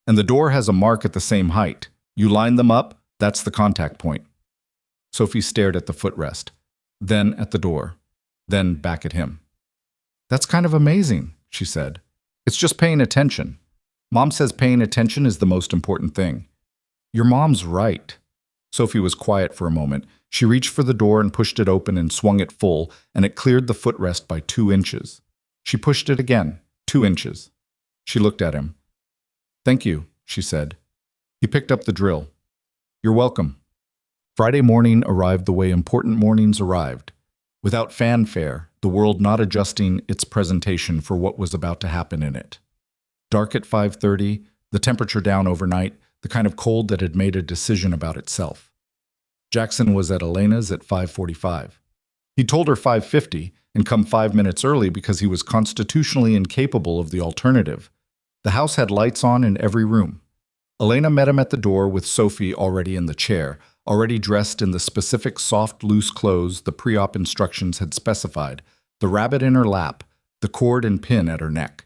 and the door has a mark at the same height. You line them up, that's the contact point. Sophie stared at the footrest, then at the door, then back at him. That's kind of amazing, she said. It's just paying attention. Mom says paying attention is the most important thing. Your mom's right. Sophie was quiet for a moment. She reached for the door and pushed it open and swung it full, and it cleared the footrest by 2 inches. She pushed it again, 2 inches. She looked at him. Thank you, she said. He picked up the drill. You're welcome. Friday morning arrived the way important mornings arrived, without fanfare, the world not adjusting its presentation for what was about to happen in it. Dark at 5:30, the temperature down overnight, the kind of cold that had made a decision about itself. Jackson was at Elena's at 5:45. He told her 5:50 and come 5 minutes early because he was constitutionally incapable of the alternative. The house had lights on in every room. Elena met him at the door with Sophie already in the chair, already dressed in the specific soft, loose clothes the pre-op instructions had specified, the rabbit in her lap, the cord and pin at her neck.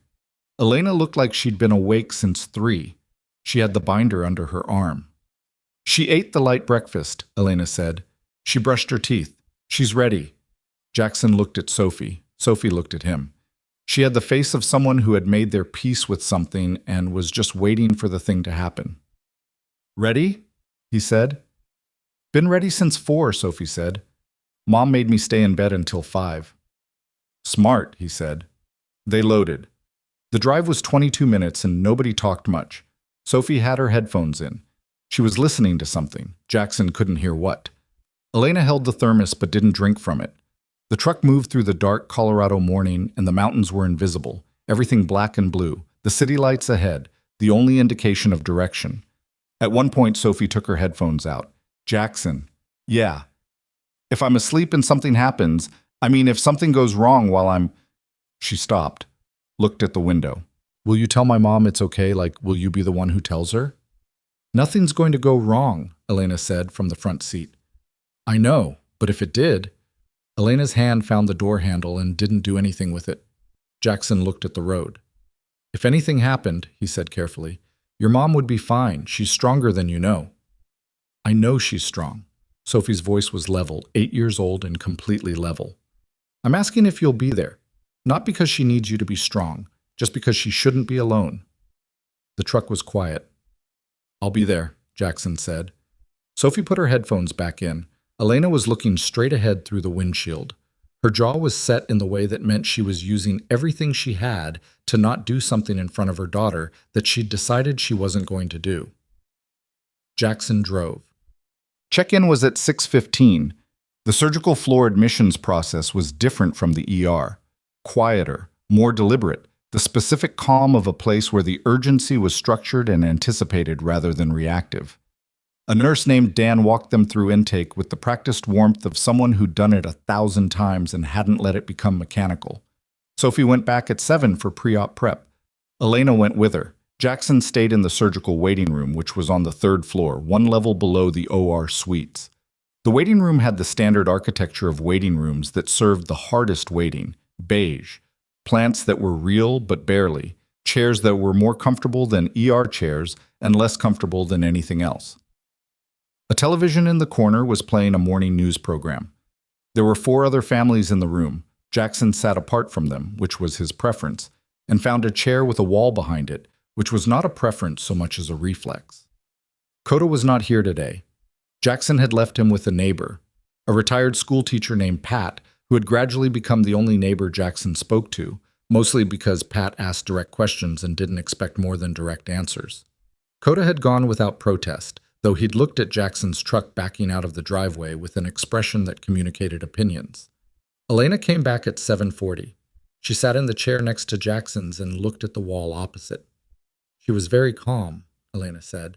Elena looked like she'd been awake since 3. She had the binder under her arm. She ate the light breakfast, Elena said. She brushed her teeth. She's ready. Jackson looked at Sophie. Sophie looked at him. She had the face of someone who had made their peace with something and was just waiting for the thing to happen. Ready? He said. Been ready since 4, Sophie said. Mom made me stay in bed until 5. Smart, he said. They loaded. The drive was 22 minutes and nobody talked much. Sophie had her headphones in. She was listening to something. Jackson couldn't hear what. Elena held the thermos but didn't drink from it. The truck moved through the dark Colorado morning and the mountains were invisible, everything black and blue, the city lights ahead, the only indication of direction. At one point, Sophie took her headphones out. Jackson. Yeah. If I'm asleep and something happens, if something goes wrong while I'm... She stopped, looked at the window. Will you tell my mom it's okay? Will you be the one who tells her? Nothing's going to go wrong, Elena said from the front seat. I know, but if it did... Elena's hand found the door handle and didn't do anything with it. Jackson looked at the road. If anything happened, he said carefully, your mom would be fine. She's stronger than you know. I know she's strong. Sophie's voice was level, 8 years old and completely level. I'm asking if you'll be there. Not because she needs you to be strong, just because she shouldn't be alone. The truck was quiet. I'll be there, Jackson said. Sophie put her headphones back in. Elena was looking straight ahead through the windshield. Her jaw was set in the way that meant she was using everything she had to not do something in front of her daughter that she'd decided she wasn't going to do. Jackson drove. Check-in was at 6:15. The surgical floor admissions process was different from the ER. Quieter, more deliberate, the specific calm of a place where the urgency was structured and anticipated rather than reactive. A nurse named Dan walked them through intake with the practiced warmth of someone who'd done it 1,000 times and hadn't let it become mechanical. Sophie went back at 7 for pre-op prep. Elena went with her. Jackson stayed in the surgical waiting room, which was on the 3rd floor, 1 level below the OR suites. The waiting room had the standard architecture of waiting rooms that served the hardest waiting, beige, plants that were real but barely, chairs that were more comfortable than ER chairs and less comfortable than anything else. A television in the corner was playing a morning news program. There were 4 other families in the room. Jackson sat apart from them, which was his preference, and found a chair with a wall behind it, which was not a preference so much as a reflex. Coda was not here today. Jackson had left him with a neighbor, a retired school teacher named Pat, who had gradually become the only neighbor Jackson spoke to, mostly because Pat asked direct questions and didn't expect more than direct answers. Coda had gone without protest, though he'd looked at Jackson's truck backing out of the driveway with an expression that communicated opinions. Elena came back at 7:40. She sat in the chair next to Jackson's and looked at the wall opposite. She was very calm, Elena said.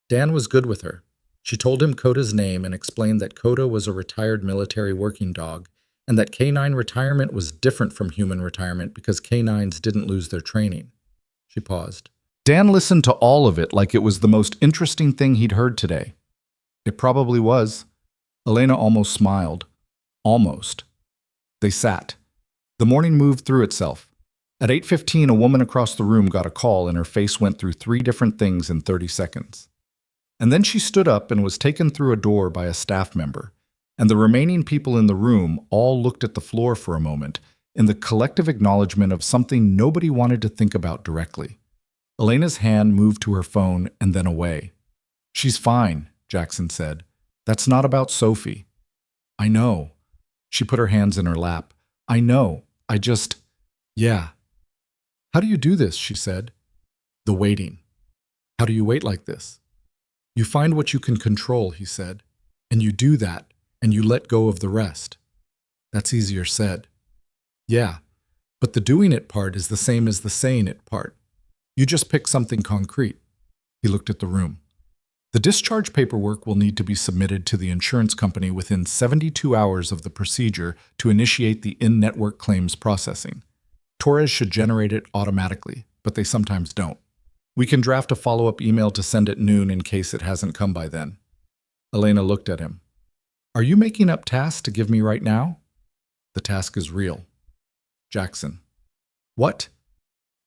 Dan was good with her. She told him Coda's name and explained that Coda was a retired military working dog and that canine retirement was different from human retirement because canines didn't lose their training. She paused. Dan listened to all of it like it was the most interesting thing he'd heard today. It probably was. Elena almost smiled. Almost. They sat. The morning moved through itself. At 8:15, a woman across the room got a call and her face went through 3 different things in 30 seconds. And then she stood up and was taken through a door by a staff member. And the remaining people in the room all looked at the floor for a moment in the collective acknowledgement of something nobody wanted to think about directly. Elena's hand moved to her phone and then away. "She's fine," Jackson said. "That's not about Sophie." "I know." She put her hands in her lap. "I know. Yeah." "How do you do this?" she said. "The waiting." "How do you wait like this?" "You find what you can control," he said. "And you do that, and you let go of the rest." "That's easier said." "Yeah, but the doing it part is the same as the saying it part. You just pick something concrete." He looked at the room. "The discharge paperwork will need to be submitted to the insurance company within 72 hours of the procedure to initiate the in-network claims processing. Torres should generate it automatically, but they sometimes don't. We can draft a follow-up email to send at noon in case it hasn't come by then." Elena looked at him. "Are you making up tasks to give me right now?" "The task is real." Jackson. "What?"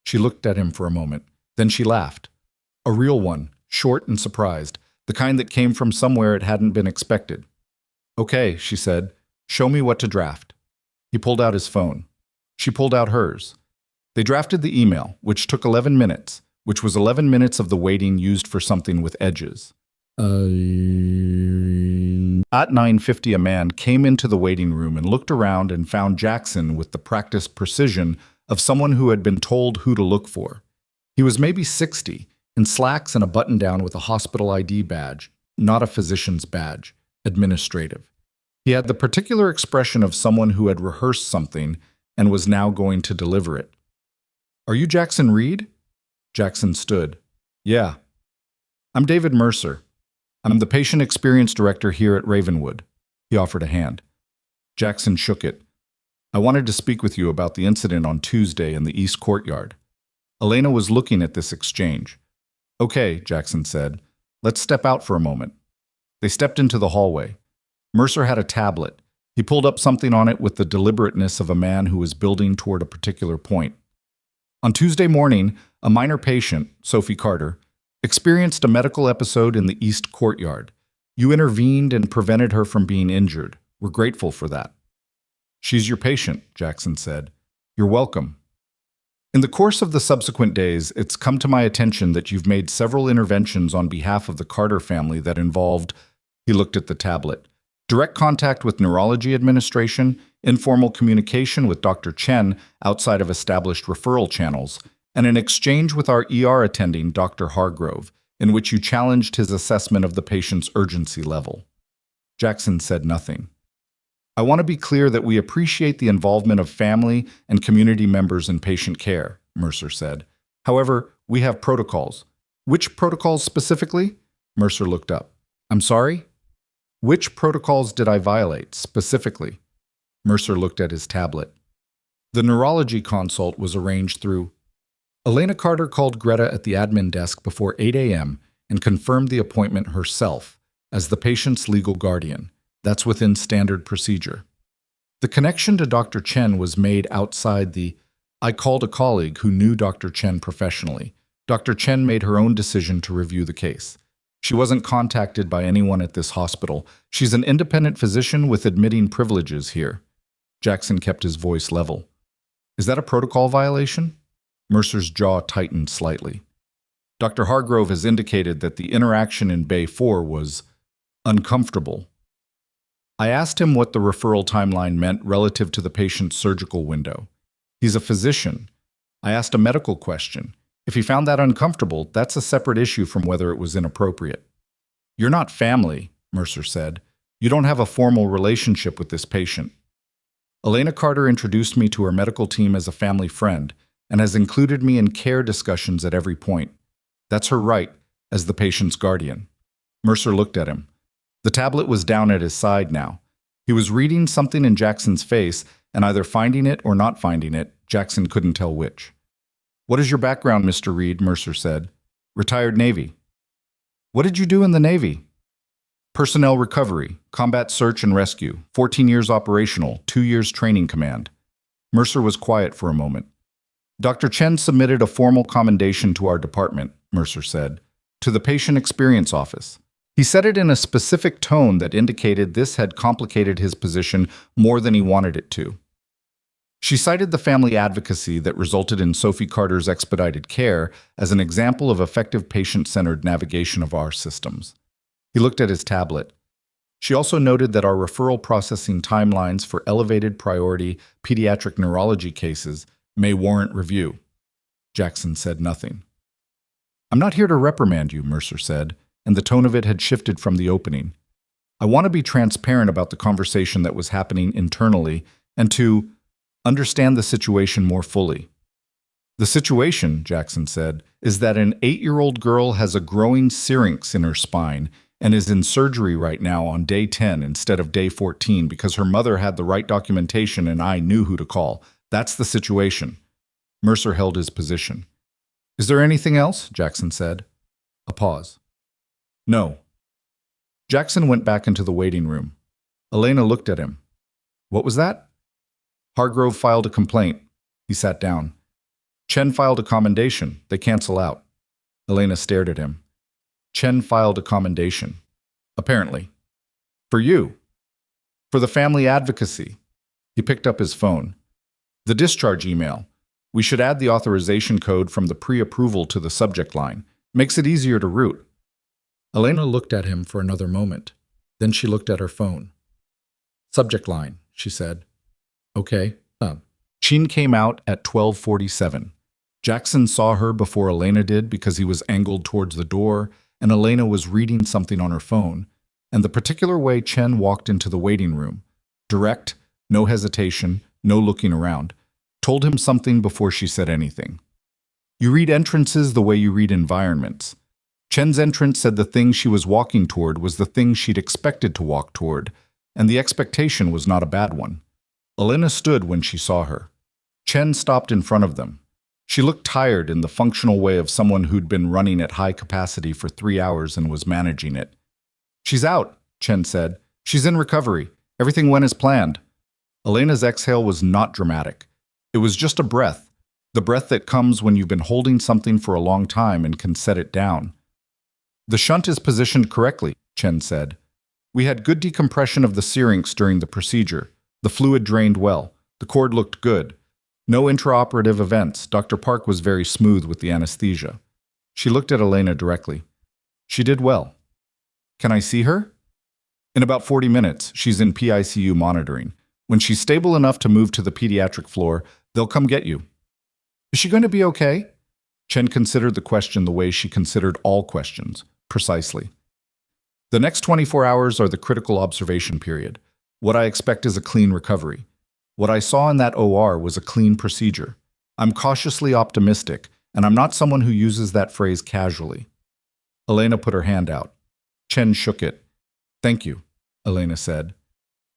She looked at him for a moment. Then she laughed. A real one, short and surprised, the kind that came from somewhere it hadn't been expected. "Okay," she said. "Show me what to draft." He pulled out his phone. She pulled out hers. They drafted the email, which took 11 minutes, which was 11 minutes of the waiting used for something with edges. At 9:50, a man came into the waiting room and looked around and found Jackson with the practiced precision of someone who had been told who to look for. He was maybe 60, in slacks and a button-down with a hospital ID badge, not a physician's badge, administrative. He had the particular expression of someone who had rehearsed something and was now going to deliver it. "Are you Jackson Reed?" Jackson stood. "Yeah." "I'm David Mercer. I'm the Patient Experience Director here at Ravenwood." He offered a hand. Jackson shook it. "I wanted to speak with you about the incident on Tuesday in the East Courtyard." Elena was looking at this exchange. "Okay," Jackson said. "Let's step out for a moment." They stepped into the hallway. Mercer had a tablet. He pulled up something on it with the deliberateness of a man who was building toward a particular point. "On Tuesday morning, a minor patient, Sophie Carter, experienced a medical episode in the East Courtyard. You intervened and prevented her from being injured. We're grateful for that." "She's your patient," Jackson said. "You're welcome." "In the course of the subsequent days, it's come to my attention that you've made several interventions on behalf of the Carter family that involved," he looked at the tablet, "direct contact with Neurology Administration, informal communication with Dr. Chen outside of established referral channels, and an exchange with our ER attending, Dr. Hargrove, in which you challenged his assessment of the patient's urgency level." Jackson said nothing. "I want to be clear that we appreciate the involvement of family and community members in patient care," Mercer said. "However, we have protocols." "Which protocols specifically?" Mercer looked up. "I'm sorry?" "Which protocols did I violate, specifically?" Mercer looked at his tablet. The neurology consult was arranged through. Elena Carter called Greta at the admin desk before 8 a.m. and confirmed the appointment herself as the patient's legal guardian. That's within standard procedure. The connection to Dr. Chen was made outside the. I called a colleague who knew Dr. Chen professionally. Dr. Chen made her own decision to review the case. She wasn't contacted by anyone at this hospital. She's an independent physician with admitting privileges here. Jackson kept his voice level. "Is that a protocol violation?" Mercer's jaw tightened slightly. "Dr. Hargrove has indicated that the interaction in Bay 4 was uncomfortable. I asked him what the referral timeline meant relative to the patient's surgical window. He's a physician. I asked a medical question. If he found that uncomfortable, that's a separate issue from whether it was inappropriate." "You're not family," Mercer said. "You don't have a formal relationship with this patient." Elena Carter introduced me to her medical team as a family friend and has included me in care discussions at every point. That's her right as the patient's guardian. Mercer looked at him. The tablet was down at his side now. He was reading something in Jackson's face and either finding it or not finding it. Jackson couldn't tell which. "What is your background, Mr. Reed?" Mercer said. "Retired Navy." "What did you do in the Navy?" "Personnel recovery, combat search and rescue, 14 years operational, 2 years training command." Mercer was quiet for a moment. Dr. Chen submitted a formal commendation to our department, Mercer said, to the patient experience office. He said it in a specific tone that indicated this had complicated his position more than he wanted it to. She cited the family advocacy that resulted in Sophie Carter's expedited care as an example of effective patient-centered navigation of our systems. He looked at his tablet. She also noted that our referral processing timelines for elevated priority pediatric neurology cases may warrant review. Jackson said nothing. "I'm not here to reprimand you," Mercer said, and the tone of it had shifted from the opening. "I want to be transparent about the conversation that was happening internally and to understand the situation more fully." "The situation," Jackson said, "is that an 8-year-old girl has a growing syrinx in her spine and is in surgery right now on day 10 instead of day 14 because her mother had the right documentation and I knew who to call. That's the situation." Mercer held his position. "Is there anything else?" Jackson said. A pause. "No." Jackson went back into the waiting room. Elena looked at him. "What was that?" "Hargrove filed a complaint." He sat down. "Chen filed a commendation. They cancel out." Elena stared at him. "Chen filed a commendation. Apparently. For you. For the family advocacy." He picked up his phone. "The discharge email. We should add the authorization code from the pre-approval to the subject line. Makes it easier to route." Elena looked at him for another moment. Then she looked at her phone. "Subject line," she said. "Okay, done." Chin came out at 12:47. Jackson saw her before Elena did because he was angled towards the door, and Elena was reading something on her phone, and the particular way Chen walked into the waiting room, direct, no hesitation, no looking around, told him something before she said anything. You read entrances the way you read environments. Chen's entrance said the thing she was walking toward was the thing she'd expected to walk toward, and the expectation was not a bad one. Elena stood when she saw her. Chen stopped in front of them. She looked tired in the functional way of someone who'd been running at high capacity for 3 hours and was managing it. "She's out," Chen said. "She's in recovery. Everything went as planned." Elena's exhale was not dramatic. It was just a breath, the breath that comes when you've been holding something for a long time and can set it down. "The shunt is positioned correctly," Chen said. "We had good decompression of the syrinx during the procedure. The fluid drained well. The cord looked good. No intraoperative events. Dr. Park was very smooth with the anesthesia." She looked at Elena directly. "She did well." "Can I see her?" "In about 40 minutes. She's in PICU monitoring. When she's stable enough to move to the pediatric floor, they'll come get you." "Is she going to be okay?" Chen considered the question the way she considered all questions, precisely. "The next 24 hours are the critical observation period. What I expect is a clean recovery. What I saw in that OR was a clean procedure. I'm cautiously optimistic, and I'm not someone who uses that phrase casually." Elena put her hand out. Chen shook it. "Thank you," Elena said.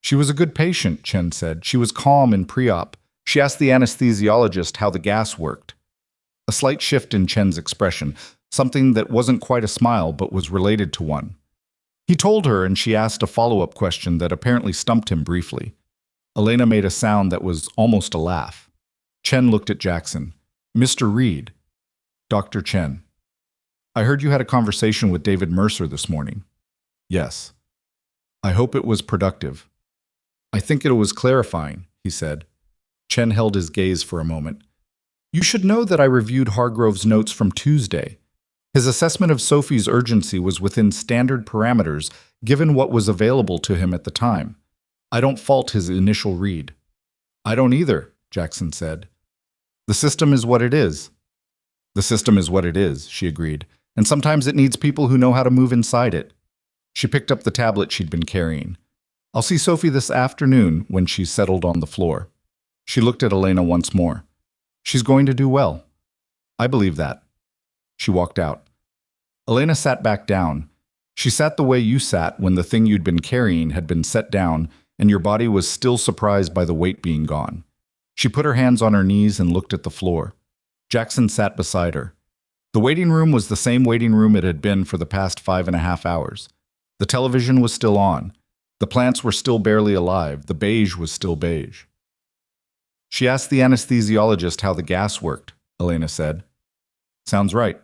"She was a good patient," Chen said. "She was calm in pre-op. She asked the anesthesiologist how the gas worked." A slight shift in Chen's expression, something that wasn't quite a smile but was related to one. He told her, and she asked a follow-up question that apparently stumped him briefly. Elena made a sound that was almost a laugh. Chen looked at Jackson. "Mr. Reed." "Dr. Chen." "I heard you had a conversation with David Mercer this morning." "Yes." "I hope it was productive." "I think it was clarifying," he said. Chen held his gaze for a moment. "You should know that I reviewed Hargrove's notes from Tuesday. His assessment of Sophie's urgency was within standard parameters given what was available to him at the time. I don't fault his initial read." "I don't either," Jackson said. "The system is what it is." "The system is what it is," she agreed, "and sometimes it needs people who know how to move inside it." She picked up the tablet she'd been carrying. "I'll see Sophie this afternoon when she's settled on the floor." She looked at Elena once more. "She's going to do well." "I believe that." She walked out. Elena sat back down. She sat the way you sat when the thing you'd been carrying had been set down and your body was still surprised by the weight being gone. She put her hands on her knees and looked at the floor. Jackson sat beside her. The waiting room was the same waiting room it had been for the past 5.5 hours. The television was still on. The plants were still barely alive. The beige was still beige. She asked the anesthesiologist how the gas worked, Elena said. Sounds right.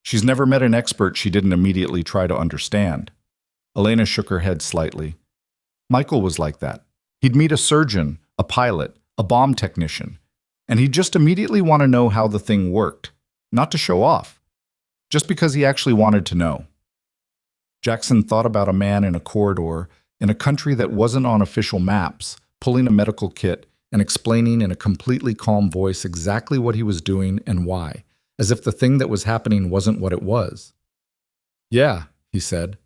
She's never met an expert she didn't immediately try to understand. Elena shook her head slightly. Michael was like that. He'd meet a surgeon, a pilot, a bomb technician, and he'd just immediately want to know how the thing worked, not to show off, just because he actually wanted to know. Jackson thought about a man in a corridor in a country that wasn't on official maps, pulling a medical kit and explaining in a completely calm voice exactly what he was doing and why, as if the thing that was happening wasn't what it was. Yeah, he said.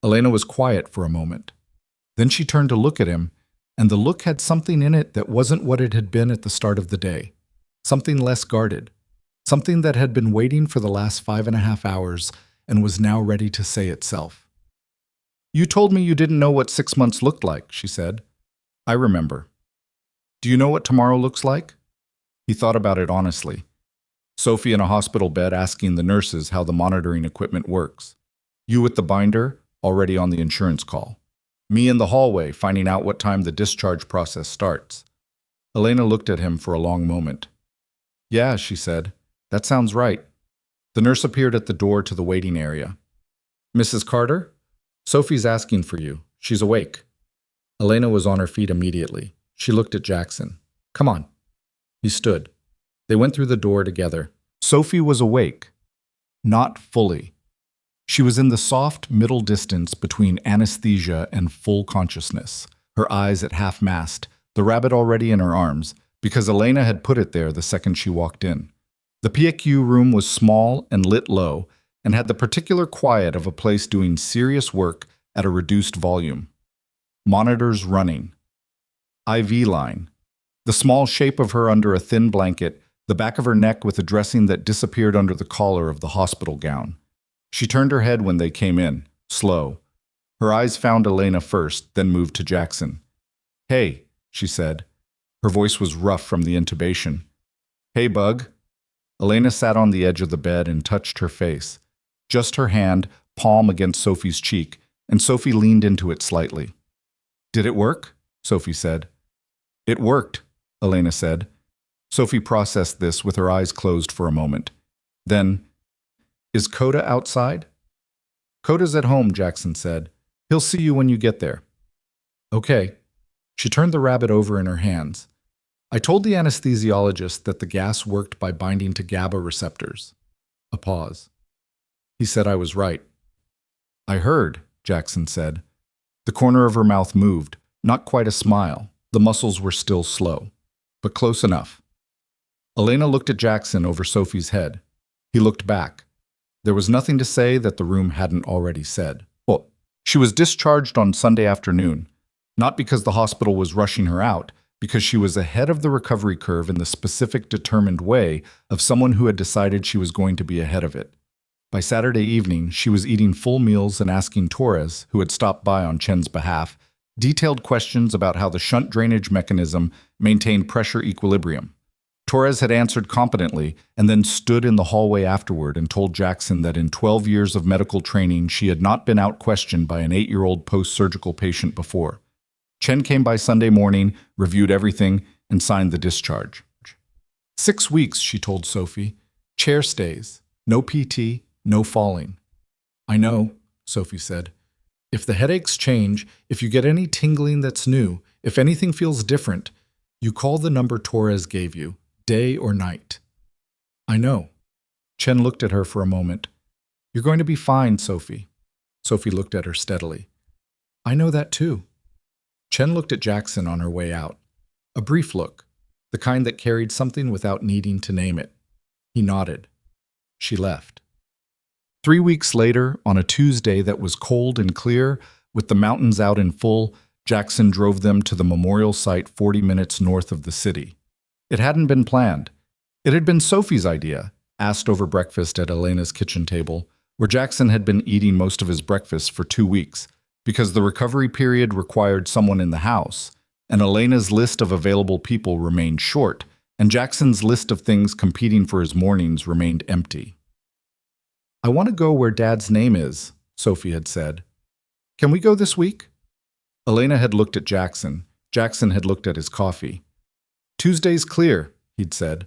Elena was quiet for a moment. Then she turned to look at him, and the look had something in it that wasn't what it had been at the start of the day. Something less guarded. Something that had been waiting for the last 5.5 hours and was now ready to say itself. You told me you didn't know what 6 months looked like, she said. I remember. Do you know what tomorrow looks like? He thought about it honestly. Sophie in a hospital bed asking the nurses how the monitoring equipment works. You with the binder, already on the insurance call. Me in the hallway, finding out what time the discharge process starts. Elena looked at him for a long moment. Yeah, she said. That sounds right. The nurse appeared at the door to the waiting area. Mrs. Carter? Sophie's asking for you. She's awake. Elena was on her feet immediately. She looked at Jackson. Come on. He stood. They went through the door together. Sophie was awake. Not fully. She was in the soft middle distance between anesthesia and full consciousness, her eyes at half-mast, the rabbit already in her arms, because Elena had put it there the second she walked in. The PICU room was small and lit low, and had the particular quiet of a place doing serious work at a reduced volume. Monitors running. IV line. The small shape of her under a thin blanket, the back of her neck with a dressing that disappeared under the collar of the hospital gown. She turned her head when they came in, slow. Her eyes found Elena first, then moved to Jackson. Hey, she said. Her voice was rough from the intubation. Hey, Bug. Elena sat on the edge of the bed and touched her face. Just her hand, palm against Sophie's cheek, and Sophie leaned into it slightly. Did it work? Sophie said. It worked, Elena said. Sophie processed this with her eyes closed for a moment. Then, is Coda outside? Coda's at home, Jackson said. He'll see you when you get there. Okay. She turned the rabbit over in her hands. I told the anesthesiologist that the gas worked by binding to GABA receptors. A pause. He said I was right. I heard, Jackson said. The corner of her mouth moved, not quite a smile. The muscles were still slow, but close enough. Elena looked at Jackson over Sophie's head. He looked back. There was nothing to say that the room hadn't already said. Well, she was discharged on Sunday afternoon, not because the hospital was rushing her out, because she was ahead of the recovery curve in the specific determined way of someone who had decided she was going to be ahead of it. By Saturday evening, she was eating full meals and asking Torres, who had stopped by on Chen's behalf, detailed questions about how the shunt drainage mechanism maintained pressure equilibrium. Torres had answered competently and then stood in the hallway afterward and told Jackson that in 12 years of medical training she had not been out-questioned by an 8-year-old post-surgical patient before. Chen came by Sunday morning, reviewed everything, and signed the discharge. 6 weeks, she told Sophie. Chair stays. No PT, no falling. I know, Sophie said. If the headaches change, if you get any tingling that's new, if anything feels different, you call the number Torres gave you, day or night. I know. Chen looked at her for a moment. You're going to be fine, Sophie. Sophie looked at her steadily. I know that too. Chen looked at Jackson on her way out. A brief look, the kind that carried something without needing to name it. He nodded. She left. 3 weeks later, on a Tuesday that was cold and clear, with the mountains out in full, Jackson drove them to the memorial site 40 minutes north of the city. It hadn't been planned. It had been Sophie's idea, asked over breakfast at Elena's kitchen table, where Jackson had been eating most of his breakfast for 2 weeks, because the recovery period required someone in the house, and Elena's list of available people remained short, and Jackson's list of things competing for his mornings remained empty. I want to go where Dad's name is, Sophie had said. Can we go this week? Elena had looked at Jackson. Jackson had looked at his coffee. Tuesday's clear, he'd said.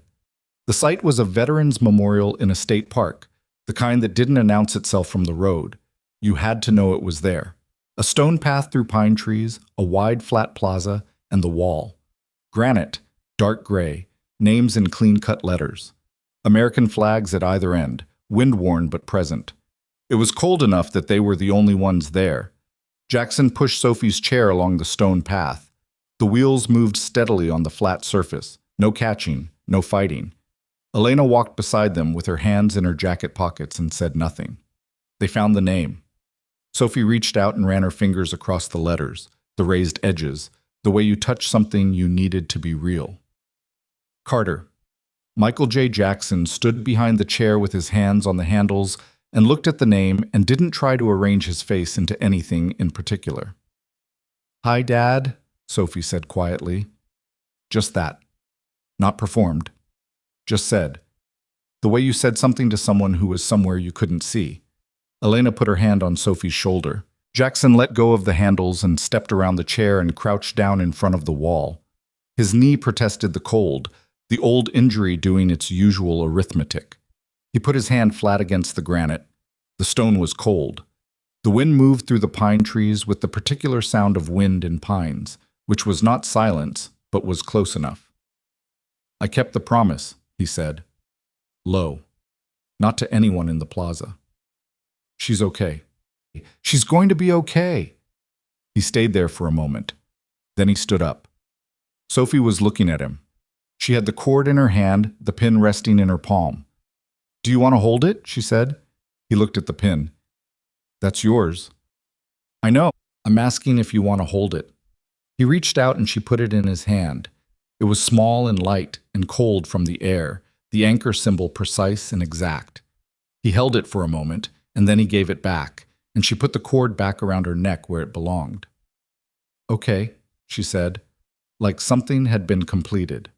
The site was a veterans memorial in a state park, the kind that didn't announce itself from the road. You had to know it was there. A stone path through pine trees, a wide flat plaza, and the wall. Granite, dark gray, names in clean-cut letters. American flags at either end, wind-worn but present. It was cold enough that they were the only ones there. Jackson pushed Sophie's chair along the stone path. The wheels moved steadily on the flat surface. No catching, no fighting. Elena walked beside them with her hands in her jacket pockets and said nothing. They found the name. Sophie reached out and ran her fingers across the letters, the raised edges, the way you touch something you needed to be real. Carter. Michael J. Jackson stood behind the chair with his hands on the handles and looked at the name and didn't try to arrange his face into anything in particular. "Hi, Dad," Sophie said quietly. Just that. Not performed. Just said. The way you said something to someone who was somewhere you couldn't see. Elena put her hand on Sophie's shoulder. Jackson let go of the handles and stepped around the chair and crouched down in front of the wall. His knee protested the cold, the old injury doing its usual arithmetic. He put his hand flat against the granite. The stone was cold. The wind moved through the pine trees with the particular sound of wind in pines, which was not silence, but was close enough. "I kept the promise," he said. Low. Not to anyone in the plaza. "She's okay. She's going to be okay." He stayed there for a moment. Then he stood up. Sophie was looking at him. She had the cord in her hand, the pin resting in her palm. "Do you want to hold it?" she said. He looked at the pin. "That's yours." "I know. I'm asking if you want to hold it." He reached out and she put it in his hand. It was small and light and cold from the air, the anchor symbol precise and exact. He held it for a moment, and then he gave it back, and she put the cord back around her neck where it belonged. "Okay," she said, like something had been completed.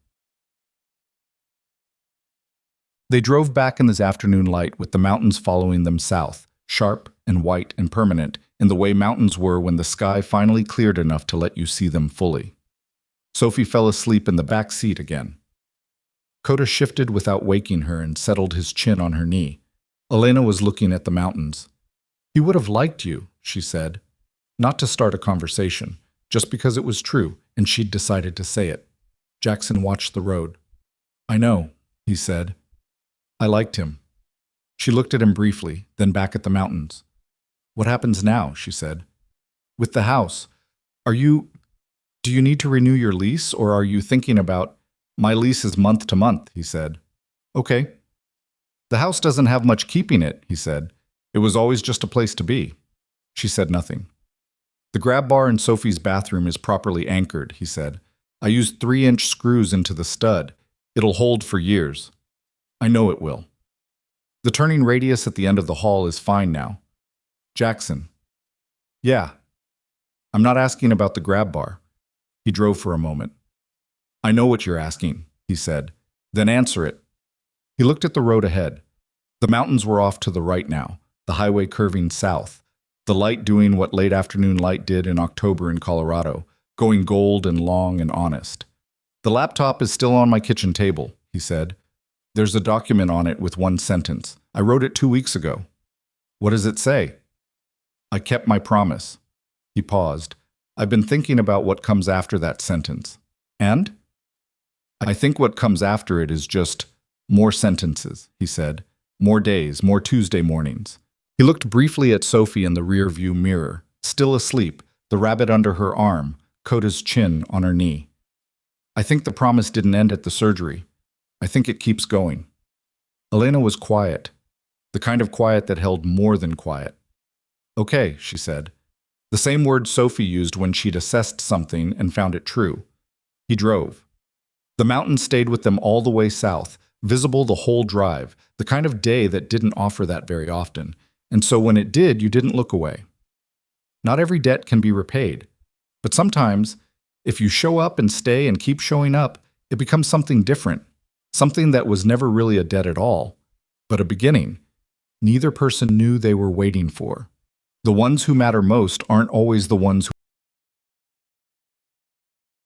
They drove back in this afternoon light with the mountains following them south, sharp and white and permanent, in the way mountains were when the sky finally cleared enough to let you see them fully. Sophie fell asleep in the back seat again. Coda shifted without waking her and settled his chin on her knee. Elena was looking at the mountains. "He would have liked you," she said. Not to start a conversation, just because it was true, and she'd decided to say it. Jackson watched the road. "I know," he said. "I liked him." She looked at him briefly, then back at the mountains. "What happens now?" she said. "With the house. Do you need to renew your lease, or are you thinking about—" "My lease is month to month," he said. "Okay." "The house doesn't have much keeping it," he said. "It was always just a place to be." She said nothing. "The grab bar in Sophie's bathroom is properly anchored," he said. "I used 3-inch screws into the stud. It'll hold for years." "I know it will." "The turning radius at the end of the hall is fine now." "Jackson." "Yeah." "I'm not asking about the grab bar." He drove for a moment. "I know what you're asking," he said. "Then answer it." He looked at the road ahead. The mountains were off to the right now, the highway curving south, the light doing what late afternoon light did in October in Colorado, going gold and long and honest. "The laptop is still on my kitchen table," he said. "There's a document on it with one sentence. I wrote it 2 weeks ago." "What does it say?" "I kept my promise." He paused. "I've been thinking about what comes after that sentence." "And?" "I think what comes after it is just more sentences," he said. "More days, more Tuesday mornings." He looked briefly at Sophie in the rear-view mirror, still asleep, the rabbit under her arm, Coda's chin on her knee. "I think the promise didn't end at the surgery. I think it keeps going." Elena was quiet, the kind of quiet that held more than quiet. "Okay," she said. The same word Sophie used when she'd assessed something and found it true. He drove. The mountains stayed with them all the way south, visible the whole drive, the kind of day that didn't offer that very often, and so when it did, you didn't look away. Not every debt can be repaid, but sometimes, if you show up and stay and keep showing up, it becomes something different, something that was never really a debt at all, but a beginning neither person knew they were waiting for. The ones who matter most aren't always the ones who